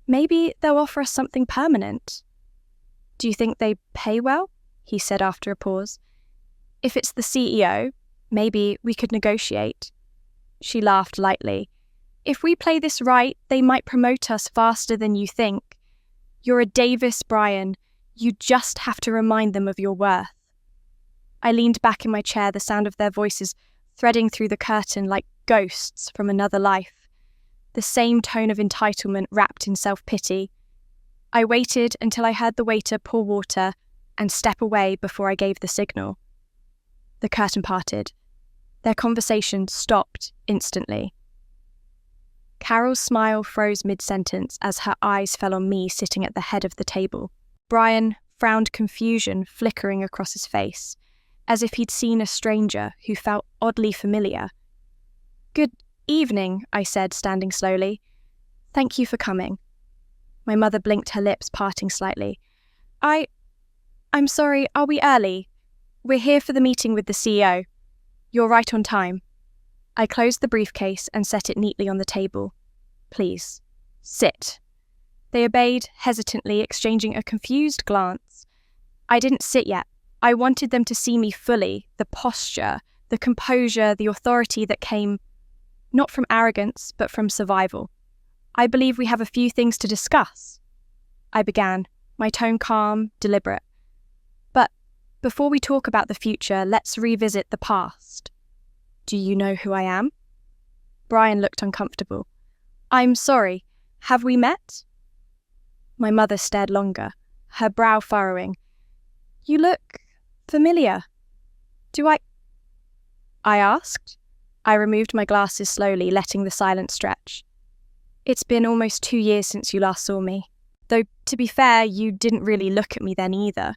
Maybe they'll offer us something permanent." "Do you think they pay well?" he said after a pause. "If it's the CEO, maybe we could negotiate." She laughed lightly. "If we play this right, they might promote us faster than you think. You're a Davis, Brian. You just have to remind them of your worth." I leaned back in my chair, the sound of their voices threading through the curtain like ghosts from another life. The same tone of entitlement wrapped in self-pity. I waited until I heard the waiter pour water and step away before I gave the signal. The curtain parted. Their conversation stopped instantly. Carol's smile froze mid-sentence as her eyes fell on me sitting at the head of the table. Brian frowned, confusion flickering across his face, as if he'd seen a stranger who felt oddly familiar. "Good evening," I said, standing slowly. "Thank you for coming." My mother blinked, her lips parting slightly. I'm sorry, are we early? We're here for the meeting with the CEO. You're right on time." I closed the briefcase and set it neatly on the table. "Please, sit." They obeyed, hesitantly, exchanging a confused glance. I didn't sit yet. I wanted them to see me fully, the posture, the composure, the authority that came not from arrogance, but from survival. "I believe we have a few things to discuss," I began, my tone calm, deliberate. "But before we talk about the future, let's revisit the past. Do you know who I am?" Brian looked uncomfortable. "I'm sorry, have we met?" My mother stared longer, her brow furrowing. "You look familiar. Do I asked. I removed my glasses slowly, letting the silence stretch. "It's been almost 2 years since you last saw me. Though, to be fair, you didn't really look at me then either."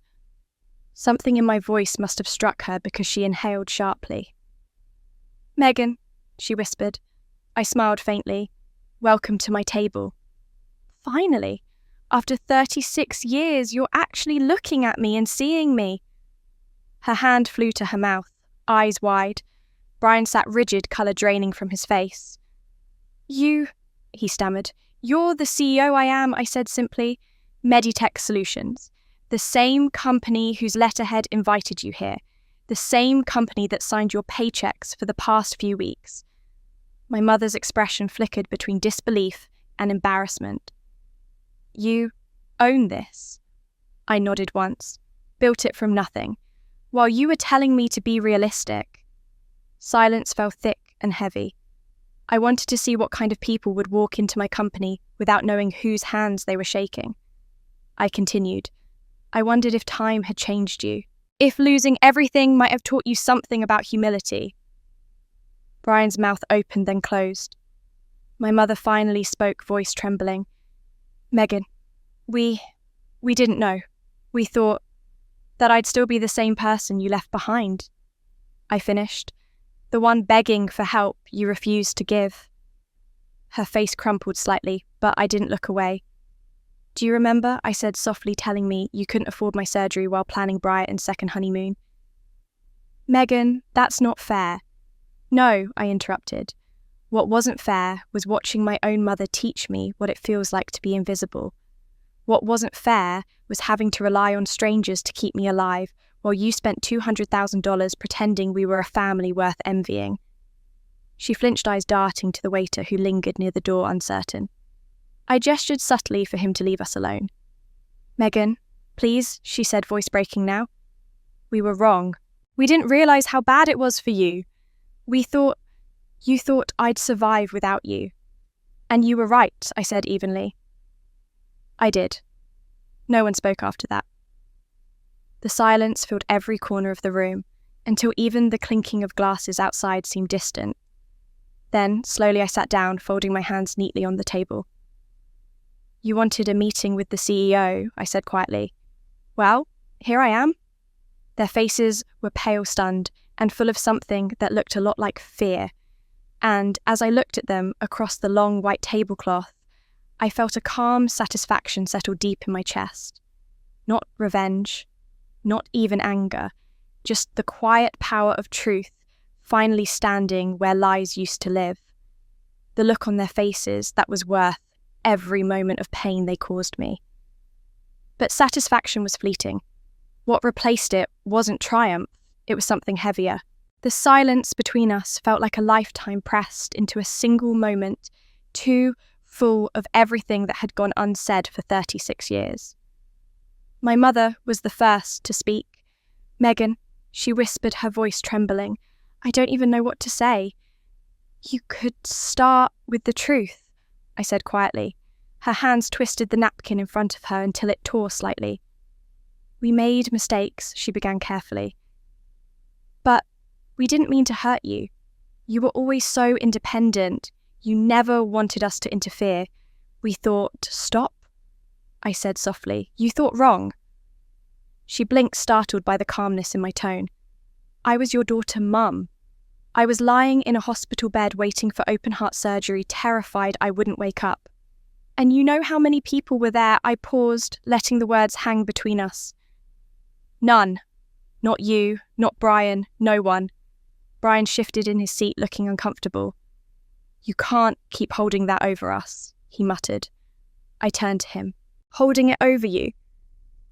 Something in my voice must have struck her because she inhaled sharply. "Megan," she whispered. I smiled faintly. "Welcome to my table." "Finally, after 36 years, you're actually looking at me and seeing me." Her hand flew to her mouth, eyes wide. Brian sat rigid, colour draining from his face. "You," he stammered. "You're the CEO I am," I said simply. "Meditech Solutions. The same company whose letterhead invited you here. The same company that signed your paychecks for the past few weeks." My mother's expression flickered between disbelief and embarrassment. "You own this?" I nodded once. "Built it from nothing. While you were telling me to be realistic." Silence fell thick and heavy. I wanted to see what kind of people would walk into my company without knowing whose hands they were shaking. I continued. "I wondered if time had changed you. If losing everything might have taught you something about humility." Brian's mouth opened, then closed. My mother finally spoke, voice trembling. "Megan, we didn't know. We thought that I'd still be the same person you left behind." I finished. "The one begging for help you refused to give." Her face crumpled slightly, but I didn't look away. "Do you remember?" I said softly, telling me you couldn't afford my surgery while planning Brighton's second honeymoon. "Megan, that's not fair." "No," I interrupted. "What wasn't fair was watching my own mother teach me what it feels like to be invisible. What wasn't fair was having to rely on strangers to keep me alive while you spent $200,000 pretending we were a family worth envying." She flinched, eyes darting to the waiter who lingered near the door, uncertain. I gestured subtly for him to leave us alone. "Megan, please," she said, voice breaking now. "We were wrong. We didn't realise how bad it was for you. You thought I'd survive without you." "And you were right," I said evenly. I did. No one spoke after that. The silence filled every corner of the room, until even the clinking of glasses outside seemed distant. Then, slowly I sat down, folding my hands neatly on the table. "You wanted a meeting with the CEO," I said quietly. "Well, here I am." Their faces were pale, stunned, and full of something that looked a lot like fear. And as I looked at them across the long white tablecloth, I felt a calm satisfaction settle deep in my chest. Not revenge, not even anger, just the quiet power of truth finally standing where lies used to live. The look on their faces that was worth every moment of pain they caused me. But satisfaction was fleeting. What replaced it wasn't triumph, it was something heavier. The silence between us felt like a lifetime pressed into a single moment, too full of everything that had gone unsaid for 36 years. My mother was the first to speak. "Megan," she whispered, her voice trembling, "I don't even know what to say." "You could start with the truth," I said quietly. Her hands twisted the napkin in front of her until it tore slightly. "We made mistakes," she began carefully. "But we didn't mean to hurt you. You were always so independent. You never wanted us to interfere. We thought, stop," I said softly. "You thought wrong." She blinked, startled by the calmness in my tone. "I was your daughter, Mum. I was lying in a hospital bed waiting for open-heart surgery, terrified I wouldn't wake up. And you know how many people were there?" I paused, letting the words hang between us. "None. Not you, not Brian, no one." Brian shifted in his seat, looking uncomfortable. "You can't keep holding that over us," he muttered. I turned to him. "Holding it over you?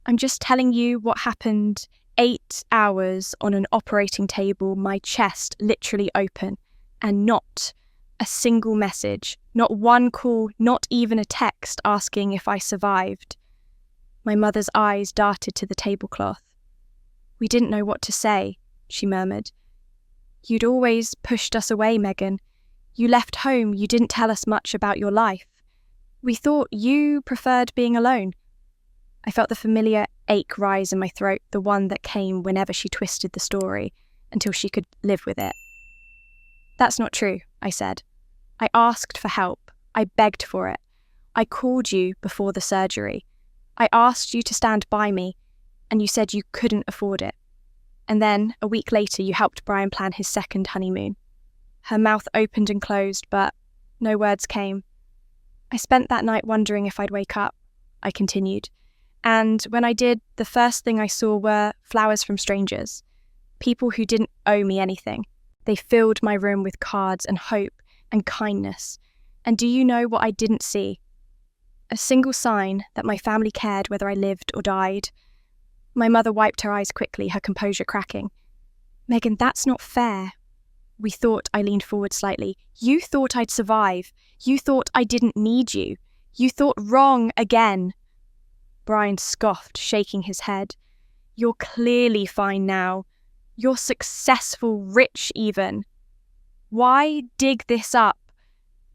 I'm just telling you what happened 8 hours on an operating table, my chest literally open, and not a single message, not one call, not even a text asking if I survived." My mother's eyes darted to the tablecloth. "We didn't know what to say," she murmured. "You'd always pushed us away, Megan. You left home, you didn't tell us much about your life. We thought you preferred being alone. I felt the familiar ache rise in my throat, the one that came whenever she twisted the story, until she could live with it. That's not true, I said. I asked for help. I begged for it. I called you before the surgery. I asked you to stand by me, and you said you couldn't afford it. And then, a week later, you helped Brian plan his second honeymoon. Her mouth opened and closed, but no words came. I spent that night wondering if I'd wake up, I continued. And when I did, the first thing I saw were flowers from strangers. People who didn't owe me anything. They filled my room with cards and hope and kindness. And do you know what I didn't see? A single sign that my family cared whether I lived or died. My mother wiped her eyes quickly, her composure cracking. Megan, that's not fair. We thought. I leaned forward slightly. You thought I'd survive. You thought I didn't need you. You thought wrong again. Brian scoffed, shaking his head. You're clearly fine now. You're successful, rich even. Why dig this up?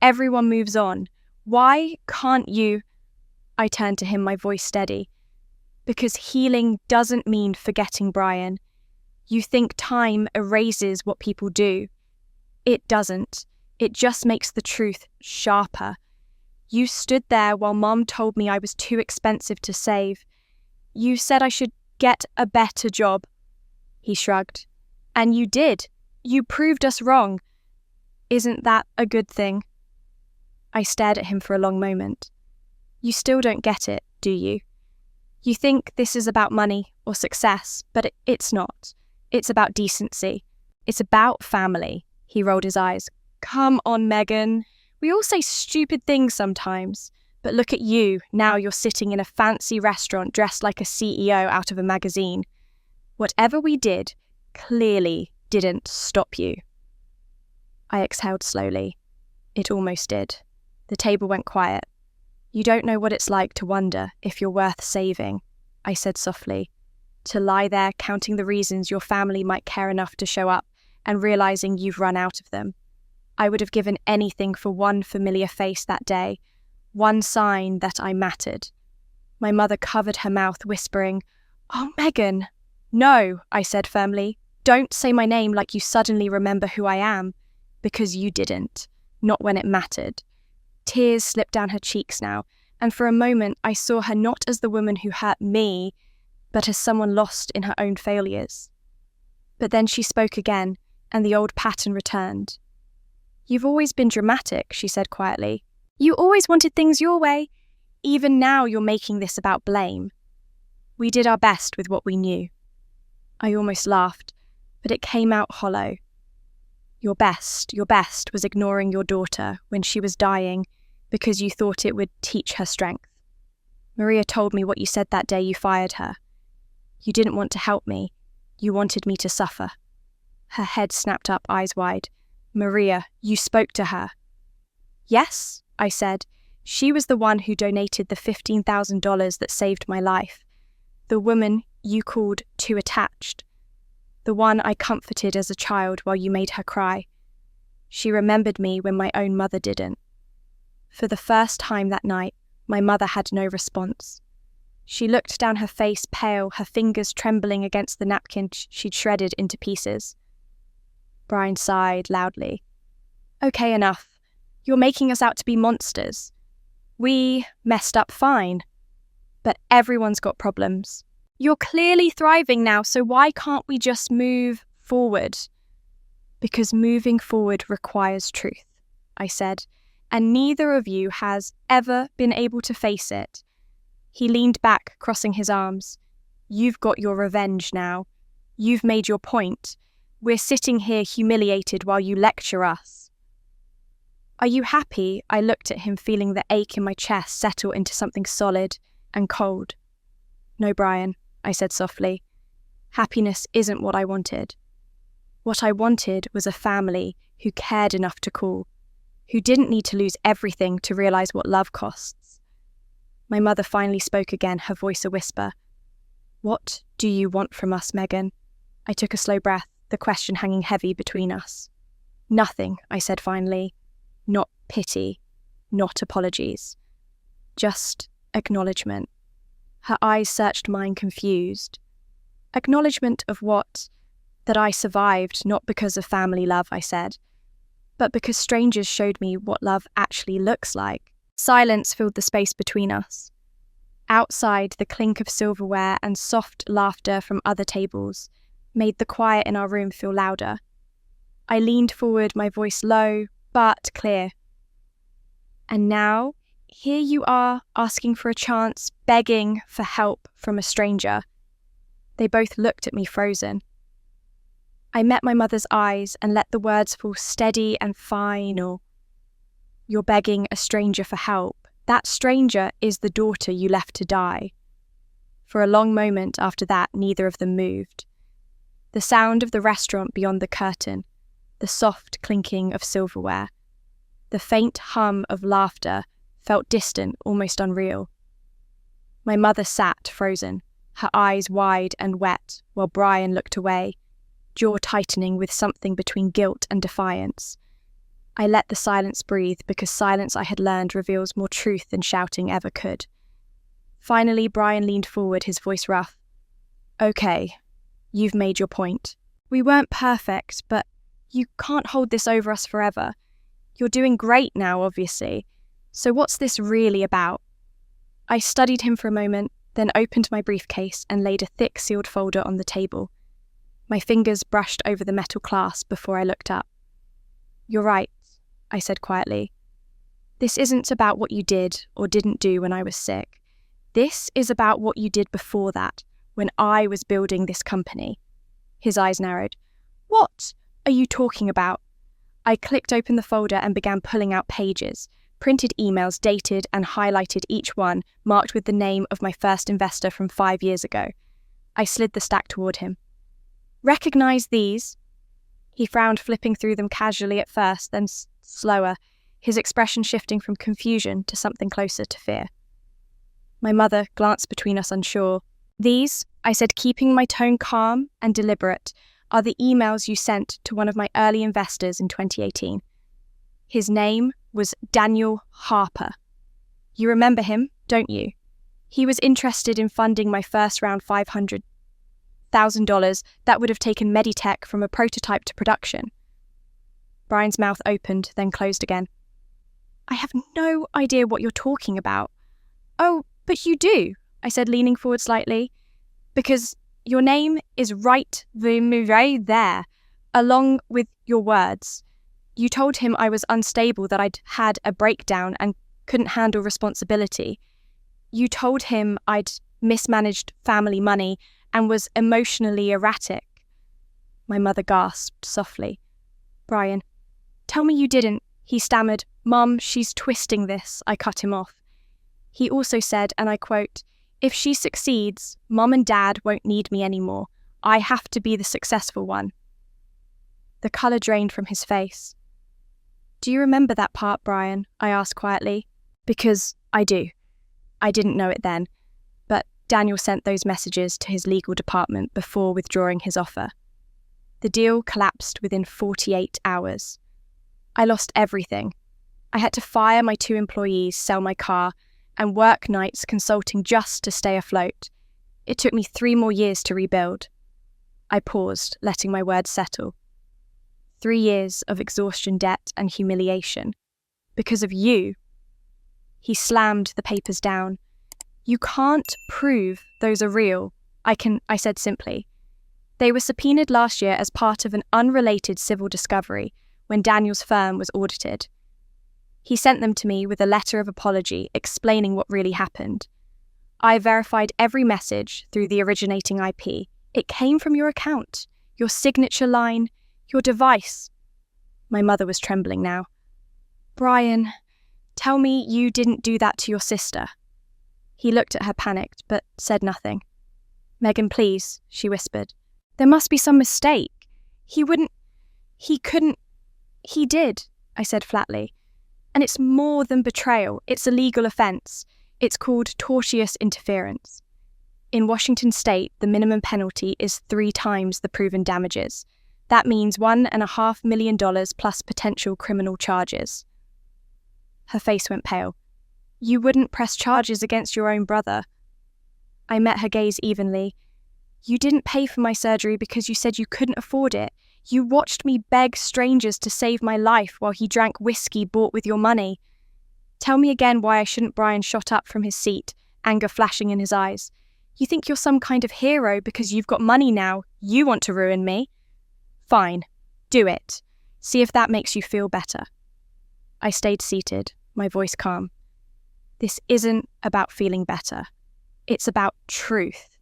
Everyone moves on. Why can't you? I turned to him, my voice steady. Because healing doesn't mean forgetting Brian. You think time erases what people do. It doesn't. It just makes the truth sharper. You stood there while Mom told me I was too expensive to save. You said I should get a better job. He shrugged. And you did. You proved us wrong. Isn't that a good thing? I stared at him for a long moment. You still don't get it, do you? You think this is about money or success, but it's not. It's about decency. It's about family. He rolled his eyes. Come on, Megan. We all say stupid things sometimes. But look at you. Now you're sitting in a fancy restaurant dressed like a CEO out of a magazine. Whatever we did clearly didn't stop you. I exhaled slowly. It almost did. The table went quiet. You don't know what it's like to wonder if you're worth saving, I said softly. To lie there counting the reasons your family might care enough to show up and realizing you've run out of them. I would have given anything for one familiar face that day, one sign that I mattered. My mother covered her mouth, whispering, Oh, Megan. No, I said firmly. Don't say my name like you suddenly remember who I am, because you didn't, not when it mattered. Tears slipped down her cheeks now, and for a moment I saw her not as the woman who hurt me, but as someone lost in her own failures. But then she spoke again, and the old pattern returned. You've always been dramatic, she said quietly. You always wanted things your way. Even now you're making this about blame. We did our best with what we knew. I almost laughed, but it came out hollow. Your best was ignoring your daughter when she was dying because you thought it would teach her strength. Maria told me what you said that day you fired her. You didn't want to help me. You wanted me to suffer. Her head snapped up, eyes wide. Maria, you spoke to her. Yes, I said. She was the one who donated the $15,000 that saved my life. The woman you called too attached. The one I comforted as a child while you made her cry. She remembered me when my own mother didn't. For the first time that night, my mother had no response. She looked down her face pale, her fingers trembling against the napkin she'd shredded into pieces. Brian sighed loudly. Okay, enough. You're making us out to be monsters. We messed up fine. But everyone's got problems. You're clearly thriving now, so why can't we just move forward? Because moving forward requires truth, I said, and neither of you has ever been able to face it. He leaned back, crossing his arms. You've got your revenge now. You've made your point. We're sitting here humiliated while you lecture us. Are you happy? I looked at him, feeling the ache in my chest settle into something solid and cold. No, Brian, I said softly. Happiness isn't what I wanted. What I wanted was a family who cared enough to call, who didn't need to lose everything to realize what love costs. My mother finally spoke again, her voice a whisper. What do you want from us, Megan? I took a slow breath, the question hanging heavy between us. Nothing, I said finally. Not pity, not apologies. Just acknowledgement. Her eyes searched mine, confused. Acknowledgement of what? That I survived, not because of family love, I said, but because strangers showed me what love actually looks like. Silence filled the space between us. Outside, the clink of silverware and soft laughter from other tables made the quiet in our room feel louder. I leaned forward, my voice low but clear. And now, here you are, asking for a chance, begging for help from a stranger. They both looked at me frozen. I met my mother's eyes and let the words fall steady and final. You're begging a stranger for help. That stranger is the daughter you left to die. For a long moment after that, neither of them moved. The sound of the restaurant beyond the curtain, the soft clinking of silverware, the faint hum of laughter felt distant, almost unreal. My mother sat frozen, her eyes wide and wet, while Brian looked away, jaw tightening with something between guilt and defiance. I let the silence breathe because silence, I had learned, reveals more truth than shouting ever could. Finally, Brian leaned forward, his voice rough. Okay, you've made your point. We weren't perfect, but you can't hold this over us forever. You're doing great now, obviously. So what's this really about? I studied him for a moment, then opened my briefcase and laid a thick sealed folder on the table. My fingers brushed over the metal clasp before I looked up. You're right, I said quietly. This isn't about what you did or didn't do when I was sick. This is about what you did before that, when I was building this company. His eyes narrowed. What are you talking about? I clicked open the folder and began pulling out pages, printed emails dated and highlighted each one, marked with the name of my first investor from 5 years ago. I slid the stack toward him. Recognize these? He frowned, flipping through them casually at first, then slower, his expression shifting from confusion to something closer to fear. My mother glanced between us, unsure. These, I said, keeping my tone calm and deliberate, are the emails you sent to one of my early investors in 2018. His name was Daniel Harper. You remember him, don't you? He was interested in funding my first round $500,000 that would have taken Meditech from a prototype to production. Brian's mouth opened, then closed again. I have no idea what you're talking about. Oh, but you do, I said, leaning forward slightly, because your name is right there, along with your words. You told him I was unstable, that I'd had a breakdown and couldn't handle responsibility. You told him I'd mismanaged family money and was emotionally erratic. My mother gasped softly. Brian, tell me you didn't. He stammered. Mum, she's twisting this. I cut him off. He also said, and I quote, if she succeeds, Mum and Dad won't need me anymore. I have to be the successful one. The colour drained from his face. Do you remember that part, Brian? I asked quietly. Because I do. I didn't know it then, but Daniel sent those messages to his legal department before withdrawing his offer. The deal collapsed within 48 hours. I lost everything. I had to fire my 2 employees, sell my car, and work nights consulting just to stay afloat. It took me 3 more years to rebuild. I paused, letting my words settle. 3 years of exhaustion, debt, and humiliation. Because of you. He slammed the papers down. You can't prove those are real. I said simply. They were subpoenaed last year as part of an unrelated civil discovery when Daniel's firm was audited. He sent them to me with a letter of apology explaining what really happened. I verified every message through the originating IP. It came from your account, your signature line, your device. My mother was trembling now. Brian, tell me you didn't do that to your sister. He looked at her panicked, but said nothing. Megan, please, she whispered. There must be some mistake. He did, I said flatly. And it's more than betrayal. It's a legal offence. It's called tortious interference. In Washington state, the minimum penalty is 3 times the proven damages. That means $1.5 million plus potential criminal charges. Her face went pale. You wouldn't press charges against your own brother. I met her gaze evenly. You didn't pay for my surgery because you said you couldn't afford it. You watched me beg strangers to save my life while he drank whiskey bought with your money. Tell me again why I shouldn't. Brian shot up from his seat, anger flashing in his eyes. You think you're some kind of hero because you've got money now. You want to ruin me? Fine, do it. See if that makes you feel better. I stayed seated, my voice calm. This isn't about feeling better. It's about truth.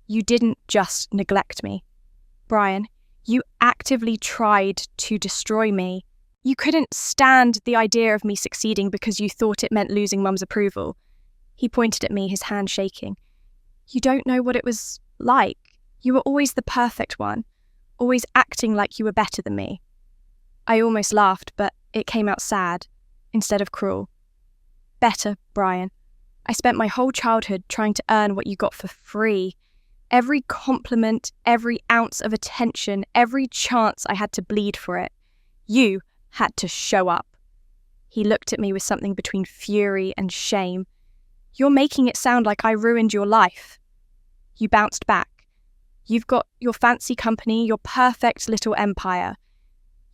You didn't just neglect me. Brian, you actively tried to destroy me. You couldn't stand the idea of me succeeding because you thought it meant losing Mum's approval. He pointed at me, his hand shaking. You don't know what it was like. You were always the perfect one, always acting like you were better than me. I almost laughed, but it came out sad, instead of cruel. Better, Brian. I spent my whole childhood trying to earn what you got for free. Every compliment, every ounce of attention, every chance I had to bleed for it. You had to show up. He looked at me with something between fury and shame. You're making it sound like I ruined your life. You bounced back. You've got your fancy company, your perfect little empire.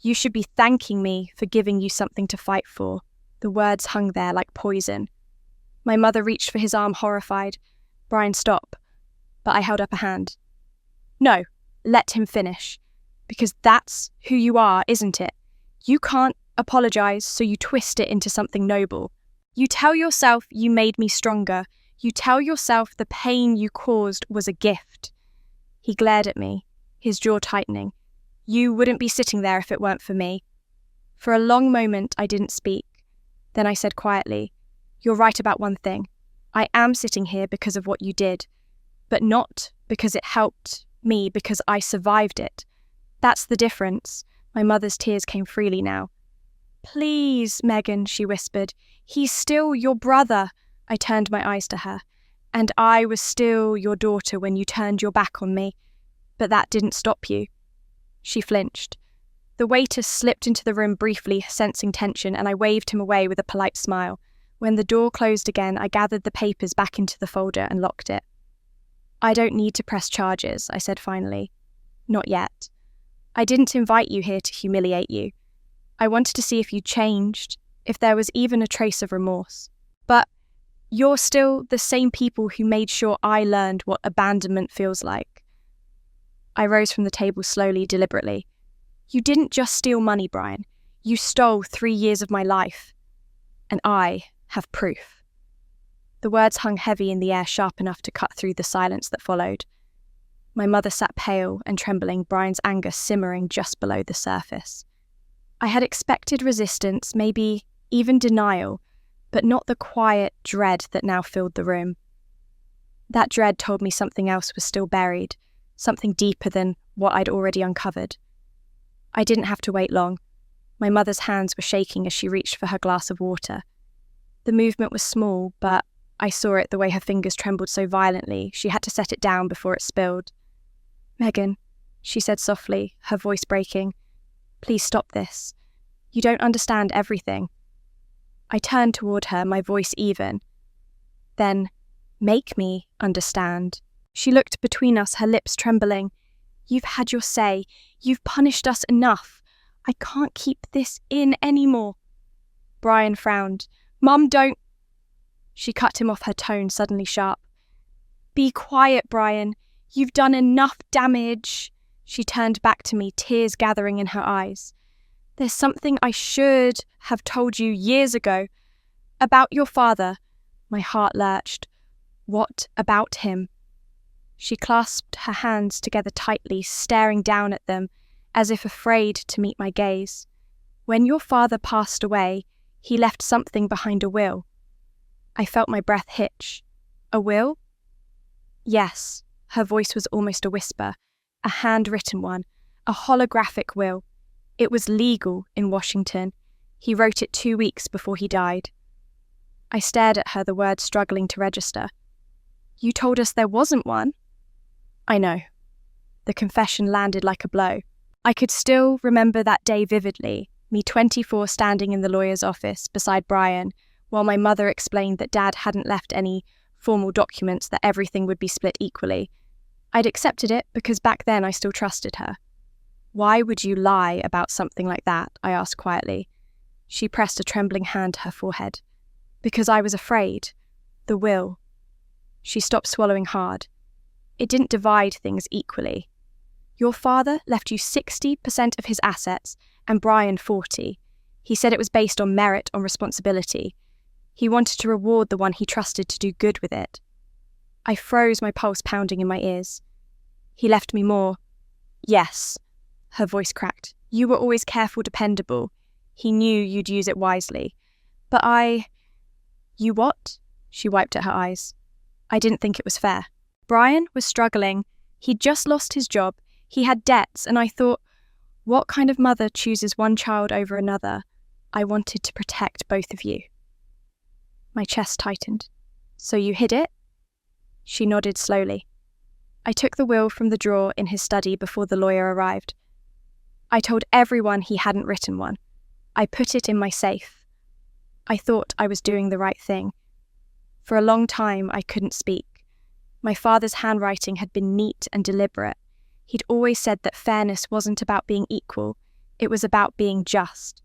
You should be thanking me for giving you something to fight for. The words hung there like poison. My mother reached for his arm, horrified. Brian, stop. But I held up a hand. No, let him finish. Because that's who you are, isn't it? You can't apologize, so you twist it into something noble. You tell yourself you made me stronger. You tell yourself the pain you caused was a gift. He glared at me, his jaw tightening. You wouldn't be sitting there if it weren't for me. For a long moment, I didn't speak. Then I said quietly, you're right about one thing. I am sitting here because of what you did, but not because it helped me, because I survived it. That's the difference. My mother's tears came freely now. Please, Megan, she whispered. He's still your brother. I turned my eyes to her. And I was still your daughter when you turned your back on me. But that didn't stop you. She flinched. The waiter slipped into the room briefly, sensing tension, and I waved him away with a polite smile. When the door closed again, I gathered the papers back into the folder and locked it. I don't need to press charges, I said finally. Not yet. I didn't invite you here to humiliate you. I wanted to see if you changed, if there was even a trace of remorse. But you're still the same people who made sure I learned what abandonment feels like. I rose from the table slowly, deliberately. You didn't just steal money, Brian. You stole 3 years of my life. And I have proof. The words hung heavy in the air, sharp enough to cut through the silence that followed. My mother sat pale and trembling, Brian's anger simmering just below the surface. I had expected resistance, maybe even denial, but not the quiet dread that now filled the room. That dread told me something else was still buried, something deeper than what I'd already uncovered. I didn't have to wait long. My mother's hands were shaking as she reached for her glass of water. The movement was small, but I saw it the way her fingers trembled so violently she had to set it down before it spilled. Megan, she said softly, her voice breaking, please stop this. You don't understand everything. I turned toward her, my voice even. Then, make me understand. She looked between us, her lips trembling. You've had your say. You've punished us enough. I can't keep this in anymore. Brian frowned. Mum, don't. She cut him off, her tone suddenly sharp. Be quiet, Brian. You've done enough damage. She turned back to me, tears gathering in her eyes. There's something I should have told you years ago. About your father. My heart lurched. What about him? She clasped her hands together tightly, staring down at them, as if afraid to meet my gaze. When your father passed away, he left something behind, a will. I felt my breath hitch. A will? Yes, her voice was almost a whisper. A handwritten one, a holographic will. It was legal in Washington. He wrote it 2 weeks before he died. I stared at her, the words struggling to register. You told us there wasn't one. I know. The confession landed like a blow. I could still remember that day vividly, me 24 standing in the lawyer's office beside Brian, while my mother explained that Dad hadn't left any formal documents that everything would be split equally. I'd accepted it because back then I still trusted her. "Why would you lie about something like that?" I asked quietly. She pressed a trembling hand to her forehead. "Because I was afraid. The will." She stopped swallowing hard. "It didn't divide things equally. Your father left you 60% of his assets and Brian 40. He said it was based on merit, on responsibility. He wanted to reward the one he trusted to do good with it." I froze, my pulse pounding in my ears. "He left me more." "Yes." Her voice cracked. "You were always careful, dependable. He knew you'd use it wisely. But You what?" She wiped at her eyes. "I didn't think it was fair." Brian was struggling. He'd just lost his job. He had debts, and I thought, what kind of mother chooses one child over another? I wanted to protect both of you. My chest tightened. "So you hid it?" She nodded slowly. I took the will from the drawer in his study before the lawyer arrived. I told everyone he hadn't written one. I put it in my safe. I thought I was doing the right thing. For a long time, I couldn't speak. My father's handwriting had been neat and deliberate. He'd always said that fairness wasn't about being equal, it was about being just.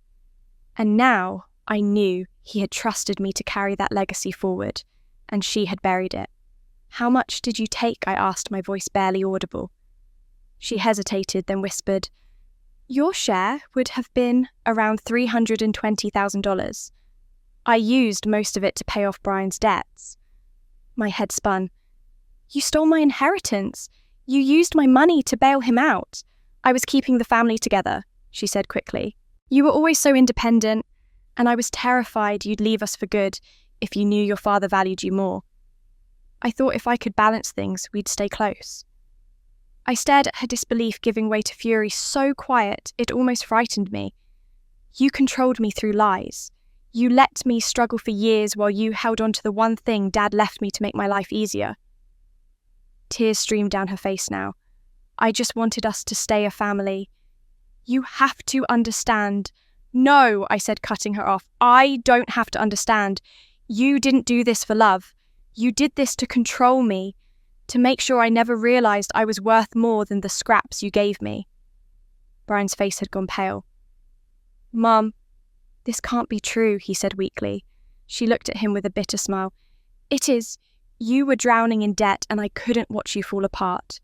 And now I knew he had trusted me to carry that legacy forward, and she had buried it. "How much did you take?" I asked, my voice barely audible. She hesitated, then whispered, "Your share would have been around $320,000. I used most of it to pay off Brian's debts." My head spun. "You stole my inheritance. You used my money to bail him out." "I was keeping the family together," she said quickly. "You were always so independent, and I was terrified you'd leave us for good if you knew your father valued you more. I thought if I could balance things, we'd stay close." I stared at her disbelief giving way to fury so quiet it almost frightened me. "You controlled me through lies. You let me struggle for years while you held on to the one thing Dad left me to make my life easier." Tears streamed down her face now. "I just wanted us to stay a family." "You have to understand." "No," I said, cutting her off. "I don't have to understand. You didn't do this for love. You did this to control me, to make sure I never realized I was worth more than the scraps you gave me." Brian's face had gone pale. "Mum, this can't be true," he said weakly. She looked at him with a bitter smile. "It is. You were drowning in debt and I couldn't watch you fall apart.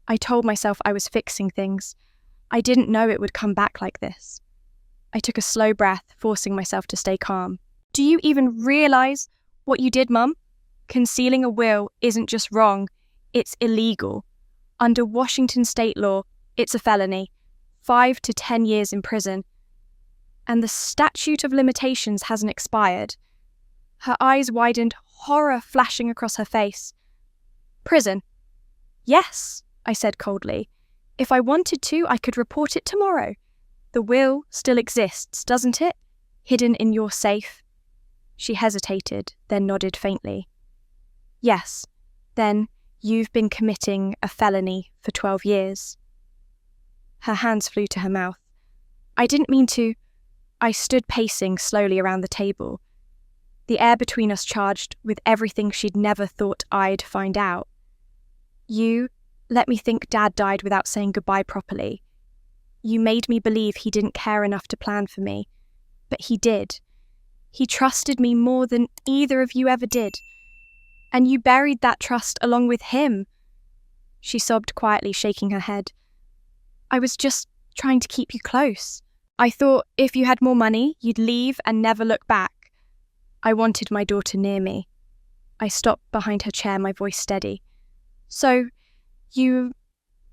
I told myself I was fixing things. I didn't know it would come back like this." I took a slow breath, forcing myself to stay calm. "Do you even realize what you did, Mum? Concealing a will isn't just wrong, it's illegal. Under Washington state law, it's a felony, 5 to 10 years in prison. And the statute of limitations hasn't expired." Her eyes widened, horror flashing across her face. "Prison?" "Yes," I said coldly. "If I wanted to, I could report it tomorrow. The will still exists, doesn't it? Hidden in your safe." She hesitated, then nodded faintly. "Yes, then you've been committing a felony for 12 years. Her hands flew to her mouth. "I didn't mean to." I stood pacing slowly around the table. The air between us charged with everything she'd never thought I'd find out. "You let me think Dad died without saying goodbye properly. You made me believe he didn't care enough to plan for me. But he did. He trusted me more than either of you ever did. And you buried that trust along with him." She sobbed quietly, shaking her head. "I was just trying to keep you close. I thought if you had more money, you'd leave and never look back. I wanted my daughter near me." I stopped behind her chair, my voice steady. "So, you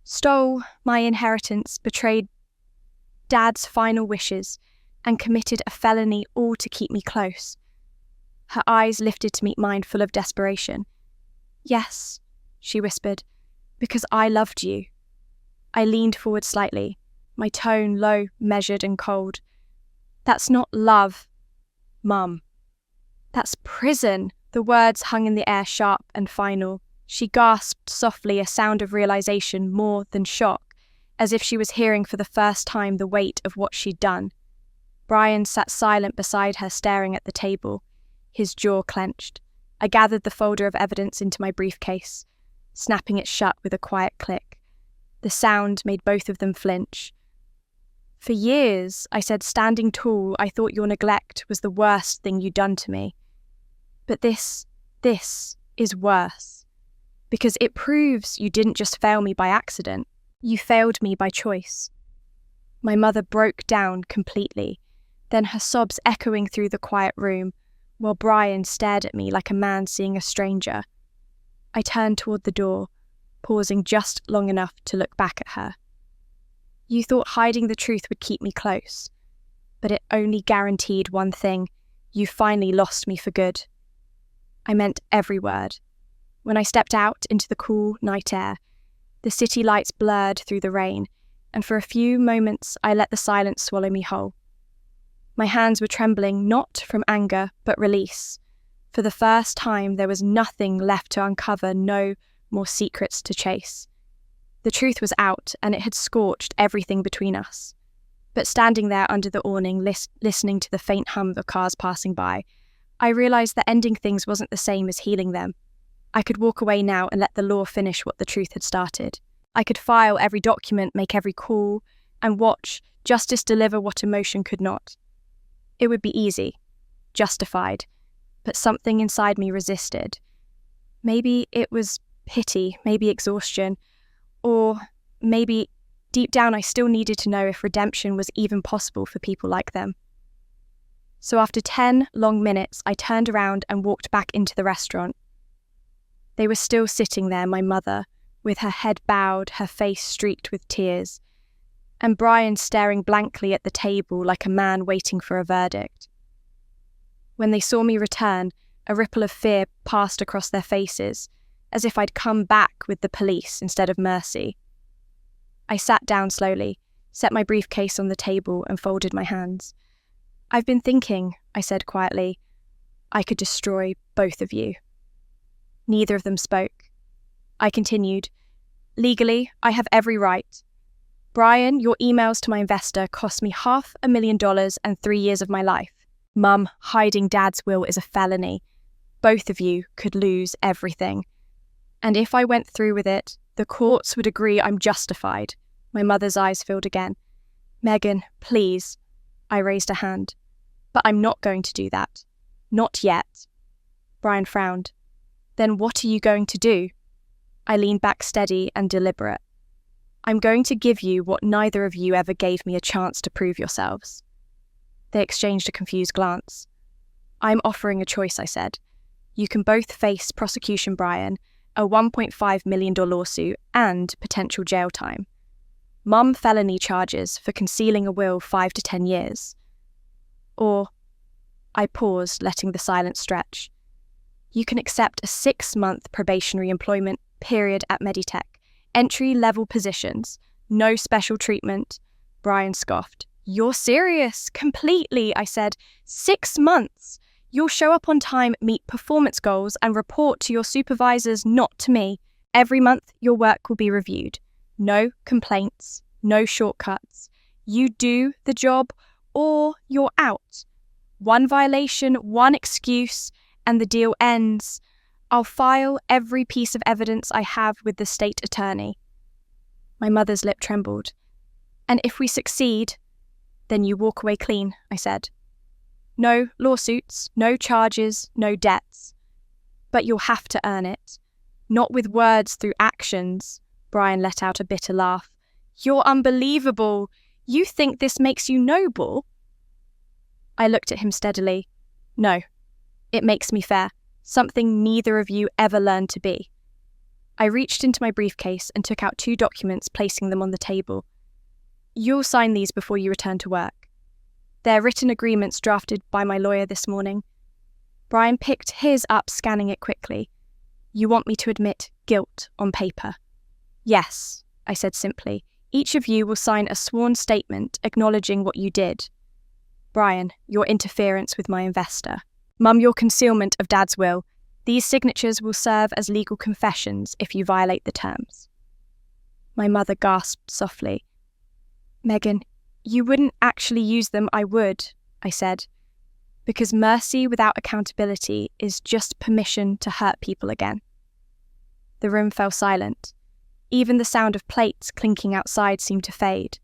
stole my inheritance, betrayed Dad's final wishes, and committed a felony all to keep me close." Her eyes lifted to meet mine, full of desperation. "Yes," she whispered, "because I loved you." I leaned forward slightly, my tone low, measured and cold. "That's not love, Mum. That's prison." The words hung in the air, sharp and final. She gasped softly, a sound of realization more than shock, as if she was hearing for the first time the weight of what she'd done. Brian sat silent beside her, staring at the table. His jaw clenched. I gathered the folder of evidence into my briefcase, snapping it shut with a quiet click. The sound made both of them flinch. For years, I said standing tall, I thought your neglect was the worst thing you'd done to me. But this is worse. Because it proves you didn't just fail me by accident. You failed me by choice. My mother broke down completely, then her sobs echoing through the quiet room, while Brian stared at me like a man seeing a stranger. I turned toward the door, pausing just long enough to look back at her. You thought hiding the truth would keep me close, but it only guaranteed one thing: you finally lost me for good. I meant every word. When I stepped out into the cool night air, the city lights blurred through the rain, and for a few moments I let the silence swallow me whole. My hands were trembling not from anger, but release. For the first time there was nothing left to uncover, no more secrets to chase. The truth was out, and it had scorched everything between us. But standing there under the awning, listening to the faint hum of cars passing by, I realised that ending things wasn't the same as healing them. I could walk away now and let the law finish what the truth had started. I could file every document, make every call, and watch justice deliver what emotion could not. It would be easy, justified, but something inside me resisted. Maybe it was pity, maybe exhaustion, or maybe deep down I still needed to know if redemption was even possible for people like them. So after 10 long minutes, I turned around and walked back into the restaurant. They were still sitting there, my mother, with her head bowed, her face streaked with tears, and Brian staring blankly at the table like a man waiting for a verdict. When they saw me return, a ripple of fear passed across their faces, as if I'd come back with the police instead of mercy. I sat down slowly, set my briefcase on the table and folded my hands. "I've been thinking," I said quietly. "I could destroy both of you." Neither of them spoke. I continued. "Legally, I have every right. Brian, your emails to my investor cost me $500,000 and 3 years of my life. Mum, hiding Dad's will is a felony. Both of you could lose everything. And if I went through with it, the courts would agree I'm justified." My mother's eyes filled again. "Megan, please." I raised a hand. "But I'm not going to do that. Not yet." Brian frowned. "Then what are you going to do?" I leaned back steady and deliberate. "I'm going to give you what neither of you ever gave me a chance to prove yourselves." They exchanged a confused glance. "I'm offering a choice," I said. "You can both face prosecution, Brian, a $1.5 million lawsuit, and potential jail time. Mum, felony charges for concealing a will 5 to 10 years. Or," I paused, letting the silence stretch, "you can accept a 6-month probationary employment period at Meditech. Entry-level positions, no special treatment." Brian scoffed. "You're serious?" "Completely," I said. 6 months. You'll show up on time, meet performance goals, and report to your supervisors, not to me. Every month, your work will be reviewed. No complaints, no shortcuts. You do the job, or you're out. One violation, one excuse, and the deal ends. I'll file every piece of evidence I have with the state attorney." My mother's lip trembled. "And if we succeed, then you walk away clean," I said. "No lawsuits, no charges, no debts. But you'll have to earn it. Not with words, through actions." Brian let out a bitter laugh. "You're unbelievable. You think this makes you noble?" I looked at him steadily. "No, it makes me fair. Something neither of you ever learned to be." I reached into my briefcase and took out 2 documents, placing them on the table. "You'll sign these before you return to work. They're written agreements drafted by my lawyer this morning." Brian picked his up, scanning it quickly. "You want me to admit guilt on paper?" "Yes," I said simply. "Each of you will sign a sworn statement acknowledging what you did. Brian, your interference with my investor. Mum, your concealment of Dad's will. These signatures will serve as legal confessions if you violate the terms." My mother gasped softly. "Megan, you wouldn't actually use them." "I would," I said. Because mercy without accountability is just permission to hurt people again. The room fell silent. Even the sound of plates clinking outside seemed to fade.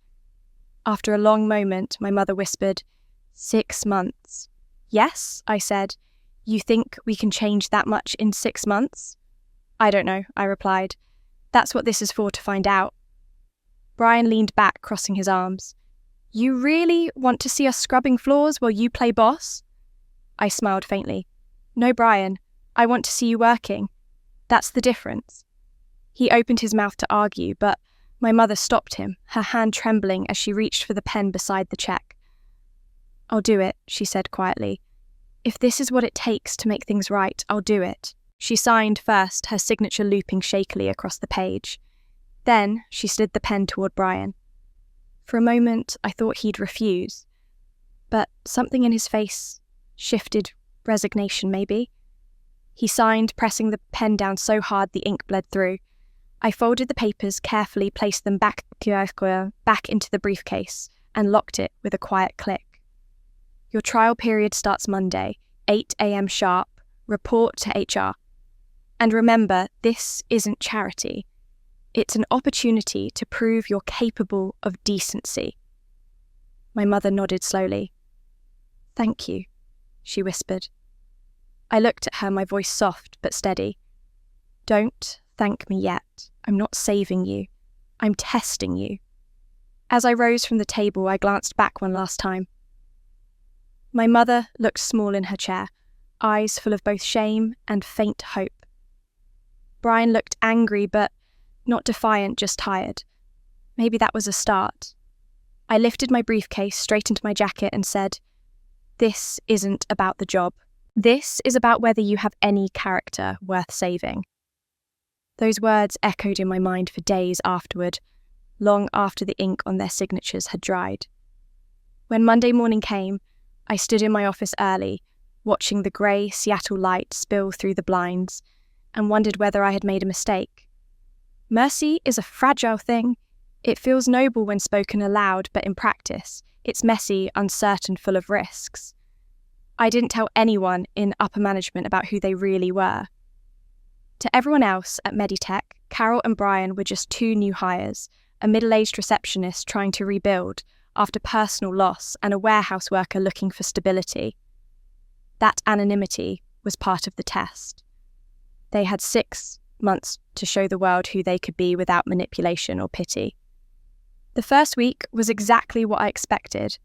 After a long moment, my mother whispered, 6 months. Yes, I said. You think we can change that much in 6 months? I don't know, I replied. That's what this is for, to find out. Brian leaned back, crossing his arms. You really want to see us scrubbing floors while you play boss? I smiled faintly. No, Brian, I want to see you working. That's the difference. He opened his mouth to argue, but my mother stopped him, her hand trembling as she reached for the pen beside the check. I'll do it, she said quietly. If this is what it takes to make things right, I'll do it. She signed first, her signature looping shakily across the page. Then she slid the pen toward Brian. For a moment, I thought he'd refuse. But something in his face shifted, resignation maybe. He signed, pressing the pen down so hard the ink bled through. I folded the papers, carefully placed them back into the briefcase, and locked it with a quiet click. Your trial period starts Monday, 8 a.m. sharp. Report to HR. And remember, this isn't charity. It's an opportunity to prove you're capable of decency. My mother nodded slowly. Thank you, she whispered. I looked at her, my voice soft but steady. Don't thank me yet. I'm not saving you. I'm testing you. As I rose from the table, I glanced back one last time. My mother looked small in her chair, eyes full of both shame and faint hope. Brian looked angry, but not defiant, just tired. Maybe that was a start. I lifted my briefcase straight into my jacket and said, This isn't about the job. This is about whether you have any character worth saving. Those words echoed in my mind for days afterward, long after the ink on their signatures had dried. When Monday morning came, I stood in my office early, watching the grey Seattle light spill through the blinds, and wondered whether I had made a mistake. Mercy is a fragile thing. It feels noble when spoken aloud, but in practice, it's messy, uncertain, full of risks. I didn't tell anyone in upper management about who they really were. To everyone else at Meditech, Carol and Brian were just 2 new hires, a middle-aged receptionist trying to rebuild after personal loss and a warehouse worker looking for stability. That anonymity was part of the test. They had 6 months to show the world who they could be without manipulation or pity. The first week was exactly what I expected.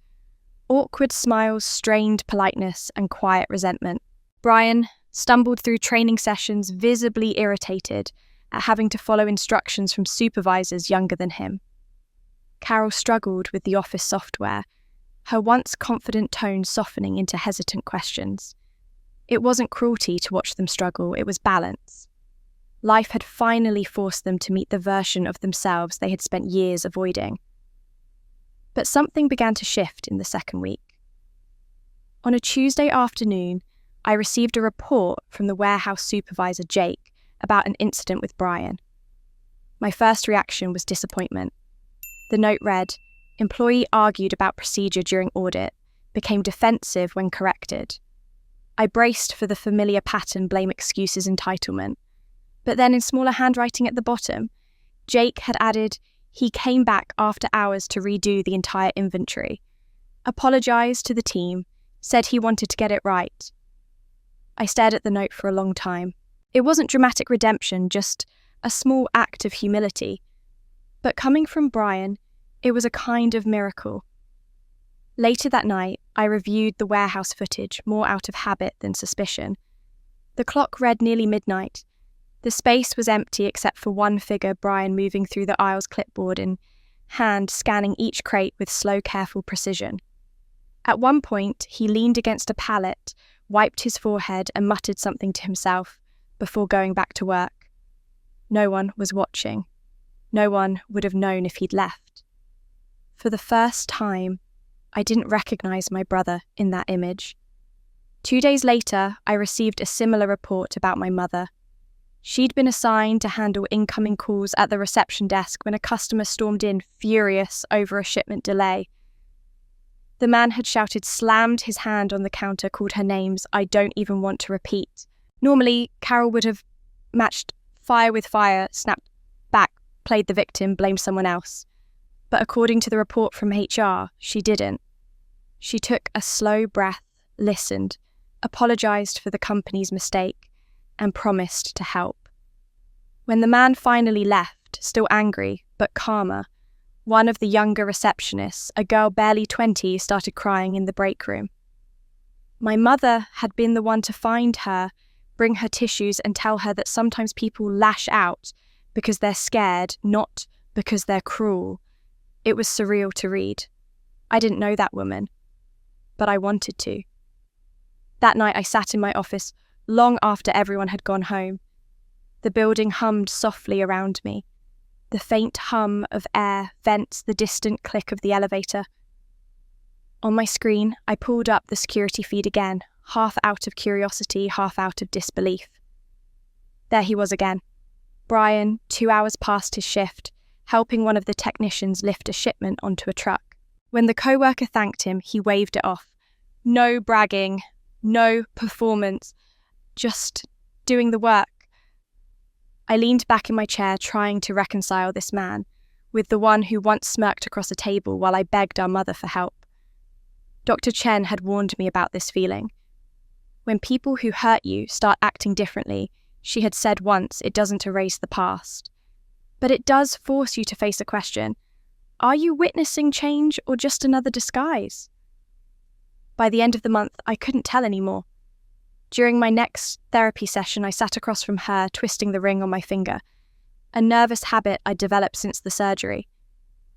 Awkward smiles, strained politeness, and quiet resentment. Brian stumbled through training sessions visibly irritated at having to follow instructions from supervisors younger than him. Carol struggled with the office software, her once confident tone softening into hesitant questions. It wasn't cruelty to watch them struggle, it was balance. Life had finally forced them to meet the version of themselves they had spent years avoiding. But something began to shift in the second week. On a Tuesday afternoon, I received a report from the warehouse supervisor, Jake, about an incident with Brian. My first reaction was disappointment. The note read, "Employee argued about procedure during audit, became defensive when corrected." I braced for the familiar pattern blame excuses entitlement. But then in smaller handwriting at the bottom, Jake had added, he came back after hours to redo the entire inventory, apologised to the team, said he wanted to get it right. I stared at the note for a long time. It wasn't dramatic redemption, just a small act of humility. But coming from Brian, it was a kind of miracle. Later that night, I reviewed the warehouse footage, more out of habit than suspicion. The clock read nearly midnight. The space was empty except for one figure, Brian, moving through the aisle's clipboard in hand, scanning each crate with slow, careful precision. At one point, he leaned against a pallet, wiped his forehead and muttered something to himself before going back to work. No one was watching. No one would have known if he'd left. For the first time, I didn't recognise my brother in that image. 2 days later, I received a similar report about my mother. She'd been assigned to handle incoming calls at the reception desk when a customer stormed in, furious over a shipment delay. The man had shouted, slammed his hand on the counter, called her names I don't even want to repeat. Normally, Carol would have matched fire with fire, snapped back, played the victim, blamed someone else. But according to the report from HR, she didn't. She took a slow breath, listened, apologised for the company's mistake, and promised to help. When the man finally left, still angry, but calmer, one of the younger receptionists, a girl barely 20, started crying in the break room. My mother had been the one to find her, bring her tissues, and tell her that sometimes people lash out because they're scared, not because they're cruel. It was surreal to read. I didn't know that woman, but I wanted to. That night I sat in my office long after everyone had gone home. The building hummed softly around me. The faint hum of air, vents, the distant click of the elevator. On my screen, I pulled up the security feed again, half out of curiosity, half out of disbelief. There he was again. Brian, 2 hours past his shift, helping one of the technicians lift a shipment onto a truck. When the co-worker thanked him, he waved it off. No bragging, no performance, just doing the work. I leaned back in my chair, trying to reconcile this man with the one who once smirked across a table while I begged our mother for help. Dr. Chen had warned me about this feeling. When people who hurt you start acting differently, she had said once, it doesn't erase the past. But it does force you to face a question. Are you witnessing change or just another disguise? By the end of the month, I couldn't tell anymore. During my next therapy session, I sat across from her, twisting the ring on my finger, a nervous habit I'd developed since the surgery.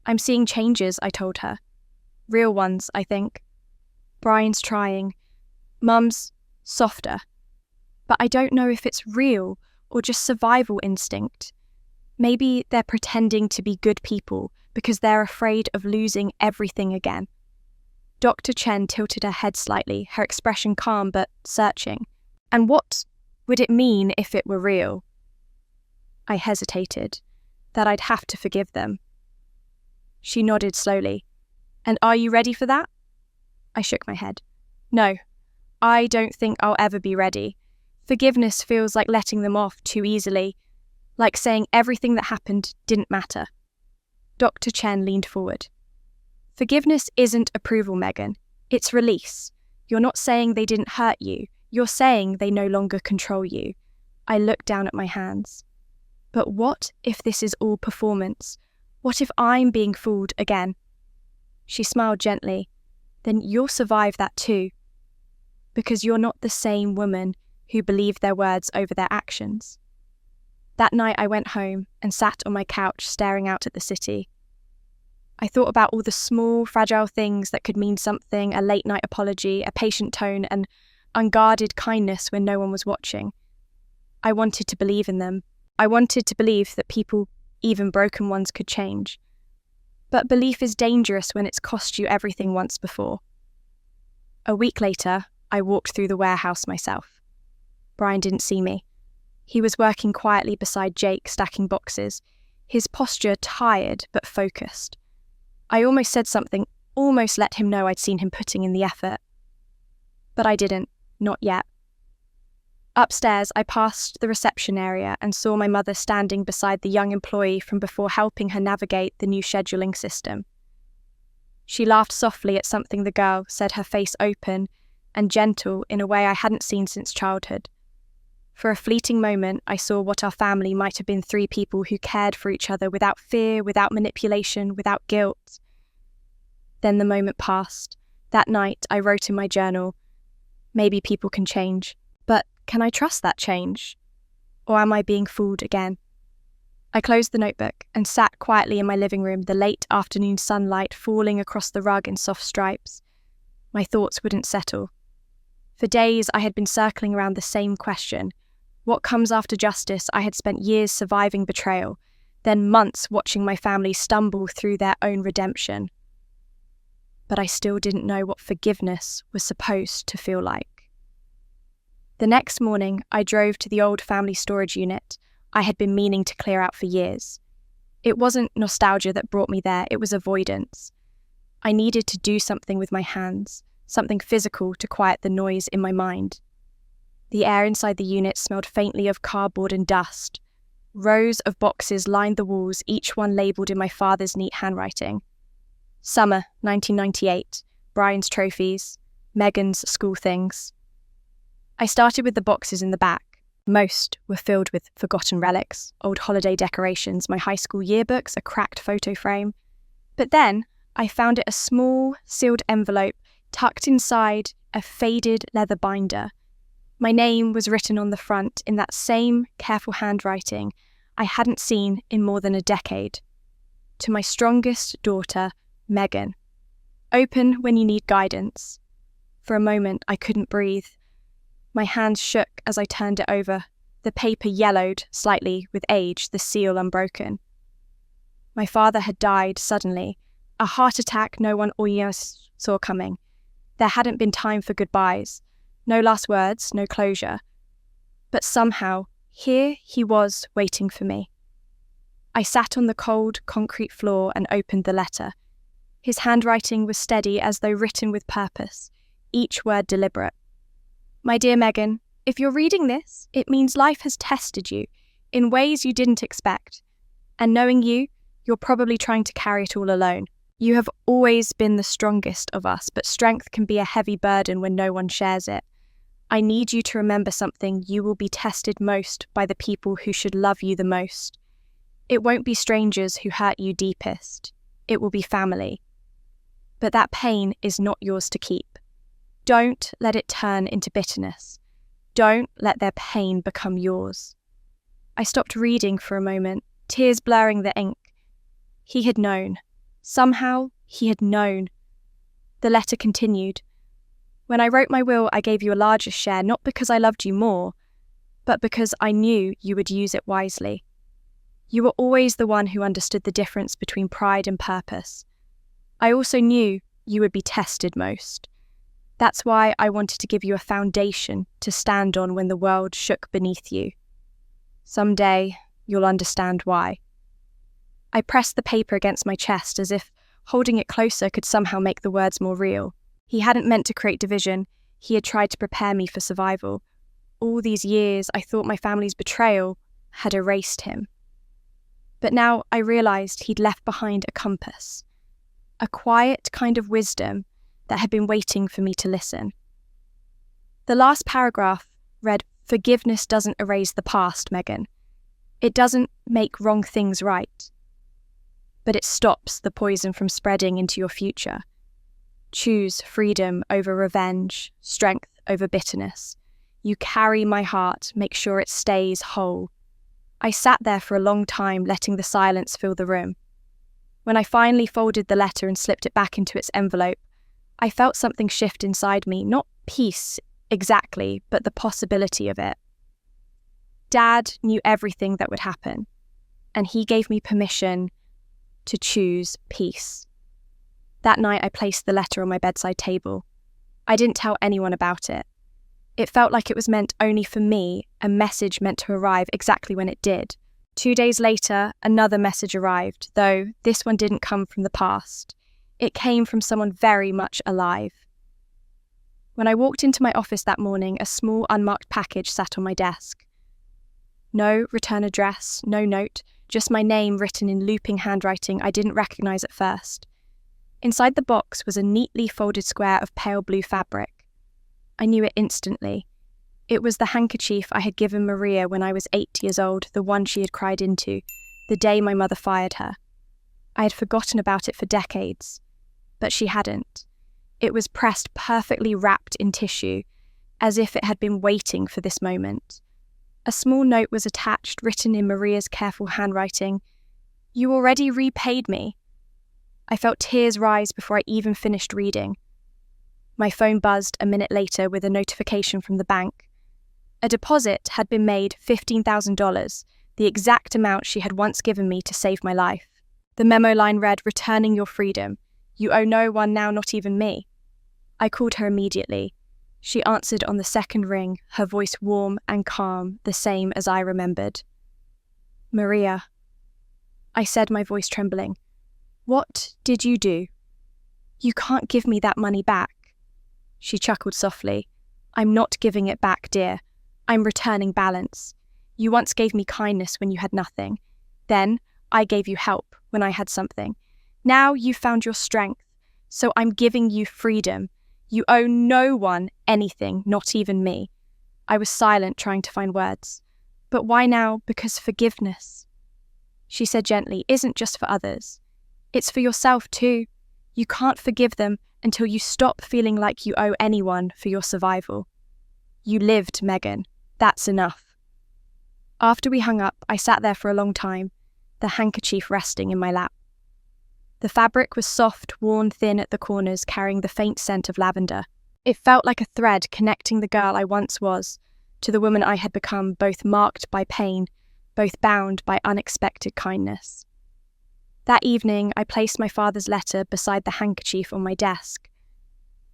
I'm seeing changes, I told her. Real ones, I think. Brian's trying. Mum's softer. But I don't know if it's real or just survival instinct. Maybe they're pretending to be good people because they're afraid of losing everything again. Dr. Chen tilted her head slightly, her expression calm but searching. And what would it mean if it were real? I hesitated, that I'd have to forgive them. She nodded slowly. And are you ready for that? I shook my head. No, I don't think I'll ever be ready. Forgiveness feels like letting them off too easily, like saying everything that happened didn't matter. Dr. Chen leaned forward. Forgiveness isn't approval, Megan. It's release. You're not saying they didn't hurt you. You're saying they no longer control you. I looked down at my hands. But what if this is all performance? What if I'm being fooled again? She smiled gently. Then you'll survive that too. Because you're not the same woman who believed their words over their actions. That night I went home and sat on my couch staring out at the city. I thought about all the small, fragile things that could mean something, a late-night apology, a patient tone, and unguarded kindness when no one was watching. I wanted to believe in them. I wanted to believe that people, even broken ones, could change. But belief is dangerous when it's cost you everything once before. A week later, I walked through the warehouse myself. Brian didn't see me. He was working quietly beside Jake, stacking boxes, his posture tired but focused. I almost said something, almost let him know I'd seen him putting in the effort. But I didn't, not yet. Upstairs, I passed the reception area and saw my mother standing beside the young employee from before helping her navigate the new scheduling system. She laughed softly at something the girl said, her face open and gentle in a way I hadn't seen since childhood. For a fleeting moment, I saw what our family might have been: 3 people who cared for each other without fear, without manipulation, without guilt. Then the moment passed. That night, I wrote in my journal, maybe people can change, but can I trust that change? Or am I being fooled again? I closed the notebook and sat quietly in my living room, the late afternoon sunlight falling across the rug in soft stripes. My thoughts wouldn't settle. For days, I had been circling around the same question. What comes after justice? I had spent years surviving betrayal, then months watching my family stumble through their own redemption. But I still didn't know what forgiveness was supposed to feel like. The next morning, I drove to the old family storage unit I had been meaning to clear out for years. It wasn't nostalgia that brought me there, it was avoidance. I needed to do something with my hands, something physical to quiet the noise in my mind. The air inside the unit smelled faintly of cardboard and dust. Rows of boxes lined the walls, each one labelled in my father's neat handwriting. Summer 1998, Brian's trophies, Megan's school things. I started with the boxes in the back. Most were filled with forgotten relics, old holiday decorations, my high school yearbooks, a cracked photo frame. But then I found it a small, sealed envelope tucked inside a faded leather binder. My name was written on the front in that same careful handwriting I hadn't seen in more than a decade. To my strongest daughter, Megan. Open when you need guidance. For a moment, I couldn't breathe. My hands shook as I turned it over. The paper yellowed slightly with age, the seal unbroken. My father had died suddenly, a heart attack no one almost saw coming. There hadn't been time for goodbyes. No last words, no closure. But somehow, here he was waiting for me. I sat on the cold, concrete floor and opened the letter. His handwriting was steady as though written with purpose, each word deliberate. My dear Megan, if you're reading this, it means life has tested you in ways you didn't expect. And knowing you, you're probably trying to carry it all alone. You have always been the strongest of us, but strength can be a heavy burden when no one shares it. I need you to remember something. You will be tested most by the people who should love you the most. It won't be strangers who hurt you deepest. It will be family. But that pain is not yours to keep. Don't let it turn into bitterness. Don't let their pain become yours. I stopped reading for a moment, tears blurring the ink. He had known. Somehow, he had known. The letter continued. When I wrote my will, I gave you a larger share, not because I loved you more, but because I knew you would use it wisely. You were always the one who understood the difference between pride and purpose. I also knew you would be tested most. That's why I wanted to give you a foundation to stand on when the world shook beneath you. Someday, you'll understand why. I pressed the paper against my chest as if holding it closer could somehow make the words more real. He hadn't meant to create division. He had tried to prepare me for survival. All these years, I thought my family's betrayal had erased him. But now I realized he'd left behind a compass, a quiet kind of wisdom that had been waiting for me to listen. The last paragraph read, "Forgiveness doesn't erase the past, Megan. It doesn't make wrong things right. But it stops the poison from spreading into your future. Choose freedom over revenge, strength over bitterness. You carry my heart, make sure it stays whole." I sat there for a long time, letting the silence fill the room. When I finally folded the letter and slipped it back into its envelope, I felt something shift inside me, not peace exactly, but the possibility of it. Dad knew everything that would happen, and he gave me permission to choose peace. That night I placed the letter on my bedside table. I didn't tell anyone about it. It felt like it was meant only for me, a message meant to arrive exactly when it did. 2 days later, another message arrived, though this one didn't come from the past. It came from someone very much alive. When I walked into my office that morning, a small unmarked package sat on my desk. No return address, no note, just my name written in looping handwriting I didn't recognize at first. Inside the box was a neatly folded square of pale blue fabric. I knew it instantly. It was the handkerchief I had given Maria when I was 8 years old, the one she had cried into, the day my mother fired her. I had forgotten about it for decades, but she hadn't. It was pressed perfectly wrapped in tissue, as if it had been waiting for this moment. A small note was attached, written in Maria's careful handwriting. "You already repaid me." I felt tears rise before I even finished reading. My phone buzzed a minute later with a notification from the bank. A deposit had been made, $15,000, the exact amount she had once given me to save my life. The memo line read, "Returning your freedom. You owe no one now, not even me." I called her immediately. She answered on the second ring, her voice warm and calm, the same as I remembered. "Maria," I said, my voice trembling. "What did you do?" You can't give me that money back. She chuckled softly. I'm not giving it back, dear. I'm returning balance. You once gave me kindness when you had nothing. Then I gave you help when I had something. Now you've found your strength, so I'm giving you freedom. You owe no one anything, not even me. I was silent, trying to find words. But why now? Because forgiveness, she said gently, isn't just for others. It's for yourself too. You can't forgive them until you stop feeling like you owe anyone for your survival. You lived, Megan. That's enough. After we hung up, I sat there for a long time, the handkerchief resting in my lap. The fabric was soft, worn thin at the corners, carrying the faint scent of lavender. It felt like a thread connecting the girl I once was to the woman I had become, both marked by pain, both bound by unexpected kindness. That evening, I placed my father's letter beside the handkerchief on my desk.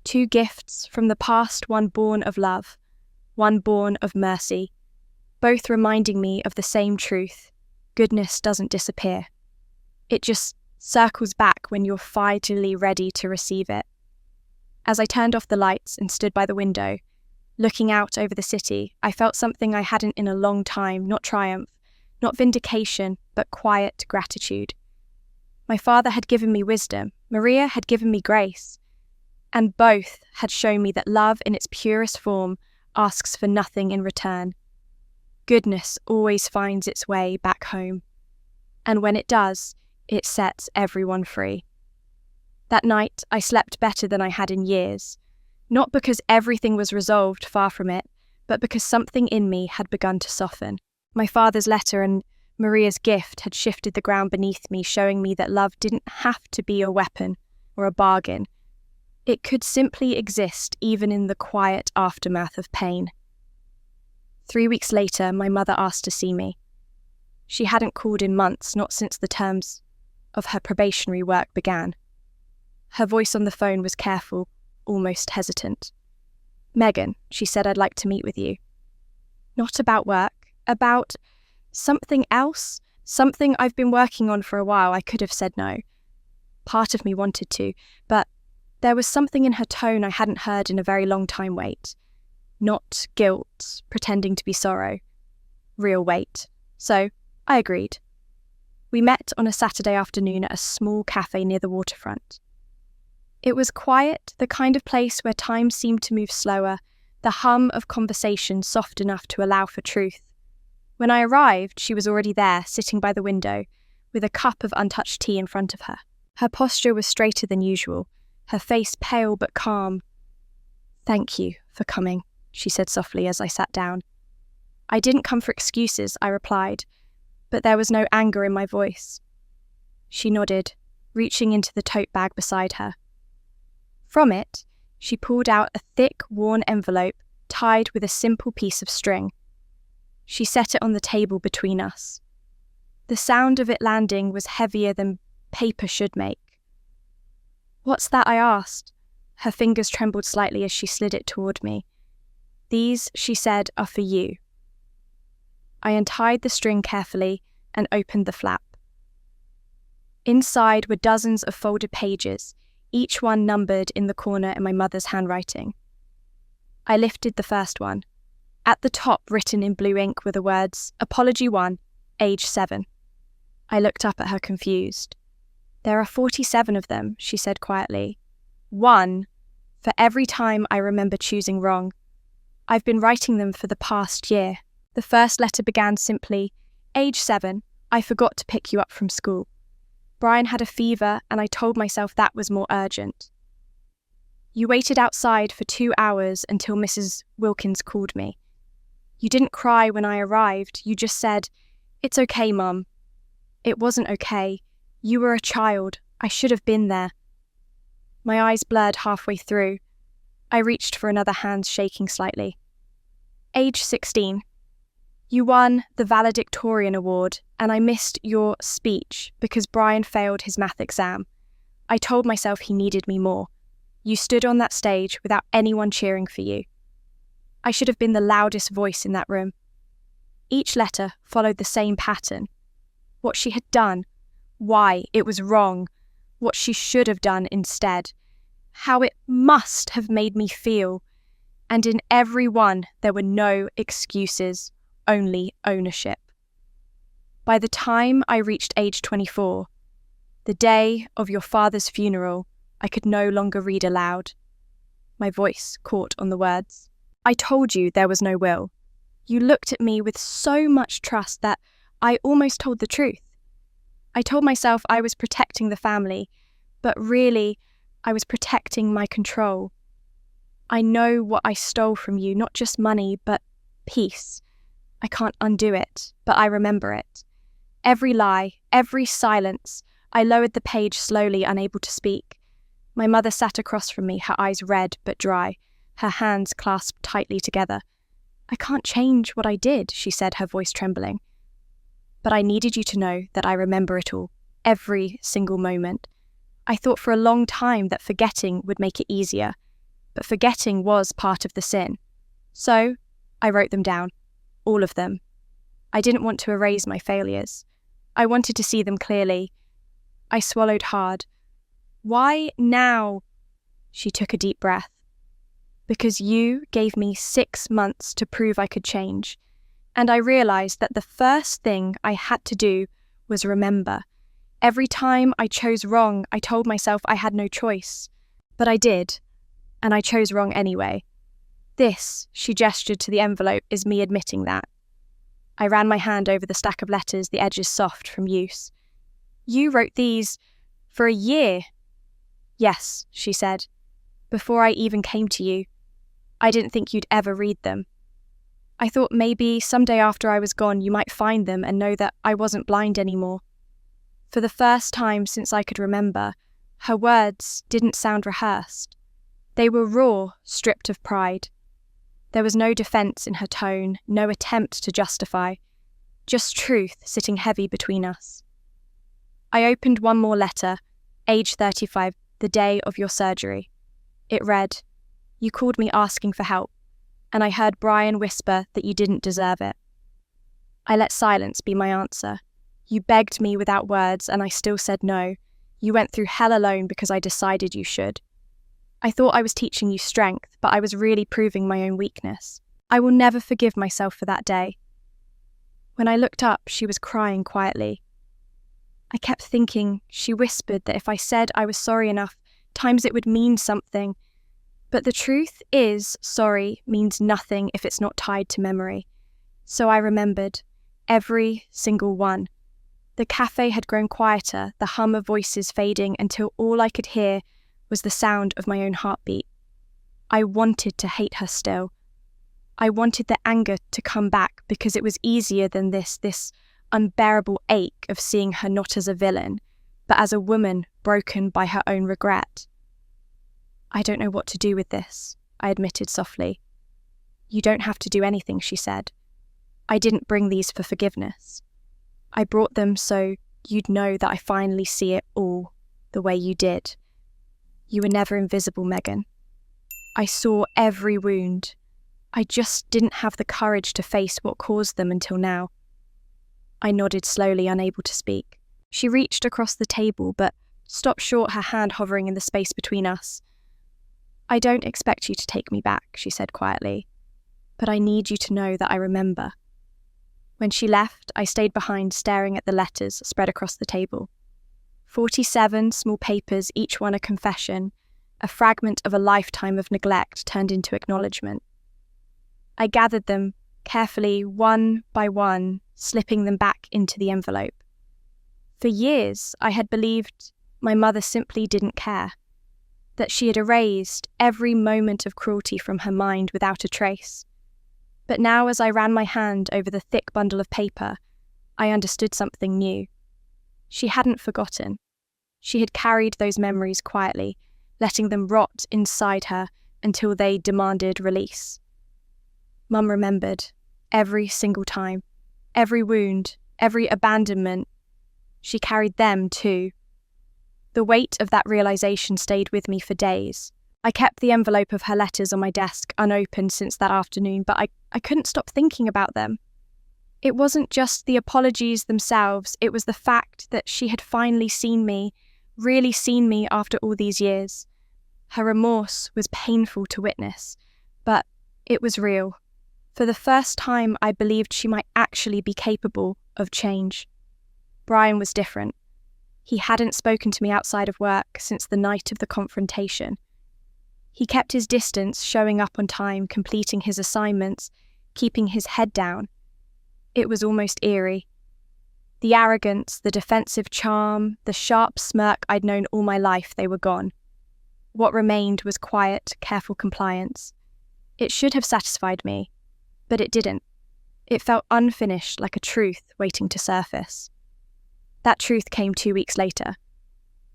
2 gifts from the past, one born of love, one born of mercy, both reminding me of the same truth. Goodness doesn't disappear. It just circles back when you're finally ready to receive it. As I turned off the lights and stood by the window, looking out over the city, I felt something I hadn't in a long time, not triumph, not vindication, but quiet gratitude. My father had given me wisdom, Maria had given me grace, and both had shown me that love in its purest form asks for nothing in return. Goodness always finds its way back home, and when it does, it sets everyone free. That night, I slept better than I had in years, not because everything was resolved, far from it, but because something in me had begun to soften. My father's letter and Maria's gift had shifted the ground beneath me, showing me that love didn't have to be a weapon or a bargain. It could simply exist even in the quiet aftermath of pain. 3 weeks later, my mother asked to see me. She hadn't called in months, not since the terms of her probationary work began. Her voice on the phone was careful, almost hesitant. Megan, she said, I'd like to meet with you. Not about work, about something else, something I've been working on for a while. I could have said no. Part of me wanted to, but there was something in her tone I hadn't heard in a very long time. Weight. Not guilt, pretending to be sorrow. Real weight. So, I agreed. We met on a Saturday afternoon at a small cafe near the waterfront. It was quiet, the kind of place where time seemed to move slower, the hum of conversation soft enough to allow for truth. When I arrived, she was already there, sitting by the window, with a cup of untouched tea in front of her. Her posture was straighter than usual, her face pale but calm. Thank you for coming, she said softly as I sat down. I didn't come for excuses, I replied, but there was no anger in my voice. She nodded, reaching into the tote bag beside her. From it, she pulled out a thick, worn envelope tied with a simple piece of string. She set it on the table between us. The sound of it landing was heavier than paper should make. What's that? I asked. Her fingers trembled slightly as she slid it toward me. These, she said, are for you. I untied the string carefully and opened the flap. Inside were dozens of folded pages, each one numbered in the corner in my mother's handwriting. I lifted the first one. At the top, written in blue ink, were the words, Apology 1, age 7. I looked up at her confused. There are 47 of them, she said quietly. 1 for every time I remember choosing wrong. I've been writing them for the past year. The first letter began simply, Age 7, I forgot to pick you up from school. Brian had a fever, and I told myself that was more urgent. You waited outside for 2 hours until Mrs. Wilkins called me. You didn't cry when I arrived. You just said, It's okay, Mum. It wasn't okay. You were a child. I should have been there. My eyes blurred halfway through. I reached for another hand, shaking slightly. Age 16. You won the valedictorian award, and I missed your speech because Brian failed his math exam. I told myself he needed me more. You stood on that stage without anyone cheering for you. I should have been the loudest voice in that room. Each letter followed the same pattern. What she had done, why it was wrong, what she should have done instead. how it must have made me feel. And in every one, there were no excuses, only ownership. By the time I reached age 24, the day of your father's funeral, I could no longer read aloud. My voice caught on the words. I told you there was no will. You looked at me with so much trust that I almost told the truth. I told myself I was protecting the family, but really, I was protecting my control. I know what I stole from you, not just money, but peace. I can't undo it, but I remember it. Every lie, every silence. I lowered the page slowly, unable to speak. My mother sat across from me, her eyes red but dry, her hands clasped tightly together. I can't change what I did, she said, her voice trembling. But I needed you to know that I remember it all, every single moment. I thought for a long time that forgetting would make it easier, but forgetting was part of the sin. So I wrote them down, all of them. I didn't want to erase my failures. I wanted to see them clearly. I swallowed hard. Why now? She took a deep breath. Because you gave me 6 months to prove I could change. And I realized that the first thing I had to do was remember. Every time I chose wrong, I told myself I had no choice. But I did, and I chose wrong anyway. This, she gestured to the envelope, is me admitting that. I ran my hand over the stack of letters, the edges soft from use. You wrote these for a year. Yes, she said. Before I even came to you. I didn't think you'd ever read them. I thought maybe someday after I was gone you might find them and know that I wasn't blind anymore. For the first time since I could remember, her words didn't sound rehearsed. They were raw, stripped of pride. There was no defense in her tone, no attempt to justify, just truth sitting heavy between us. I opened one more letter, age 35, the day of your surgery. It read, "You called me asking for help, and I heard Brian whisper that you didn't deserve it. I let silence be my answer. You begged me without words, and I still said no. You went through hell alone because I decided you should. I thought I was teaching you strength, but I was really proving my own weakness. I will never forgive myself for that day." When I looked up, she was crying quietly. I kept thinking, she whispered that if I said I was sorry enough times it would mean something. But the truth is, sorry means nothing if it's not tied to memory. So I remembered, every single one. The cafe had grown quieter, the hum of voices fading until all I could hear was the sound of my own heartbeat. I wanted to hate her still. I wanted the anger to come back because it was easier than this unbearable ache of seeing her not as a villain, but as a woman broken by her own regret. "I don't know what to do with this," I admitted softly. "You don't have to do anything," she said. "I didn't bring these for forgiveness. I brought them so you'd know that I finally see it all the way you did. You were never invisible, Megan. I saw every wound. I just didn't have the courage to face what caused them until now." I nodded slowly, unable to speak. She reached across the table, but stopped short, her hand hovering in the space between us. "I don't expect you to take me back," she said quietly, "but I need you to know that I remember." When she left, I stayed behind, staring at the letters spread across the table. 47 small papers, each one a confession, a fragment of a lifetime of neglect turned into acknowledgement. I gathered them carefully, one by one, slipping them back into the envelope. For years, I had believed my mother simply didn't care, that she had erased every moment of cruelty from her mind without a trace. But now, as I ran my hand over the thick bundle of paper, I understood something new. She hadn't forgotten. She had carried those memories quietly, letting them rot inside her until they demanded release. Mum remembered, every single time, every wound, every abandonment. She carried them too. The weight of that realization stayed with me for days. I kept the envelope of her letters on my desk unopened since that afternoon, but I couldn't stop thinking about them. It wasn't just the apologies themselves, it was the fact that she had finally seen me, really seen me after all these years. Her remorse was painful to witness, but it was real. For the first time, I believed she might actually be capable of change. Brian was different. He hadn't spoken to me outside of work since the night of the confrontation. He kept his distance, showing up on time, completing his assignments, keeping his head down. It was almost eerie. The arrogance, the defensive charm, the sharp smirk I'd known all my life, they were gone. What remained was quiet, careful compliance. It should have satisfied me, but it didn't. It felt unfinished, like a truth waiting to surface. That truth came 2 weeks later.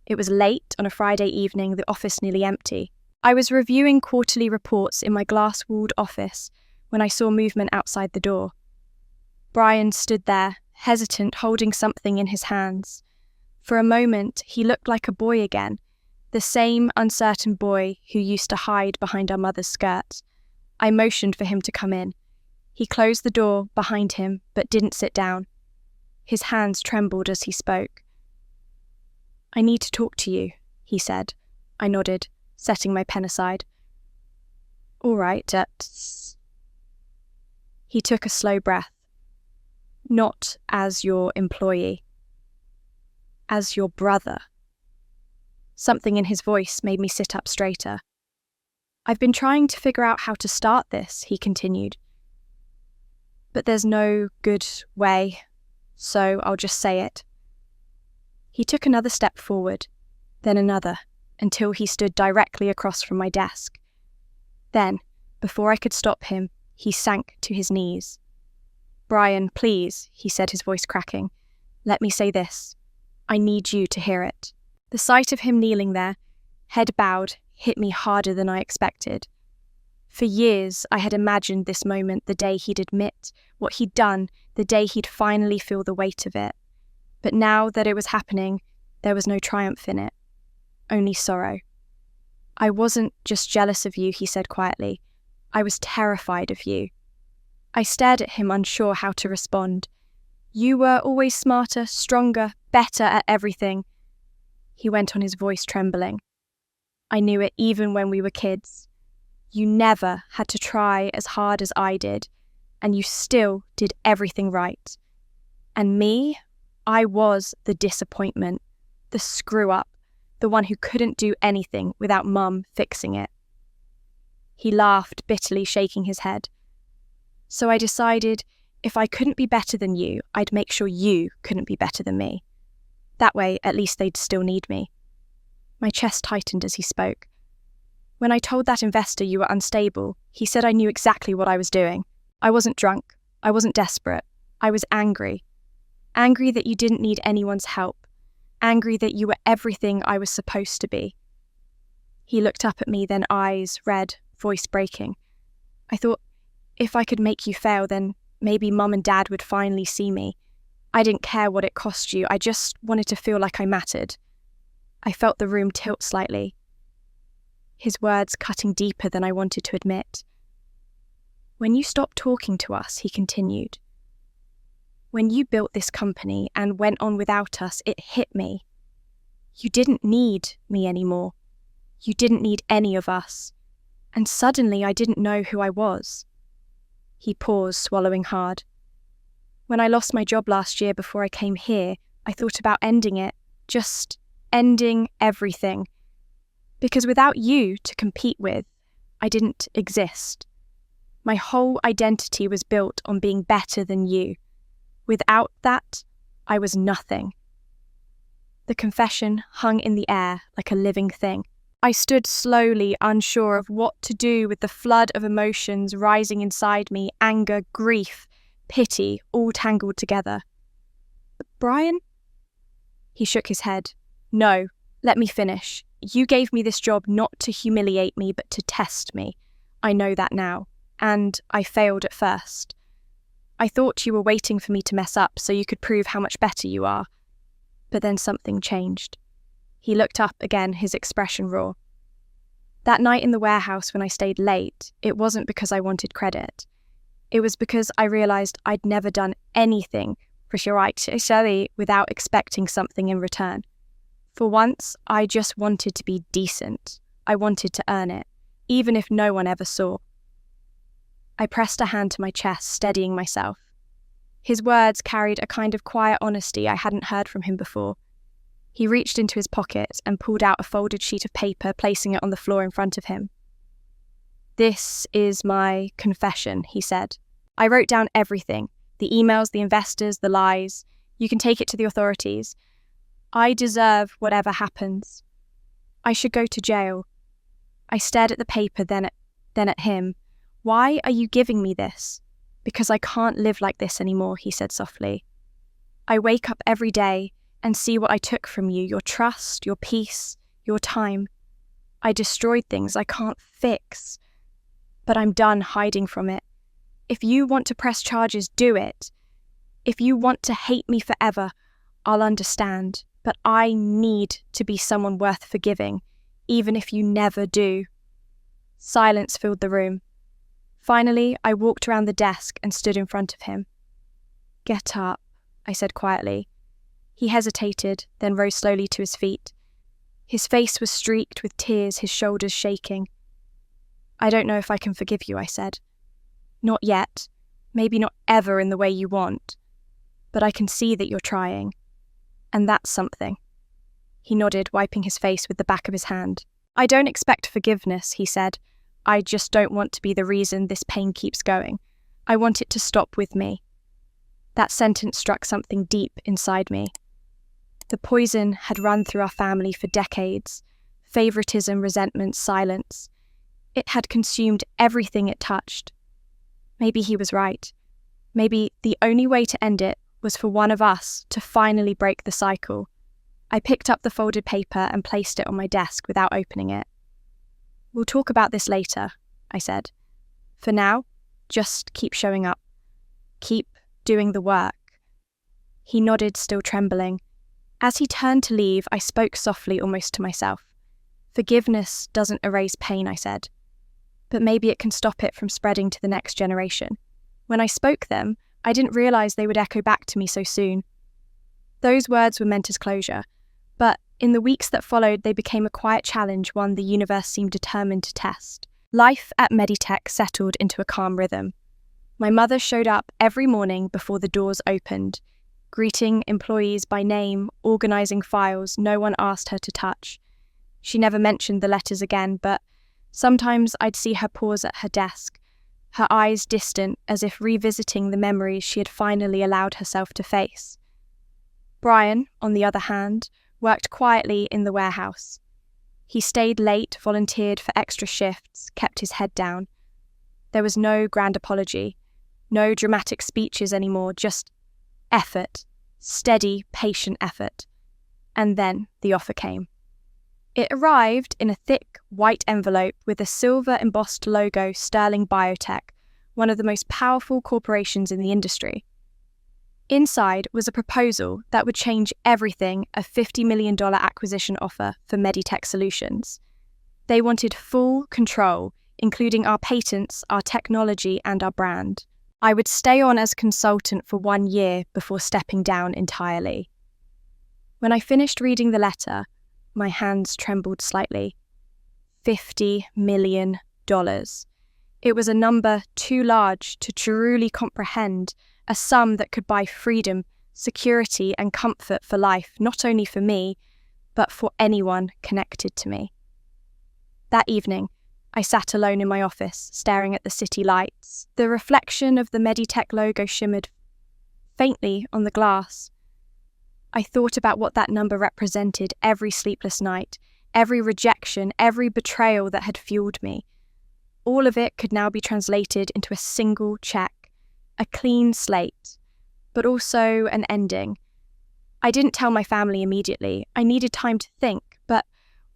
It was late on a Friday evening, the office nearly empty. I was reviewing quarterly reports in my glass-walled office when I saw movement outside the door. Brian stood there, hesitant, holding something in his hands. For a moment, he looked like a boy again, the same uncertain boy who used to hide behind our mother's skirt. I motioned for him to come in. He closed the door behind him, but didn't sit down. His hands trembled as he spoke. "I need to talk to you," he said. I nodded, setting my pen aside. "All right, He took a slow breath. "Not as your employee. As your brother." Something in his voice made me sit up straighter. "I've been trying to figure out how to start this," he continued. "But there's no good way, so I'll just say it." He took another step forward, then another, until he stood directly across from my desk. Then, before I could stop him, he sank to his knees. "Brian, please," he said, his voice cracking. "Let me say this. I need you to hear it." The sight of him kneeling there, head bowed, hit me harder than I expected. For years, I had imagined this moment, the day he'd admit what he'd done, the day he'd finally feel the weight of it. But now that it was happening, there was no triumph in it, only sorrow. "I wasn't just jealous of you," he said quietly. "I was terrified of you." I stared at him, unsure how to respond. "You were always smarter, stronger, better at everything." He went on, his voice trembling. "I knew it even when we were kids. You never had to try as hard as I did, and you still did everything right. And me, I was the disappointment, the screw-up, the one who couldn't do anything without Mum fixing it." He laughed bitterly, shaking his head. "So I decided if I couldn't be better than you, I'd make sure you couldn't be better than me. That way, at least they'd still need me." My chest tightened as he spoke. "When I told that investor you were unstable, he said I knew exactly what I was doing. I wasn't drunk. I wasn't desperate. I was angry. Angry that you didn't need anyone's help. Angry that you were everything I was supposed to be." He looked up at me, then eyes red, voice breaking. "I thought, if I could make you fail, then maybe Mum and Dad would finally see me. I didn't care what it cost you. I just wanted to feel like I mattered." I felt the room tilt slightly. His words cutting deeper than I wanted to admit. "When you stopped talking to us," he continued, "when you built this company and went on without us, it hit me. You didn't need me anymore. You didn't need any of us. And suddenly I didn't know who I was." He paused, swallowing hard. "When I lost my job last year before I came here, I thought about ending it, just ending everything. Because without you to compete with, I didn't exist. My whole identity was built on being better than you. Without that, I was nothing." The confession hung in the air like a living thing. I stood slowly, unsure of what to do with the flood of emotions rising inside me, anger, grief, pity, all tangled together. "Brian?" He shook his head. "No, let me finish. You gave me this job not to humiliate me, but to test me. I know that now. And I failed at first. I thought you were waiting for me to mess up so you could prove how much better you are. But then something changed." He looked up again, his expression raw. "That night in the warehouse when I stayed late, it wasn't because I wanted credit. It was because I realized I'd never done anything without expecting something in return. For once, I just wanted to be decent. I wanted to earn it, even if no one ever saw. I pressed a hand to my chest, steadying myself. His words carried a kind of quiet honesty I hadn't heard from him before. He reached into his pocket and pulled out a folded sheet of paper, placing it on the floor in front of him. "This is my confession," he said. "I wrote down everything, the emails, the investors, the lies. You can take it to the authorities. I deserve whatever happens. I should go to jail." I stared at the paper, then at him. "Why are you giving me this?" "Because I can't live like this anymore," he said softly. "I wake up every day and see what I took from you, your trust, your peace, your time. I destroyed things I can't fix. But I'm done hiding from it. If you want to press charges, do it. If you want to hate me forever, I'll understand. But I need to be someone worth forgiving, even if you never do." Silence filled the room. Finally, I walked around the desk and stood in front of him. "Get up," I said quietly. He hesitated, then rose slowly to his feet. His face was streaked with tears, his shoulders shaking. "I don't know if I can forgive you," I said. "Not yet. Maybe not ever in the way you want. But I can see that you're trying. And that's something." He nodded, wiping his face with the back of his hand. "I don't expect forgiveness," he said. "I just don't want to be the reason this pain keeps going. I want it to stop with me." That sentence struck something deep inside me. The poison had run through our family for decades. Favoritism, resentment, silence. It had consumed everything it touched. Maybe he was right. Maybe the only way to end it was for one of us to finally break the cycle. I picked up the folded paper and placed it on my desk without opening it. "We'll talk about this later," I said. "For now, just keep showing up. Keep doing the work." He nodded, still trembling. As he turned to leave, I spoke softly, almost to myself. "Forgiveness doesn't erase pain," I said. "But maybe it can stop it from spreading to the next generation." When I spoke them, I didn't realize they would echo back to me so soon. Those words were meant as closure, but in the weeks that followed, they became a quiet challenge, one the universe seemed determined to test. Life at Meditech settled into a calm rhythm. My mother showed up every morning before the doors opened, greeting employees by name, organizing files no one asked her to touch. She never mentioned the letters again, but sometimes I'd see her pause at her desk, her eyes distant as if revisiting the memories she had finally allowed herself to face. Brian, on the other hand, worked quietly in the warehouse. He stayed late, volunteered for extra shifts, kept his head down. There was no grand apology, no dramatic speeches anymore, just effort, steady, patient effort. And then the offer came. It arrived in a thick, white envelope with a silver-embossed logo, Sterling Biotech, one of the most powerful corporations in the industry. Inside was a proposal that would change everything, a $50 million acquisition offer for Meditech Solutions. They wanted full control, including our patents, our technology, and our brand. I would stay on as consultant for 1 year before stepping down entirely. When I finished reading the letter, my hands trembled slightly. $50 million. It was a number too large to truly comprehend, a sum that could buy freedom, security, and comfort for life, not only for me, but for anyone connected to me. That evening, I sat alone in my office, staring at the city lights. The reflection of the Meditech logo shimmered faintly on the glass. I thought about what that number represented every sleepless night, every rejection, every betrayal that had fueled me. All of it could now be translated into a single check, a clean slate, but also an ending. I didn't tell my family immediately. I needed time to think, but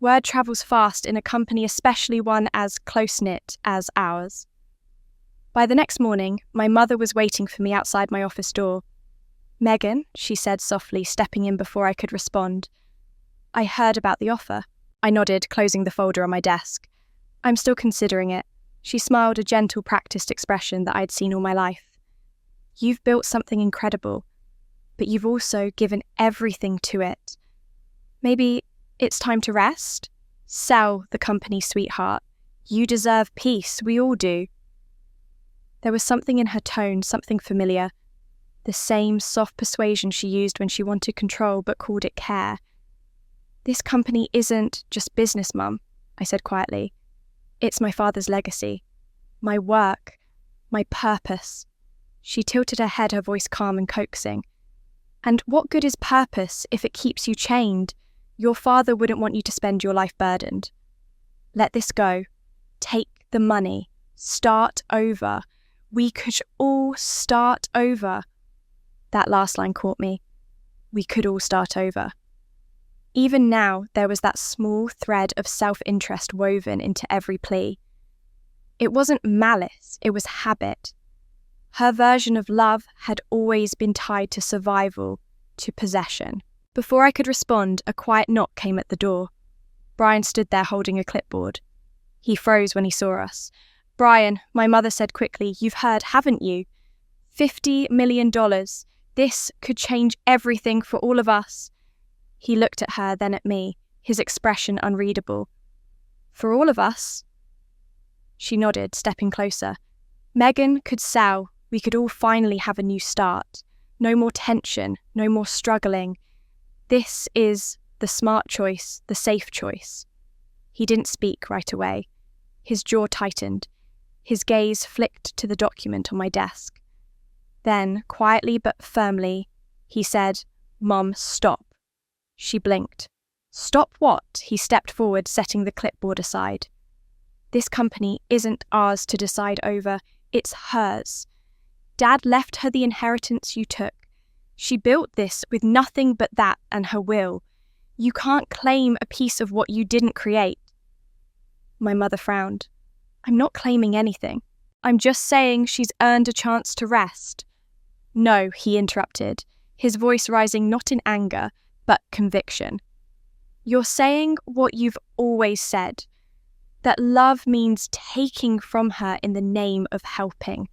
word travels fast in a company, especially one as close-knit as ours. By the next morning, my mother was waiting for me outside my office door. "Megan," she said softly, stepping in before I could respond. "I heard about the offer." I nodded, closing the folder on my desk. "I'm still considering it." She smiled, a gentle, practiced expression that I'd seen all my life. "You've built something incredible, but you've also given everything to it. Maybe it's time to rest? Sell the company, sweetheart. You deserve peace, we all do. There was something in her tone, something familiar. The same soft persuasion she used when she wanted control but called it care. This company isn't just business, Mum, I said quietly. It's my father's legacy. My work. My purpose. She tilted her head, her voice calm and coaxing. And what good is purpose if it keeps you chained? Your father wouldn't want you to spend your life burdened. Let this go. Take the money. Start over. We could all start over. That last line caught me. We could all start over. Even now, there was that small thread of self-interest woven into every plea. It wasn't malice, it was habit. Her version of love had always been tied to survival, to possession. Before I could respond, a quiet knock came at the door. Brian stood there holding a clipboard. He froze when he saw us. Brian, my mother said quickly, you've heard, haven't you? $50 million. This could change everything for all of us. He looked at her, then at me, his expression unreadable. For all of us? She nodded, stepping closer. Megan could sell. We could all finally have a new start. No more tension, no more struggling. This is the smart choice, the safe choice. He didn't speak right away. His jaw tightened. His gaze flicked to the document on my desk. Then, quietly but firmly, he said, Mum, stop. She blinked. Stop what? He stepped forward, setting the clipboard aside. This company isn't ours to decide over, it's hers. Dad left her the inheritance you took. She built this with nothing but that and her will. You can't claim a piece of what you didn't create. My mother frowned. I'm not claiming anything. I'm just saying she's earned a chance to rest. No, he interrupted, his voice rising not in anger, but conviction. You're saying what you've always said, that love means taking from her in the name of helping.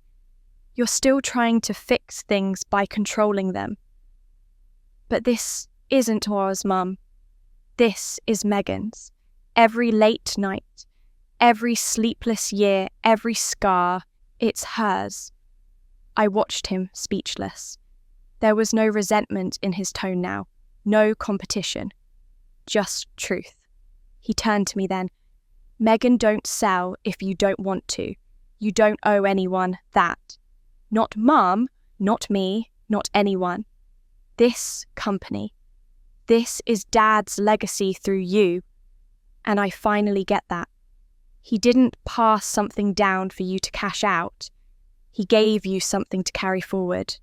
You're still trying to fix things by controlling them. But this isn't ours, Mum. This is Megan's. Every late night, every sleepless year, every scar, it's hers. I watched him, speechless. There was no resentment in his tone now, no competition, just truth. He turned to me then. Megan, don't sell if you don't want to. You don't owe anyone that. Not Mum, not me, not anyone. This company. This is Dad's legacy through you. And I finally get that. He didn't pass something down for you to cash out. He gave you something to carry forward.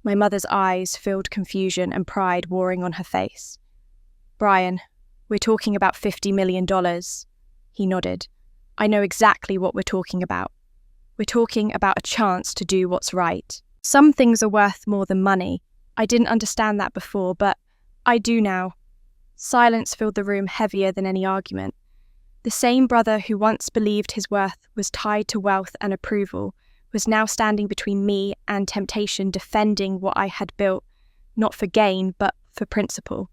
My mother's eyes filled confusion and pride warring on her face. Brian, we're talking about $50 million. He nodded. I know exactly what we're talking about. We're talking about a chance to do what's right. Some things are worth more than money. I didn't understand that before, but I do now. Silence filled the room heavier than any argument. The same brother who once believed his worth was tied to wealth and approval was now standing between me and temptation, defending what I had built, not for gain, but for principle.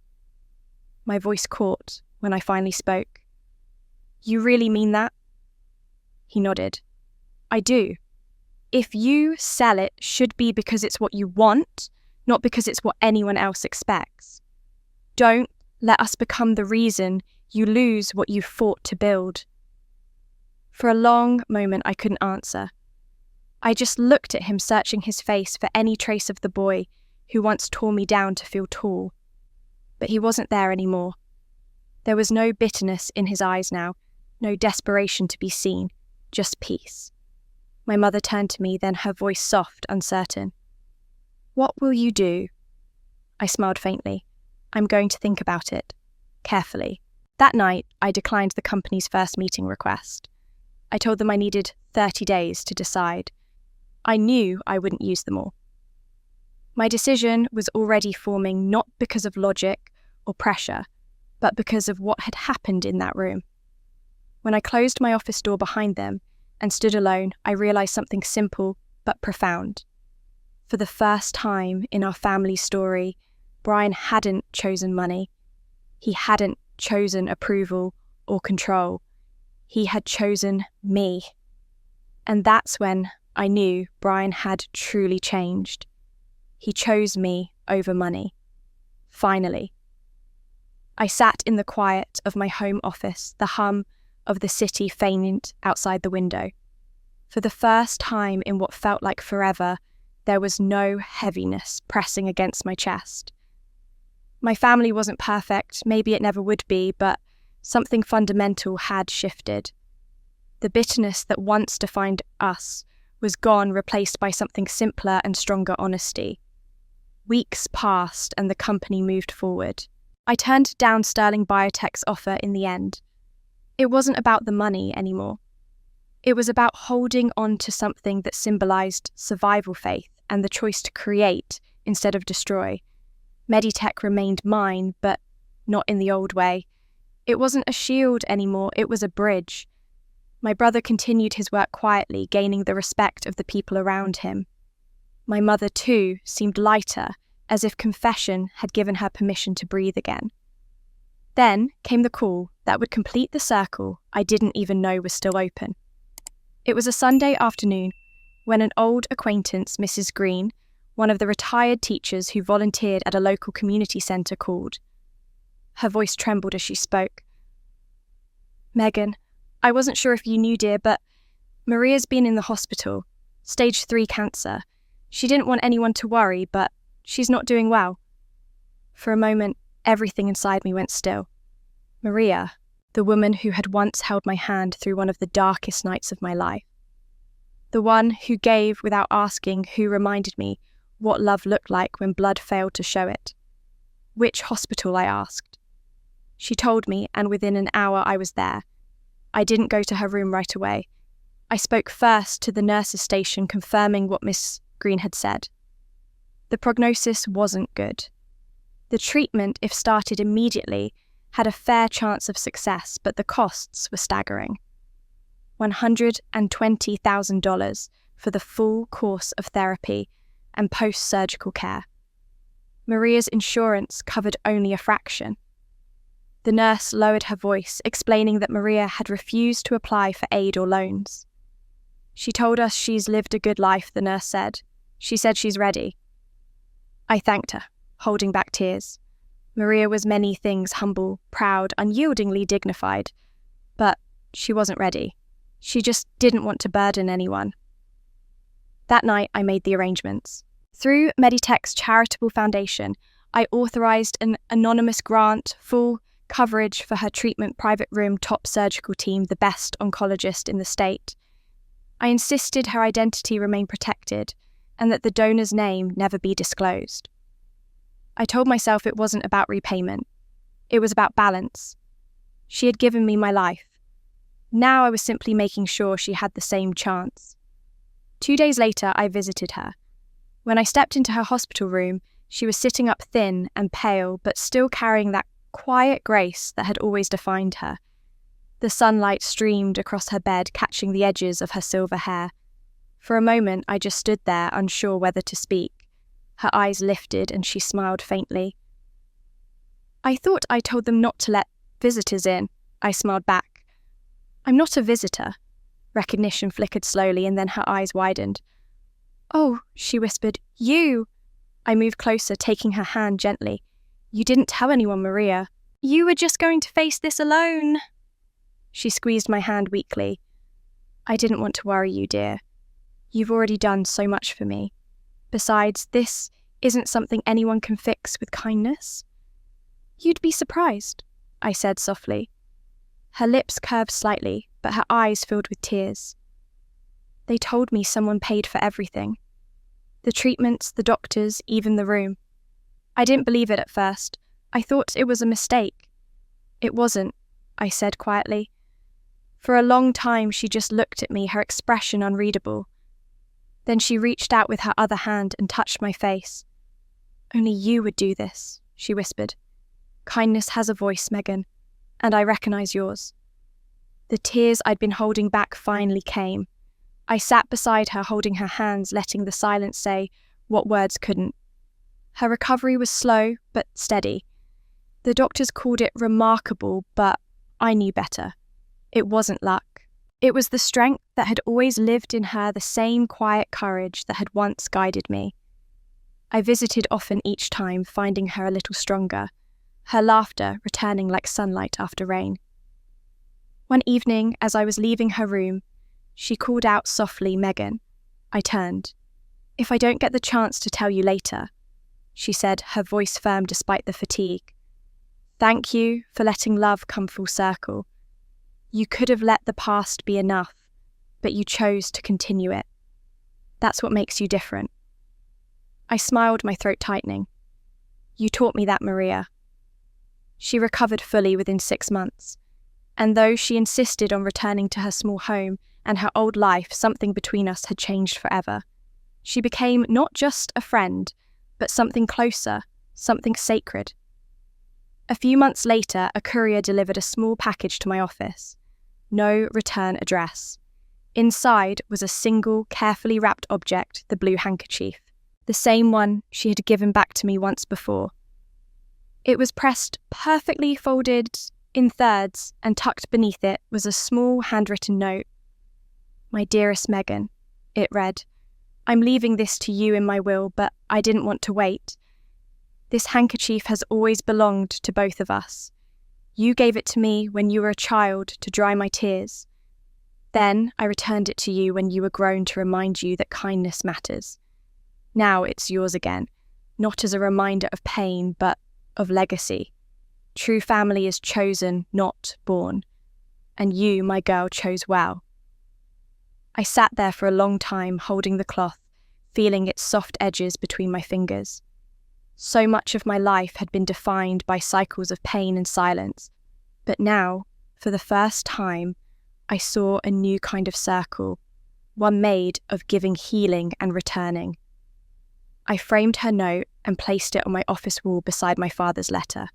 My voice caught when I finally spoke. You really mean that? He nodded. I do. If you sell it, should be because it's what you want, not because it's what anyone else expects. Don't let us become the reason you lose what you fought to build. For a long moment, I couldn't answer. I just looked at him, searching his face for any trace of the boy who once tore me down to feel tall. But he wasn't there anymore. There was no bitterness in his eyes now, no desperation to be seen, just peace. My mother turned to me, then her voice soft, uncertain. What will you do? I smiled faintly. I'm going to think about it, carefully. That night, I declined the company's first meeting request. I told them I needed 30 days to decide. I knew I wouldn't use them all. My decision was already forming not because of logic or pressure, but because of what had happened in that room. When I closed my office door behind them and stood alone, I realized something simple but profound. For the first time in our family story, Brian hadn't chosen money. He hadn't chosen approval or control. He had chosen me. And that's when I knew Brian had truly changed. He chose me over money. Finally. I sat in the quiet of my home office, the hum of the city faint outside the window. For the first time in what felt like forever, there was no heaviness pressing against my chest. My family wasn't perfect, maybe it never would be, but something fundamental had shifted. The bitterness that once defined us was gone, replaced by something simpler and stronger honesty. Weeks passed and the company moved forward. I turned down Sterling Biotech's offer in the end. It wasn't about the money anymore. It was about holding on to something that symbolized survival faith and the choice to create instead of destroy. Meditech remained mine, but not in the old way. It wasn't a shield anymore, it was a bridge. My brother continued his work quietly, gaining the respect of the people around him. My mother, too, seemed lighter, as if confession had given her permission to breathe again. Then came the call that would complete the circle I didn't even know was still open. It was a Sunday afternoon when an old acquaintance, Mrs. Green, one of the retired teachers who volunteered at a local community centre, called. Her voice trembled as she spoke. "Megan, I wasn't sure if you knew, dear, but Maria's been in the hospital. Stage 3 cancer. She didn't want anyone to worry, but she's not doing well." For a moment, everything inside me went still. Maria, the woman who had once held my hand through one of the darkest nights of my life. The one who gave without asking, who reminded me what love looked like when blood failed to show it. Which hospital, I asked. She told me, and within an hour I was there. I didn't go to her room right away. I spoke first to the nurse's station, confirming what Miss Green had said. The prognosis wasn't good. The treatment, if started immediately, had a fair chance of success, but the costs were staggering. $120,000 for the full course of therapy and post-surgical care. Maria's insurance covered only a fraction. The nurse lowered her voice, explaining that Maria had refused to apply for aid or loans. "She told us she's lived a good life," the nurse said. "She said she's ready." I thanked her, holding back tears. Maria was many things: humble, proud, unyieldingly dignified. But she wasn't ready. She just didn't want to burden anyone. That night, I made the arrangements. Through Meditech's charitable foundation, I authorized an anonymous grant, full coverage for her treatment, private room, top surgical team, the best oncologist in the state. I insisted her identity remain protected and that the donor's name never be disclosed. I told myself it wasn't about repayment. It was about balance. She had given me my life. Now I was simply making sure she had the same chance. 2 days later, I visited her. When I stepped into her hospital room, she was sitting up thin and pale, but still carrying that quiet grace that had always defined her. The sunlight streamed across her bed, catching the edges of her silver hair. For a moment, I just stood there, unsure whether to speak. Her eyes lifted and she smiled faintly. "I thought I told them not to let visitors in," I smiled back. "I'm not a visitor." Recognition flickered slowly and then her eyes widened. "Oh," she whispered, "you." I moved closer, taking her hand gently. "You didn't tell anyone, Maria. You were just going to face this alone." She squeezed my hand weakly. "I didn't want to worry you, dear. You've already done so much for me. Besides, this isn't something anyone can fix with kindness." "You'd be surprised," I said softly. Her lips curved slightly, but her eyes filled with tears. "They told me someone paid for everything. The treatments, the doctors, even the room. I didn't believe it at first. I thought it was a mistake." "It wasn't," I said quietly. For a long time she just looked at me, her expression unreadable. Then she reached out with her other hand and touched my face. "Only you would do this," she whispered. "Kindness has a voice, Megan, and I recognize yours." The tears I'd been holding back finally came. I sat beside her, holding her hands, letting the silence say what words couldn't. Her recovery was slow but steady. The doctors called it remarkable, but I knew better. It wasn't luck. It was the strength that had always lived in her, the same quiet courage that had once guided me. I visited often each time, finding her a little stronger, her laughter returning like sunlight after rain. One evening, as I was leaving her room, she called out softly, "Megan." I turned. "If I don't get the chance to tell you later," she said, her voice firm despite the fatigue. "Thank you for letting love come full circle. You could have let the past be enough, but you chose to continue it. That's what makes you different." I smiled, my throat tightening. "You taught me that, Maria." She recovered fully within 6 months, and though she insisted on returning to her small home and her old life, something between us had changed forever. She became not just a friend, but something closer, something sacred. A few months later, a courier delivered a small package to my office. No return address. Inside was a single, carefully wrapped object, the blue handkerchief, the same one she had given back to me once before. It was pressed perfectly folded in thirds, and tucked beneath it was a small handwritten note. "My dearest Megan," it read, "I'm leaving this to you in my will, but I didn't want to wait. This handkerchief has always belonged to both of us. You gave it to me when you were a child to dry my tears. Then I returned it to you when you were grown to remind you that kindness matters. Now it's yours again, not as a reminder of pain, but of legacy. True family is chosen, not born. And you, my girl, chose well." I sat there for a long time, holding the cloth, feeling its soft edges between my fingers. So much of my life had been defined by cycles of pain and silence, but now, for the first time, I saw a new kind of circle, one made of giving, healing, and returning. I framed her note and placed it on my office wall beside my father's letter.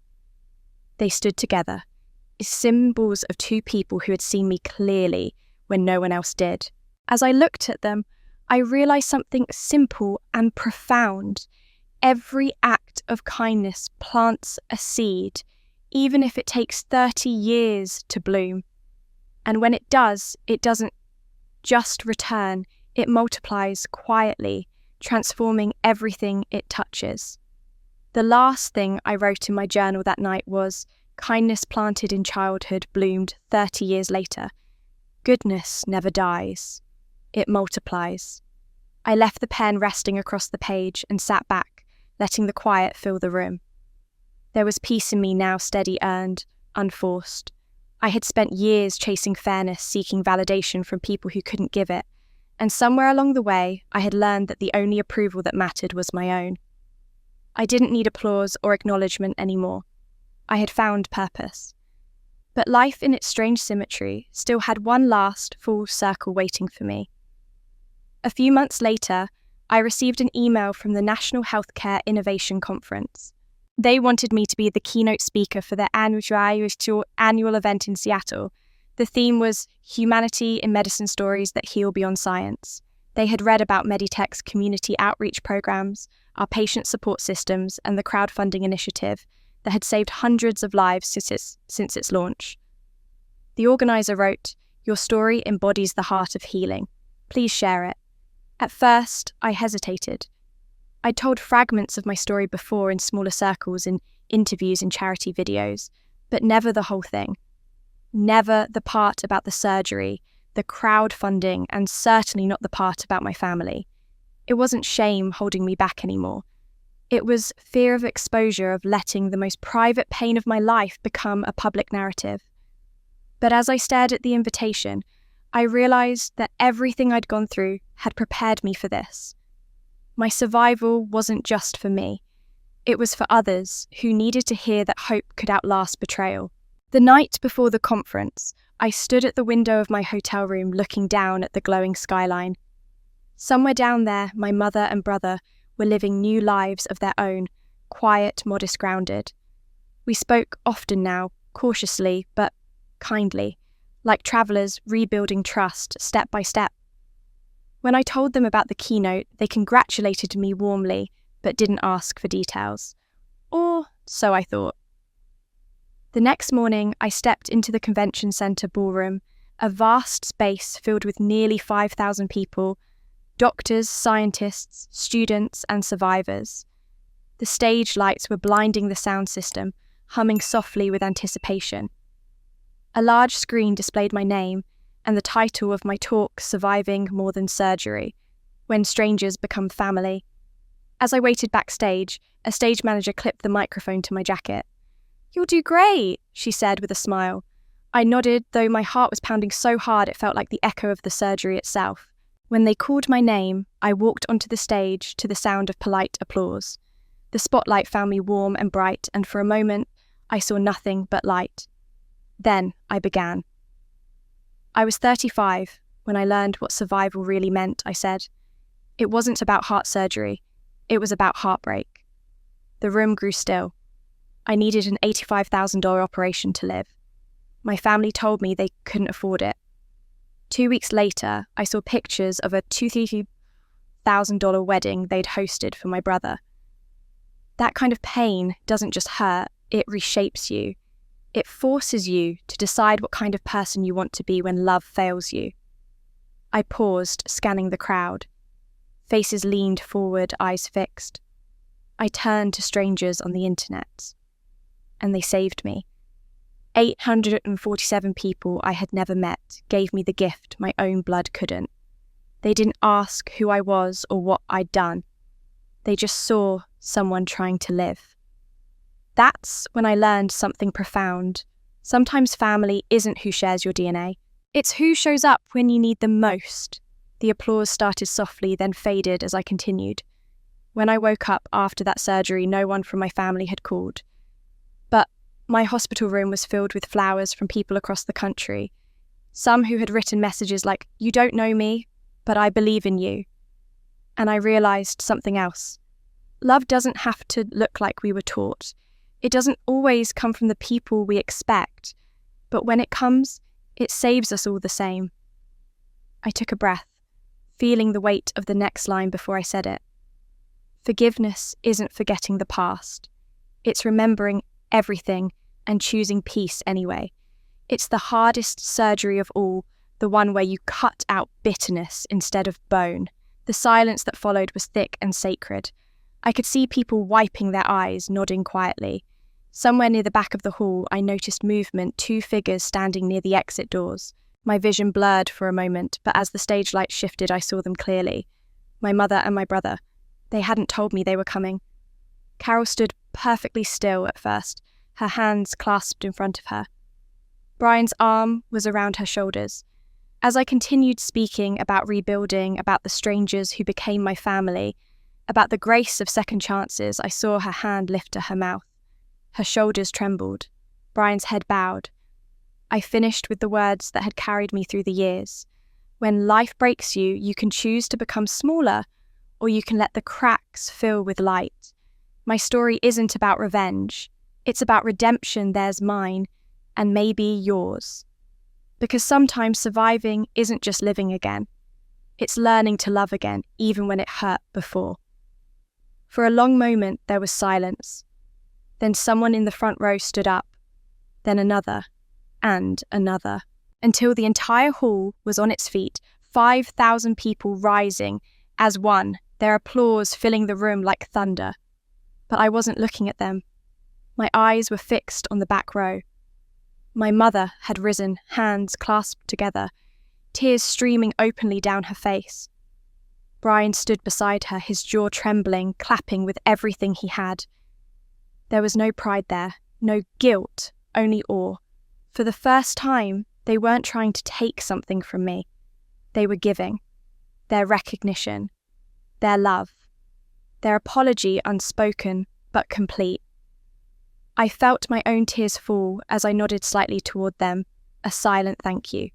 They stood together, as symbols of two people who had seen me clearly when no one else did. As I looked at them, I realized something simple and profound. Every act of kindness plants a seed, even if it takes 30 years to bloom. And when it does, it doesn't just return, it multiplies quietly, transforming everything it touches. The last thing I wrote in my journal that night was, "Kindness planted in childhood bloomed 30 years later. Goodness never dies. It multiplies." I left the pen resting across the page and sat back, letting the quiet fill the room. There was peace in me now, steady, earned, unforced. I had spent years chasing fairness, seeking validation from people who couldn't give it, and somewhere along the way, I had learned that the only approval that mattered was my own. I didn't need applause or acknowledgement anymore. I had found purpose. But life, in its strange symmetry, still had one last full circle waiting for me. A few months later, I received an email from the National Healthcare Innovation Conference. They wanted me to be the keynote speaker for their annual event in Seattle. The theme was Humanity in Medicine Stories That Heal Beyond Science. They had read about Meditech's community outreach programs, our patient support systems, and the crowdfunding initiative that had saved hundreds of lives since its launch. The organizer wrote, "Your story embodies the heart of healing. Please share it." At first, I hesitated. I'd told fragments of my story before in smaller circles, in interviews and charity videos, but never the whole thing. Never the part about the surgery, the crowdfunding, and certainly not the part about my family. It wasn't shame holding me back anymore. It was fear of exposure, of letting the most private pain of my life become a public narrative. But as I stared at the invitation, I realized that everything I'd gone through had prepared me for this. My survival wasn't just for me. It was for others who needed to hear that hope could outlast betrayal. The night before the conference, I stood at the window of my hotel room looking down at the glowing skyline. Somewhere down there, my mother and brother were living new lives of their own, quiet, modest, grounded. We spoke often now, cautiously, but kindly, like travelers rebuilding trust step by step. When I told them about the keynote, they congratulated me warmly, but didn't ask for details. Or so I thought. The next morning, I stepped into the convention centre ballroom, a vast space filled with nearly 5,000 people, doctors, scientists, students, and survivors. The stage lights were blinding the sound system, humming softly with anticipation. A large screen displayed my name and the title of my talk, Surviving More Than Surgery, When Strangers Become Family. As I waited backstage, a stage manager clipped the microphone to my jacket. "You'll do great," she said with a smile. I nodded, though my heart was pounding so hard it felt like the echo of the surgery itself. When they called my name, I walked onto the stage to the sound of polite applause. The spotlight found me warm and bright, and for a moment, I saw nothing but light. Then I began. I was 35 when I learned what survival really meant, I said. It wasn't about heart surgery. It was about heartbreak. The room grew still. I needed an $85,000 operation to live. My family told me they couldn't afford it. 2 weeks later, I saw pictures of a $2,000 wedding they'd hosted for my brother. That kind of pain doesn't just hurt, it reshapes you. It forces you to decide what kind of person you want to be when love fails you. I paused, scanning the crowd. Faces leaned forward, eyes fixed. I turned to strangers on the internet. And they saved me. 847 people I had never met gave me the gift my own blood couldn't. They didn't ask who I was or what I'd done. They just saw someone trying to live. That's when I learned something profound. Sometimes family isn't who shares your DNA. It's who shows up when you need them most. The applause started softly, then faded as I continued. When I woke up after that surgery, no one from my family had called. But my hospital room was filled with flowers from people across the country. Some who had written messages like, "You don't know me, but I believe in you." And I realised something else. Love doesn't have to look like we were taught. It doesn't always come from the people we expect. But when it comes, it saves us all the same. I took a breath, feeling the weight of the next line before I said it. Forgiveness isn't forgetting the past. It's remembering everything and choosing peace anyway. It's the hardest surgery of all, the one where you cut out bitterness instead of bone. The silence that followed was thick and sacred. I could see people wiping their eyes, nodding quietly. Somewhere near the back of the hall, I noticed movement, 2 figures standing near the exit doors. My vision blurred for a moment, but as the stage light shifted, I saw them clearly. My mother and my brother. They hadn't told me they were coming. Carol stood perfectly still at first, her hands clasped in front of her. Brian's arm was around her shoulders. As I continued speaking about rebuilding, about the strangers who became my family, about the grace of second chances, I saw her hand lift to her mouth. Her shoulders trembled. Brian's head bowed. I finished with the words that had carried me through the years. When life breaks you, you can choose to become smaller, or you can let the cracks fill with light. My story isn't about revenge. It's about redemption. There's mine, and maybe yours. Because sometimes surviving isn't just living again. It's learning to love again, even when it hurt before. For a long moment, there was silence. Then someone in the front row stood up. Then another, and another, until the entire hall was on its feet, 5,000 people rising as one, their applause filling the room like thunder. But I wasn't looking at them. My eyes were fixed on the back row. My mother had risen, hands clasped together, tears streaming openly down her face. Brian stood beside her, his jaw trembling, clapping with everything he had. There was no pride there, no guilt, only awe. For the first time, they weren't trying to take something from me. They were giving. Their recognition. Their love. Their apology unspoken, but complete. I felt my own tears fall as I nodded slightly toward them, a silent thank you.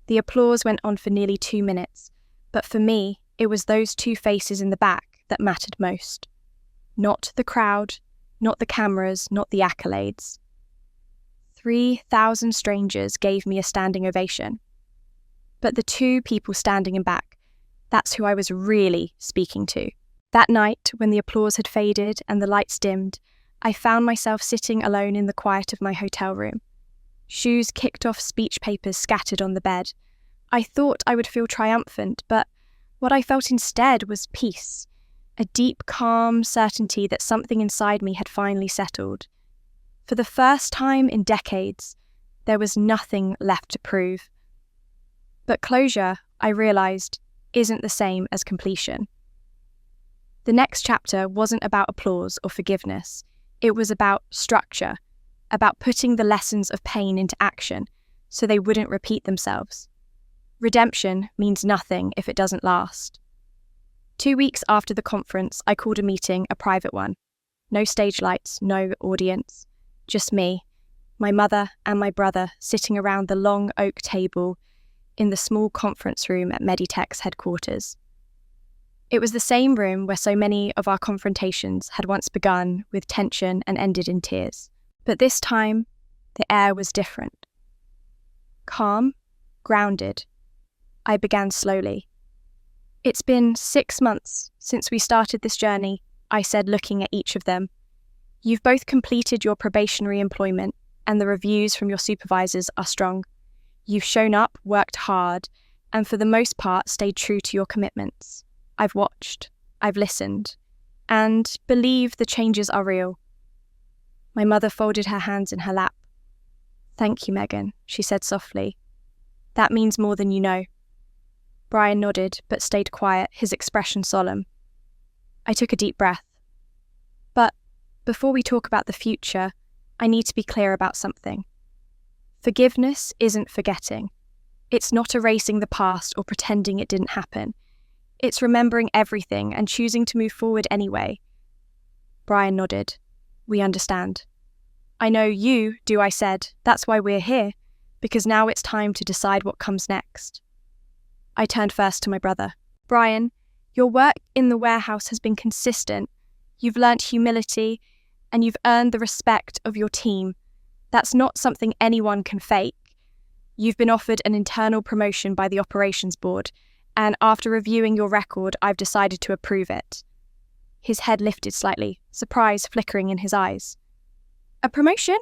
The applause went on for nearly 2 minutes, but for me, it was those 2 faces in the back that mattered most. Not the crowd, not the cameras, not the accolades. 3,000 strangers gave me a standing ovation. But the 2 people standing in back, that's who I was really speaking to. That night, when the applause had faded and the lights dimmed, I found myself sitting alone in the quiet of my hotel room. Shoes kicked off, speech papers scattered on the bed. I thought I would feel triumphant, but what I felt instead was peace, a deep, calm certainty that something inside me had finally settled. For the first time in decades, there was nothing left to prove. But closure, I realised, isn't the same as completion. The next chapter wasn't about applause or forgiveness. It was about structure, about putting the lessons of pain into action so they wouldn't repeat themselves. Redemption means nothing if it doesn't last. 2 weeks after the conference, I called a meeting, a private one. No stage lights, no audience. Just me, my mother and my brother sitting around the long oak table in the small conference room at Meditech's headquarters. It was the same room where so many of our confrontations had once begun with tension and ended in tears. But this time, the air was different. Calm, grounded. I began slowly. "It's been 6 months since we started this journey," I said, looking at each of them. "You've both completed your probationary employment, and the reviews from your supervisors are strong. You've shown up, worked hard, and for the most part stayed true to your commitments. I've watched, I've listened, and believe the changes are real." My mother folded her hands in her lap. "Thank you, Megan," she said softly. "That means more than you know." Brian nodded, but stayed quiet, his expression solemn. I took a deep breath. "But before we talk about the future, I need to be clear about something. Forgiveness isn't forgetting. It's not erasing the past or pretending it didn't happen. It's remembering everything and choosing to move forward anyway." Brian nodded. "We understand." "I know you do," I said. "That's why we're here, because now it's time to decide what comes next." I turned first to my brother. "Brian, your work in the warehouse has been consistent. You've learnt humility, and you've earned the respect of your team. That's not something anyone can fake. You've been offered an internal promotion by the operations board, and after reviewing your record, I've decided to approve it." His head lifted slightly, surprise flickering in his eyes. "A promotion?"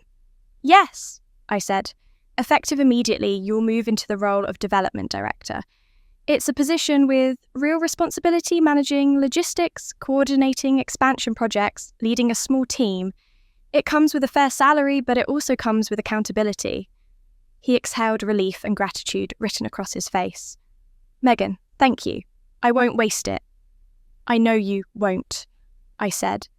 "Yes," I said. "Effective immediately, you'll move into the role of development director. It's a position with real responsibility, managing logistics, coordinating expansion projects, leading a small team. It comes with a fair salary, but it also comes with accountability." He exhaled relief and gratitude written across his face. "Megan, thank you. I won't waste it." "I know you won't," I said.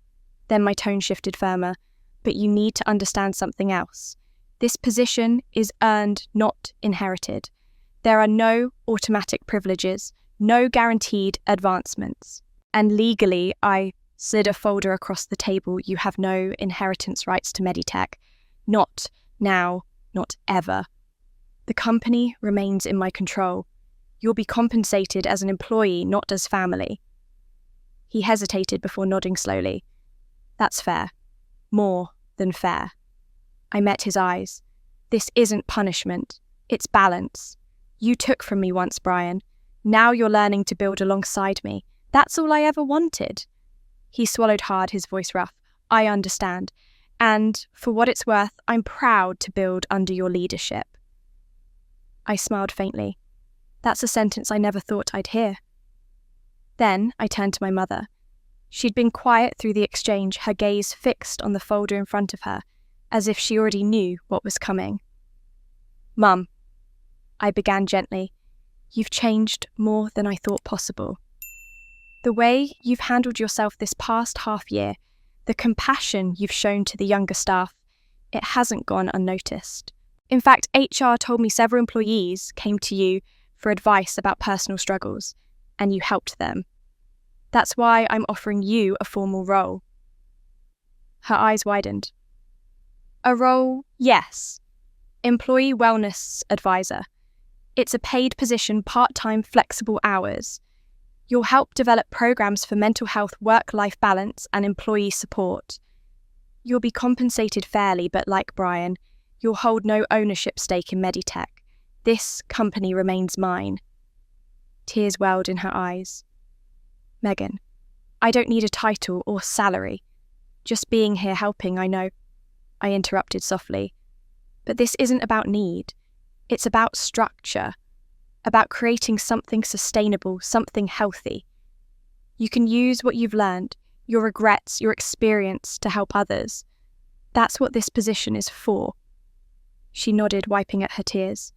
Then my tone shifted firmer. "But you need to understand something else. This position is earned, not inherited. There are no automatic privileges, no guaranteed advancements. And legally, I slid a folder across the table, you have no inheritance rights to Meditech. Not now, not ever. The company remains in my control. You'll be compensated as an employee, not as family." He hesitated before nodding slowly. "That's fair. More than fair." I met his eyes. "This isn't punishment. It's balance. You took from me once, Brian. Now you're learning to build alongside me. That's all I ever wanted." He swallowed hard, his voice rough. "I understand. And for what it's worth, I'm proud to build under your leadership." I smiled faintly. That's a sentence I never thought I'd hear. Then I turned to my mother. She'd been quiet through the exchange, her gaze fixed on the folder in front of her, as if she already knew what was coming. "Mum," I began gently, "you've changed more than I thought possible. The way you've handled yourself this past half year, the compassion you've shown to the younger staff, it hasn't gone unnoticed. In fact, HR told me several employees came to you for advice about personal struggles, and you helped them. That's why I'm offering you a formal role." Her eyes widened. "A role, yes. Employee Wellness Advisor. It's a paid position, part-time, flexible hours. You'll help develop programs for mental health, work-life balance, and employee support. You'll be compensated fairly, but like Brian, you'll hold no ownership stake in Meditech. This company remains mine." Tears welled in her eyes. "Megan, I don't need a title or salary. Just being here helping, I know. I interrupted softly. But this isn't about need. It's about structure, about creating something sustainable, something healthy. You can use what you've learned, your regrets, your experience to help others. That's what this position is for. She nodded, wiping at her tears.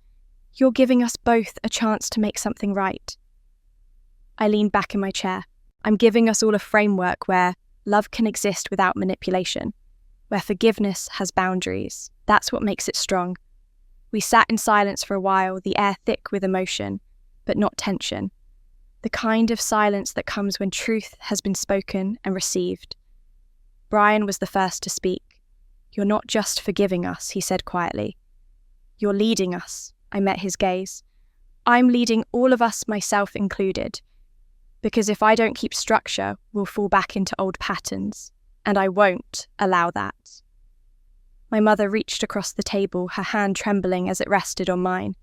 You're giving us both a chance to make something right. I leaned back in my chair. I'm giving us all a framework where love can exist without manipulation, where forgiveness has boundaries. That's what makes it strong. We sat in silence for a while, the air thick with emotion, but not tension. The kind of silence that comes when truth has been spoken and received. Brian was the first to speak. You're not just forgiving us, he said quietly. You're leading us. I met his gaze. I'm leading all of us, myself included. Because if I don't keep structure, we'll fall back into old patterns, and I won't allow that. My mother reached across the table, her hand trembling as it rested on mine.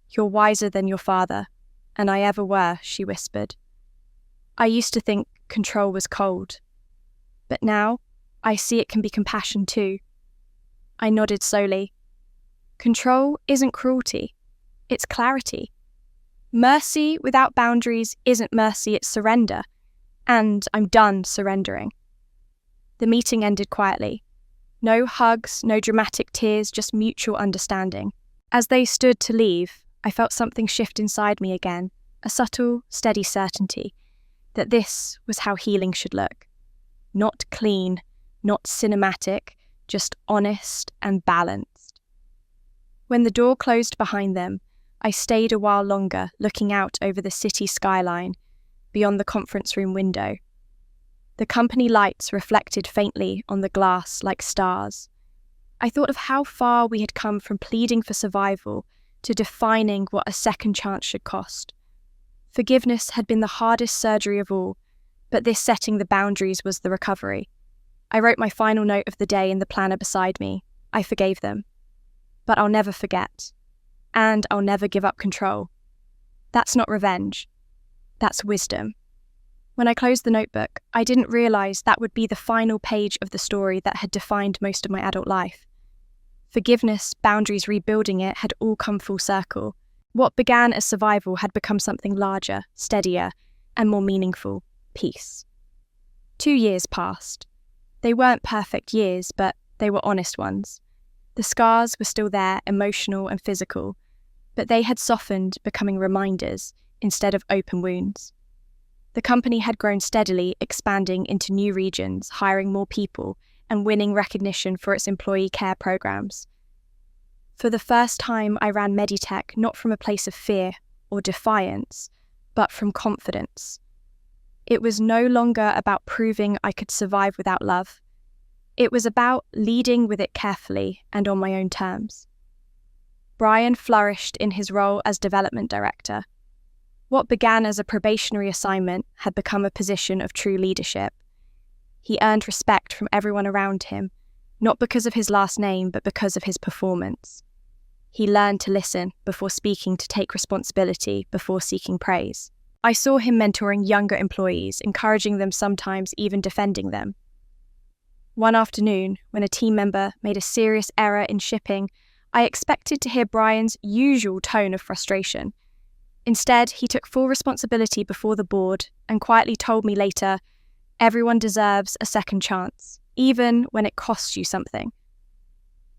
You're wiser than your father, and I ever were, she whispered. I used to think control was cold, but now I see it can be compassion too. I nodded slowly. Control isn't cruelty, it's clarity. Mercy without boundaries isn't mercy, it's surrender. And I'm done surrendering. The meeting ended quietly. No hugs, no dramatic tears, just mutual understanding. As they stood to leave, I felt something shift inside me again, a subtle, steady certainty that this was how healing should look. Not clean, not cinematic, just honest and balanced. When the door closed behind them, I stayed a while longer, looking out over the city skyline, beyond the conference room window. The company lights reflected faintly on the glass like stars. I thought of how far we had come from pleading for survival to defining what a second chance should cost. Forgiveness had been the hardest surgery of all, but this setting the boundaries was the recovery. I wrote my final note of the day in the planner beside me. I forgave them. But I'll never forget. And I'll never give up control. That's not revenge. That's wisdom. When I closed the notebook, I didn't realise that would be the final page of the story that had defined most of my adult life. Forgiveness, boundaries, rebuilding it had all come full circle. What began as survival had become something larger, steadier, and more meaningful: peace. 2 years passed. They weren't perfect years, but they were honest ones. The scars were still there, emotional and physical, but they had softened, becoming reminders instead of open wounds. The company had grown steadily, expanding into new regions, hiring more people, and winning recognition for its employee care programs. For the first time, I ran Meditech not from a place of fear or defiance, but from confidence. It was no longer about proving I could survive without love. It was about leading with it carefully and on my own terms. Brian flourished in his role as development director. What began as a probationary assignment had become a position of true leadership. He earned respect from everyone around him, not because of his last name, but because of his performance. He learned to listen before speaking, to take responsibility before seeking praise. I saw him mentoring younger employees, encouraging them, sometimes even defending them. One afternoon, when a team member made a serious error in shipping, I expected to hear Brian's usual tone of frustration. Instead, he took full responsibility before the board and quietly told me later, everyone deserves a second chance, even when it costs you something.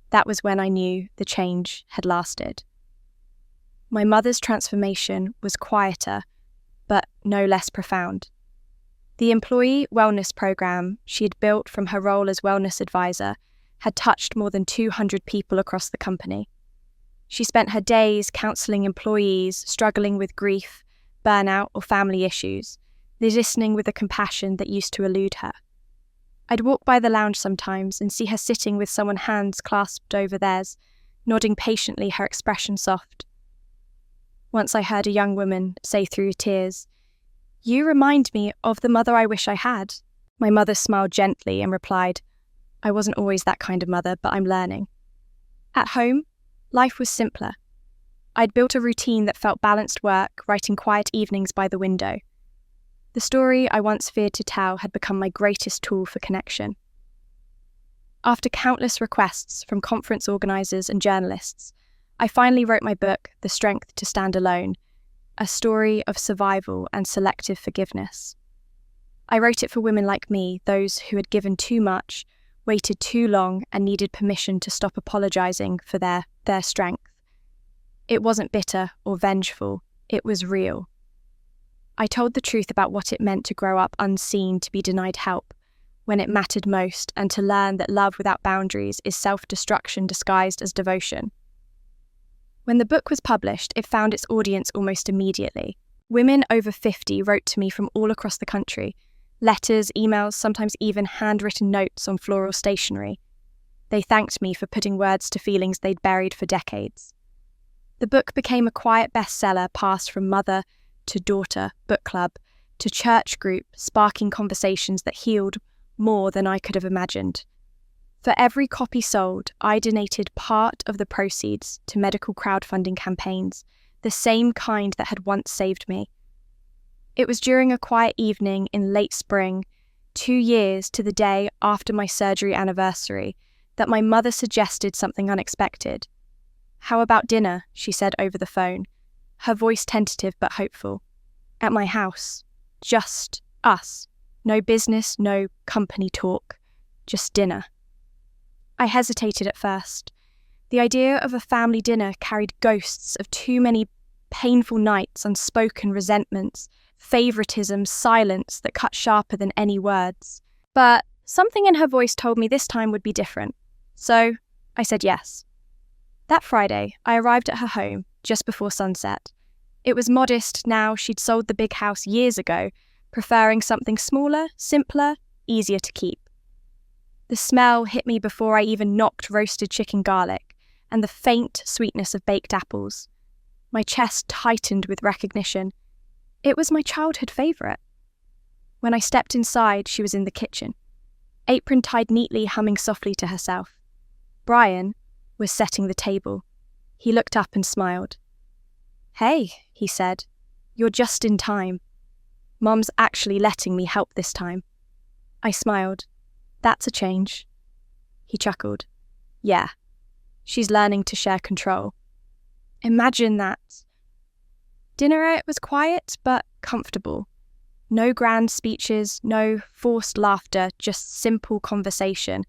That was when I knew the change had lasted. My mother's transformation was quieter, but no less profound. The employee wellness program she had built from her role as wellness advisor had touched more than 200 people across the company. She spent her days counselling employees struggling with grief, burnout, or family issues, listening with a compassion that used to elude her. I'd walk by the lounge sometimes and see her sitting with someone, hands clasped over theirs, nodding patiently, her expression soft. Once I heard a young woman say through tears, "You remind me of the mother I wish I had." My mother smiled gently and replied, "I wasn't always that kind of mother, but I'm learning." At home, life was simpler. I'd built a routine that felt balanced: work, writing quiet evenings by the window. The story I once feared to tell had become my greatest tool for connection. After countless requests from conference organisers and journalists, I finally wrote my book, The Strength to Stand Alone, a story of survival and selective forgiveness. I wrote it for women like me, those who had given too much, waited too long, and needed permission to stop apologising for their strength. It wasn't bitter or vengeful, it was real. I told the truth about what it meant to grow up unseen, to be denied help when it mattered most, and to learn that love without boundaries is self-destruction disguised as devotion. When the book was published, it found its audience almost immediately. Women over 50 wrote to me from all across the country. Letters, emails, sometimes even handwritten notes on floral stationery. They thanked me for putting words to feelings they'd buried for decades. The book became a quiet bestseller, passed from mother to daughter book club to church group, sparking conversations that healed more than I could have imagined. For every copy sold, I donated part of the proceeds to medical crowdfunding campaigns, the same kind that had once saved me. It was during a quiet evening in late spring, 2 years to the day after my surgery anniversary, that my mother suggested something unexpected. "How about dinner?" she said over the phone, her voice tentative but hopeful. "At my house. Just us. No business, no company talk. Just dinner." I hesitated at first. The idea of a family dinner carried ghosts of too many painful nights, unspoken resentments, favoritism, silence that cut sharper than any words. But something in her voice told me this time would be different. So I said yes. That Friday, I arrived at her home just before sunset. It was modest now. She'd sold the big house years ago, preferring something smaller, simpler, easier to keep. The smell hit me before I even knocked roasted chicken garlic, and the faint sweetness of baked apples. My chest tightened with recognition. It was my childhood favourite. When I stepped inside, she was in the kitchen, apron tied neatly, humming softly to herself. Brian was setting the table. He looked up and smiled. "Hey," he said, "you're just in time. Mom's actually letting me help this time." I smiled. "That's a change." He chuckled. "Yeah, she's learning to share control." Imagine that. Dinner was quiet but comfortable. No grand speeches, no forced laughter, just simple conversation,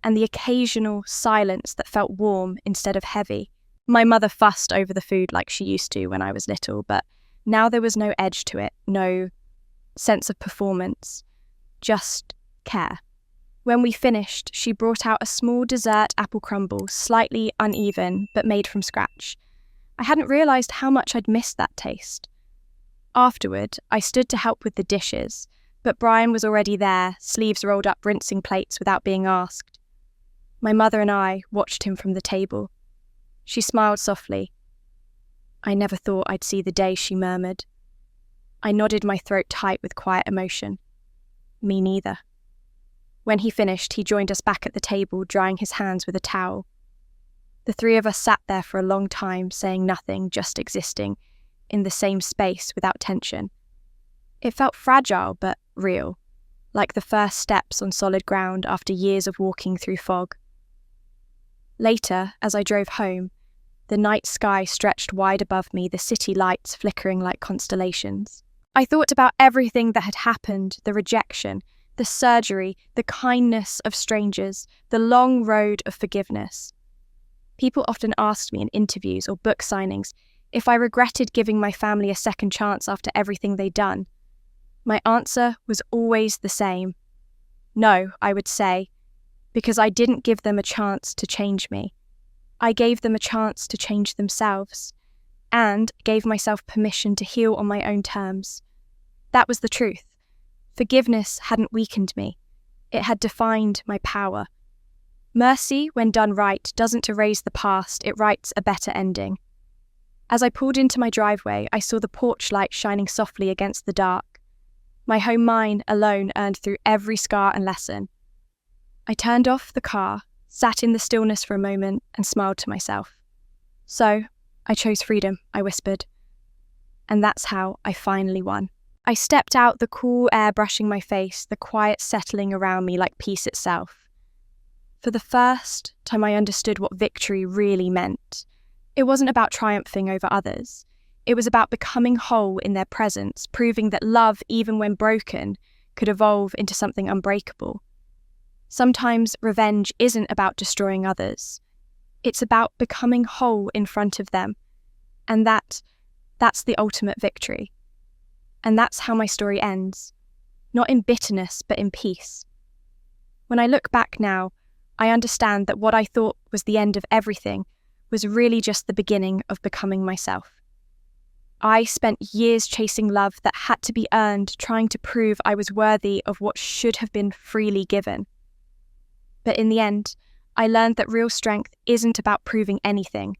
and the occasional silence that felt warm instead of heavy. My mother fussed over the food like she used to when I was little, but now there was no edge to it, no sense of performance, just care. When we finished, she brought out a small dessert apple crumble, slightly uneven, but made from scratch. I hadn't realised how much I'd missed that taste. Afterward, I stood to help with the dishes, but Brian was already there, sleeves rolled up, rinsing plates without being asked. My mother and I watched him from the table. She smiled softly. "I never thought I'd see the day," she murmured. I nodded, my throat tight with quiet emotion. "Me neither." When he finished, he joined us back at the table, drying his hands with a towel. The three of us sat there for a long time, saying nothing, just existing, in the same space without tension. It felt fragile but real, like the first steps on solid ground after years of walking through fog. Later, as I drove home, the night sky stretched wide above me, the city lights flickering like constellations. I thought about everything that had happened, the rejection, the surgery, the kindness of strangers, the long road of forgiveness. People often asked me in interviews or book signings if I regretted giving my family a second chance after everything they'd done. My answer was always the same. No, I would say, because I didn't give them a chance to change me. I gave them a chance to change themselves, and gave myself permission to heal on my own terms. That was the truth. Forgiveness hadn't weakened me. It had defined my power. Mercy, when done right, doesn't erase the past, it writes a better ending. As I pulled into my driveway, I saw the porch light shining softly against the dark. My home mine alone earned through every scar and lesson. I turned off the car, sat in the stillness for a moment, and smiled to myself. "So, I chose freedom," I whispered. And that's how I finally won. I stepped out, the cool air brushing my face, the quiet settling around me like peace itself. For the first time, I understood what victory really meant. It wasn't about triumphing over others. It was about becoming whole in their presence, proving that love, even when broken, could evolve into something unbreakable. Sometimes revenge isn't about destroying others. It's about becoming whole in front of them. And that's the ultimate victory. And that's how my story ends. Not in bitterness, but in peace. When I look back now, I understand that what I thought was the end of everything was really just the beginning of becoming myself. I spent years chasing love that had to be earned, trying to prove I was worthy of what should have been freely given. But in the end, I learned that real strength isn't about proving anything.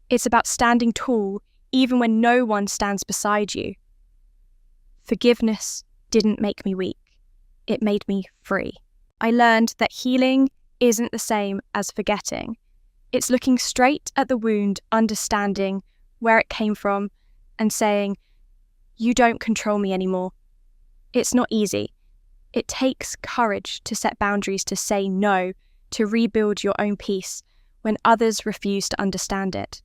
It's about standing tall even when no one stands beside you. Forgiveness didn't make me weak. It made me free. I learned that healing isn't the same as forgetting. It's looking straight at the wound, understanding where it came from, and saying, "You don't control me anymore." It's not easy. It takes courage to set boundaries, to say no, to rebuild your own peace when others refuse to understand it.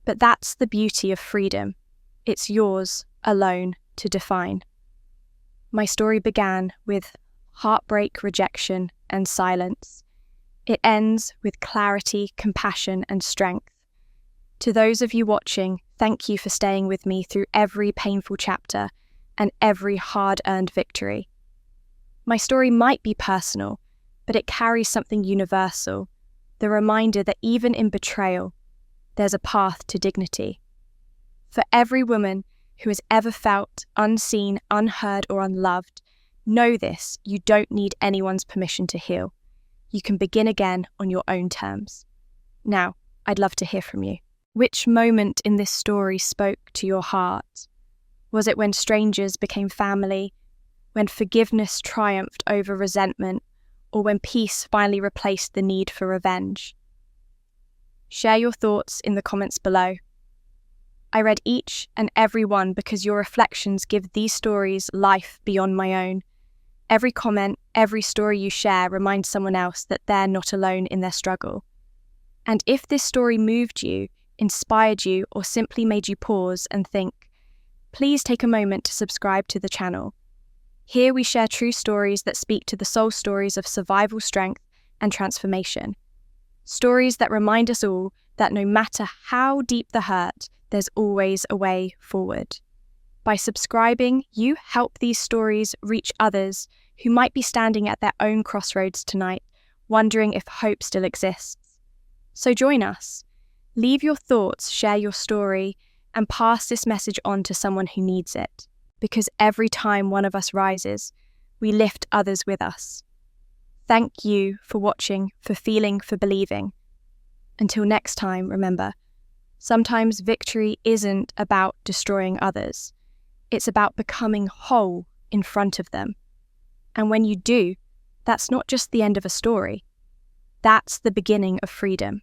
But that's the beauty of freedom. It's yours alone to define. My story began with heartbreak, rejection, and silence. It ends with clarity, compassion, and strength. To those of you watching, thank you for staying with me through every painful chapter and every hard-earned victory. My story might be personal, but it carries something universal, the reminder that even in betrayal, there's a path to dignity. For every woman who has ever felt unseen, unheard, or unloved, know this: you don't need anyone's permission to heal. You can begin again on your own terms. Now, I'd love to hear from you. Which moment in this story spoke to your heart? Was it when strangers became family, when forgiveness triumphed over resentment, or when peace finally replaced the need for revenge? Share your thoughts in the comments below. I read each and every one because your reflections give these stories life beyond my own. Every comment, every story you share reminds someone else that they're not alone in their struggle. And if this story moved you, inspired you, or simply made you pause and think, please take a moment to subscribe to the channel. Here we share true stories that speak to the soul stories of survival, strength, and transformation. Stories that remind us all that no matter how deep the hurt, there's always a way forward. By subscribing, you help these stories reach others who might be standing at their own crossroads tonight, wondering if hope still exists. So join us. Leave your thoughts, share your story, and pass this message on to someone who needs it. Because every time one of us rises, we lift others with us. Thank you for watching, for feeling, for believing. Until next time, remember, sometimes victory isn't about destroying others. It's about becoming whole in front of them. And when you do, that's not just the end of a story. That's the beginning of freedom.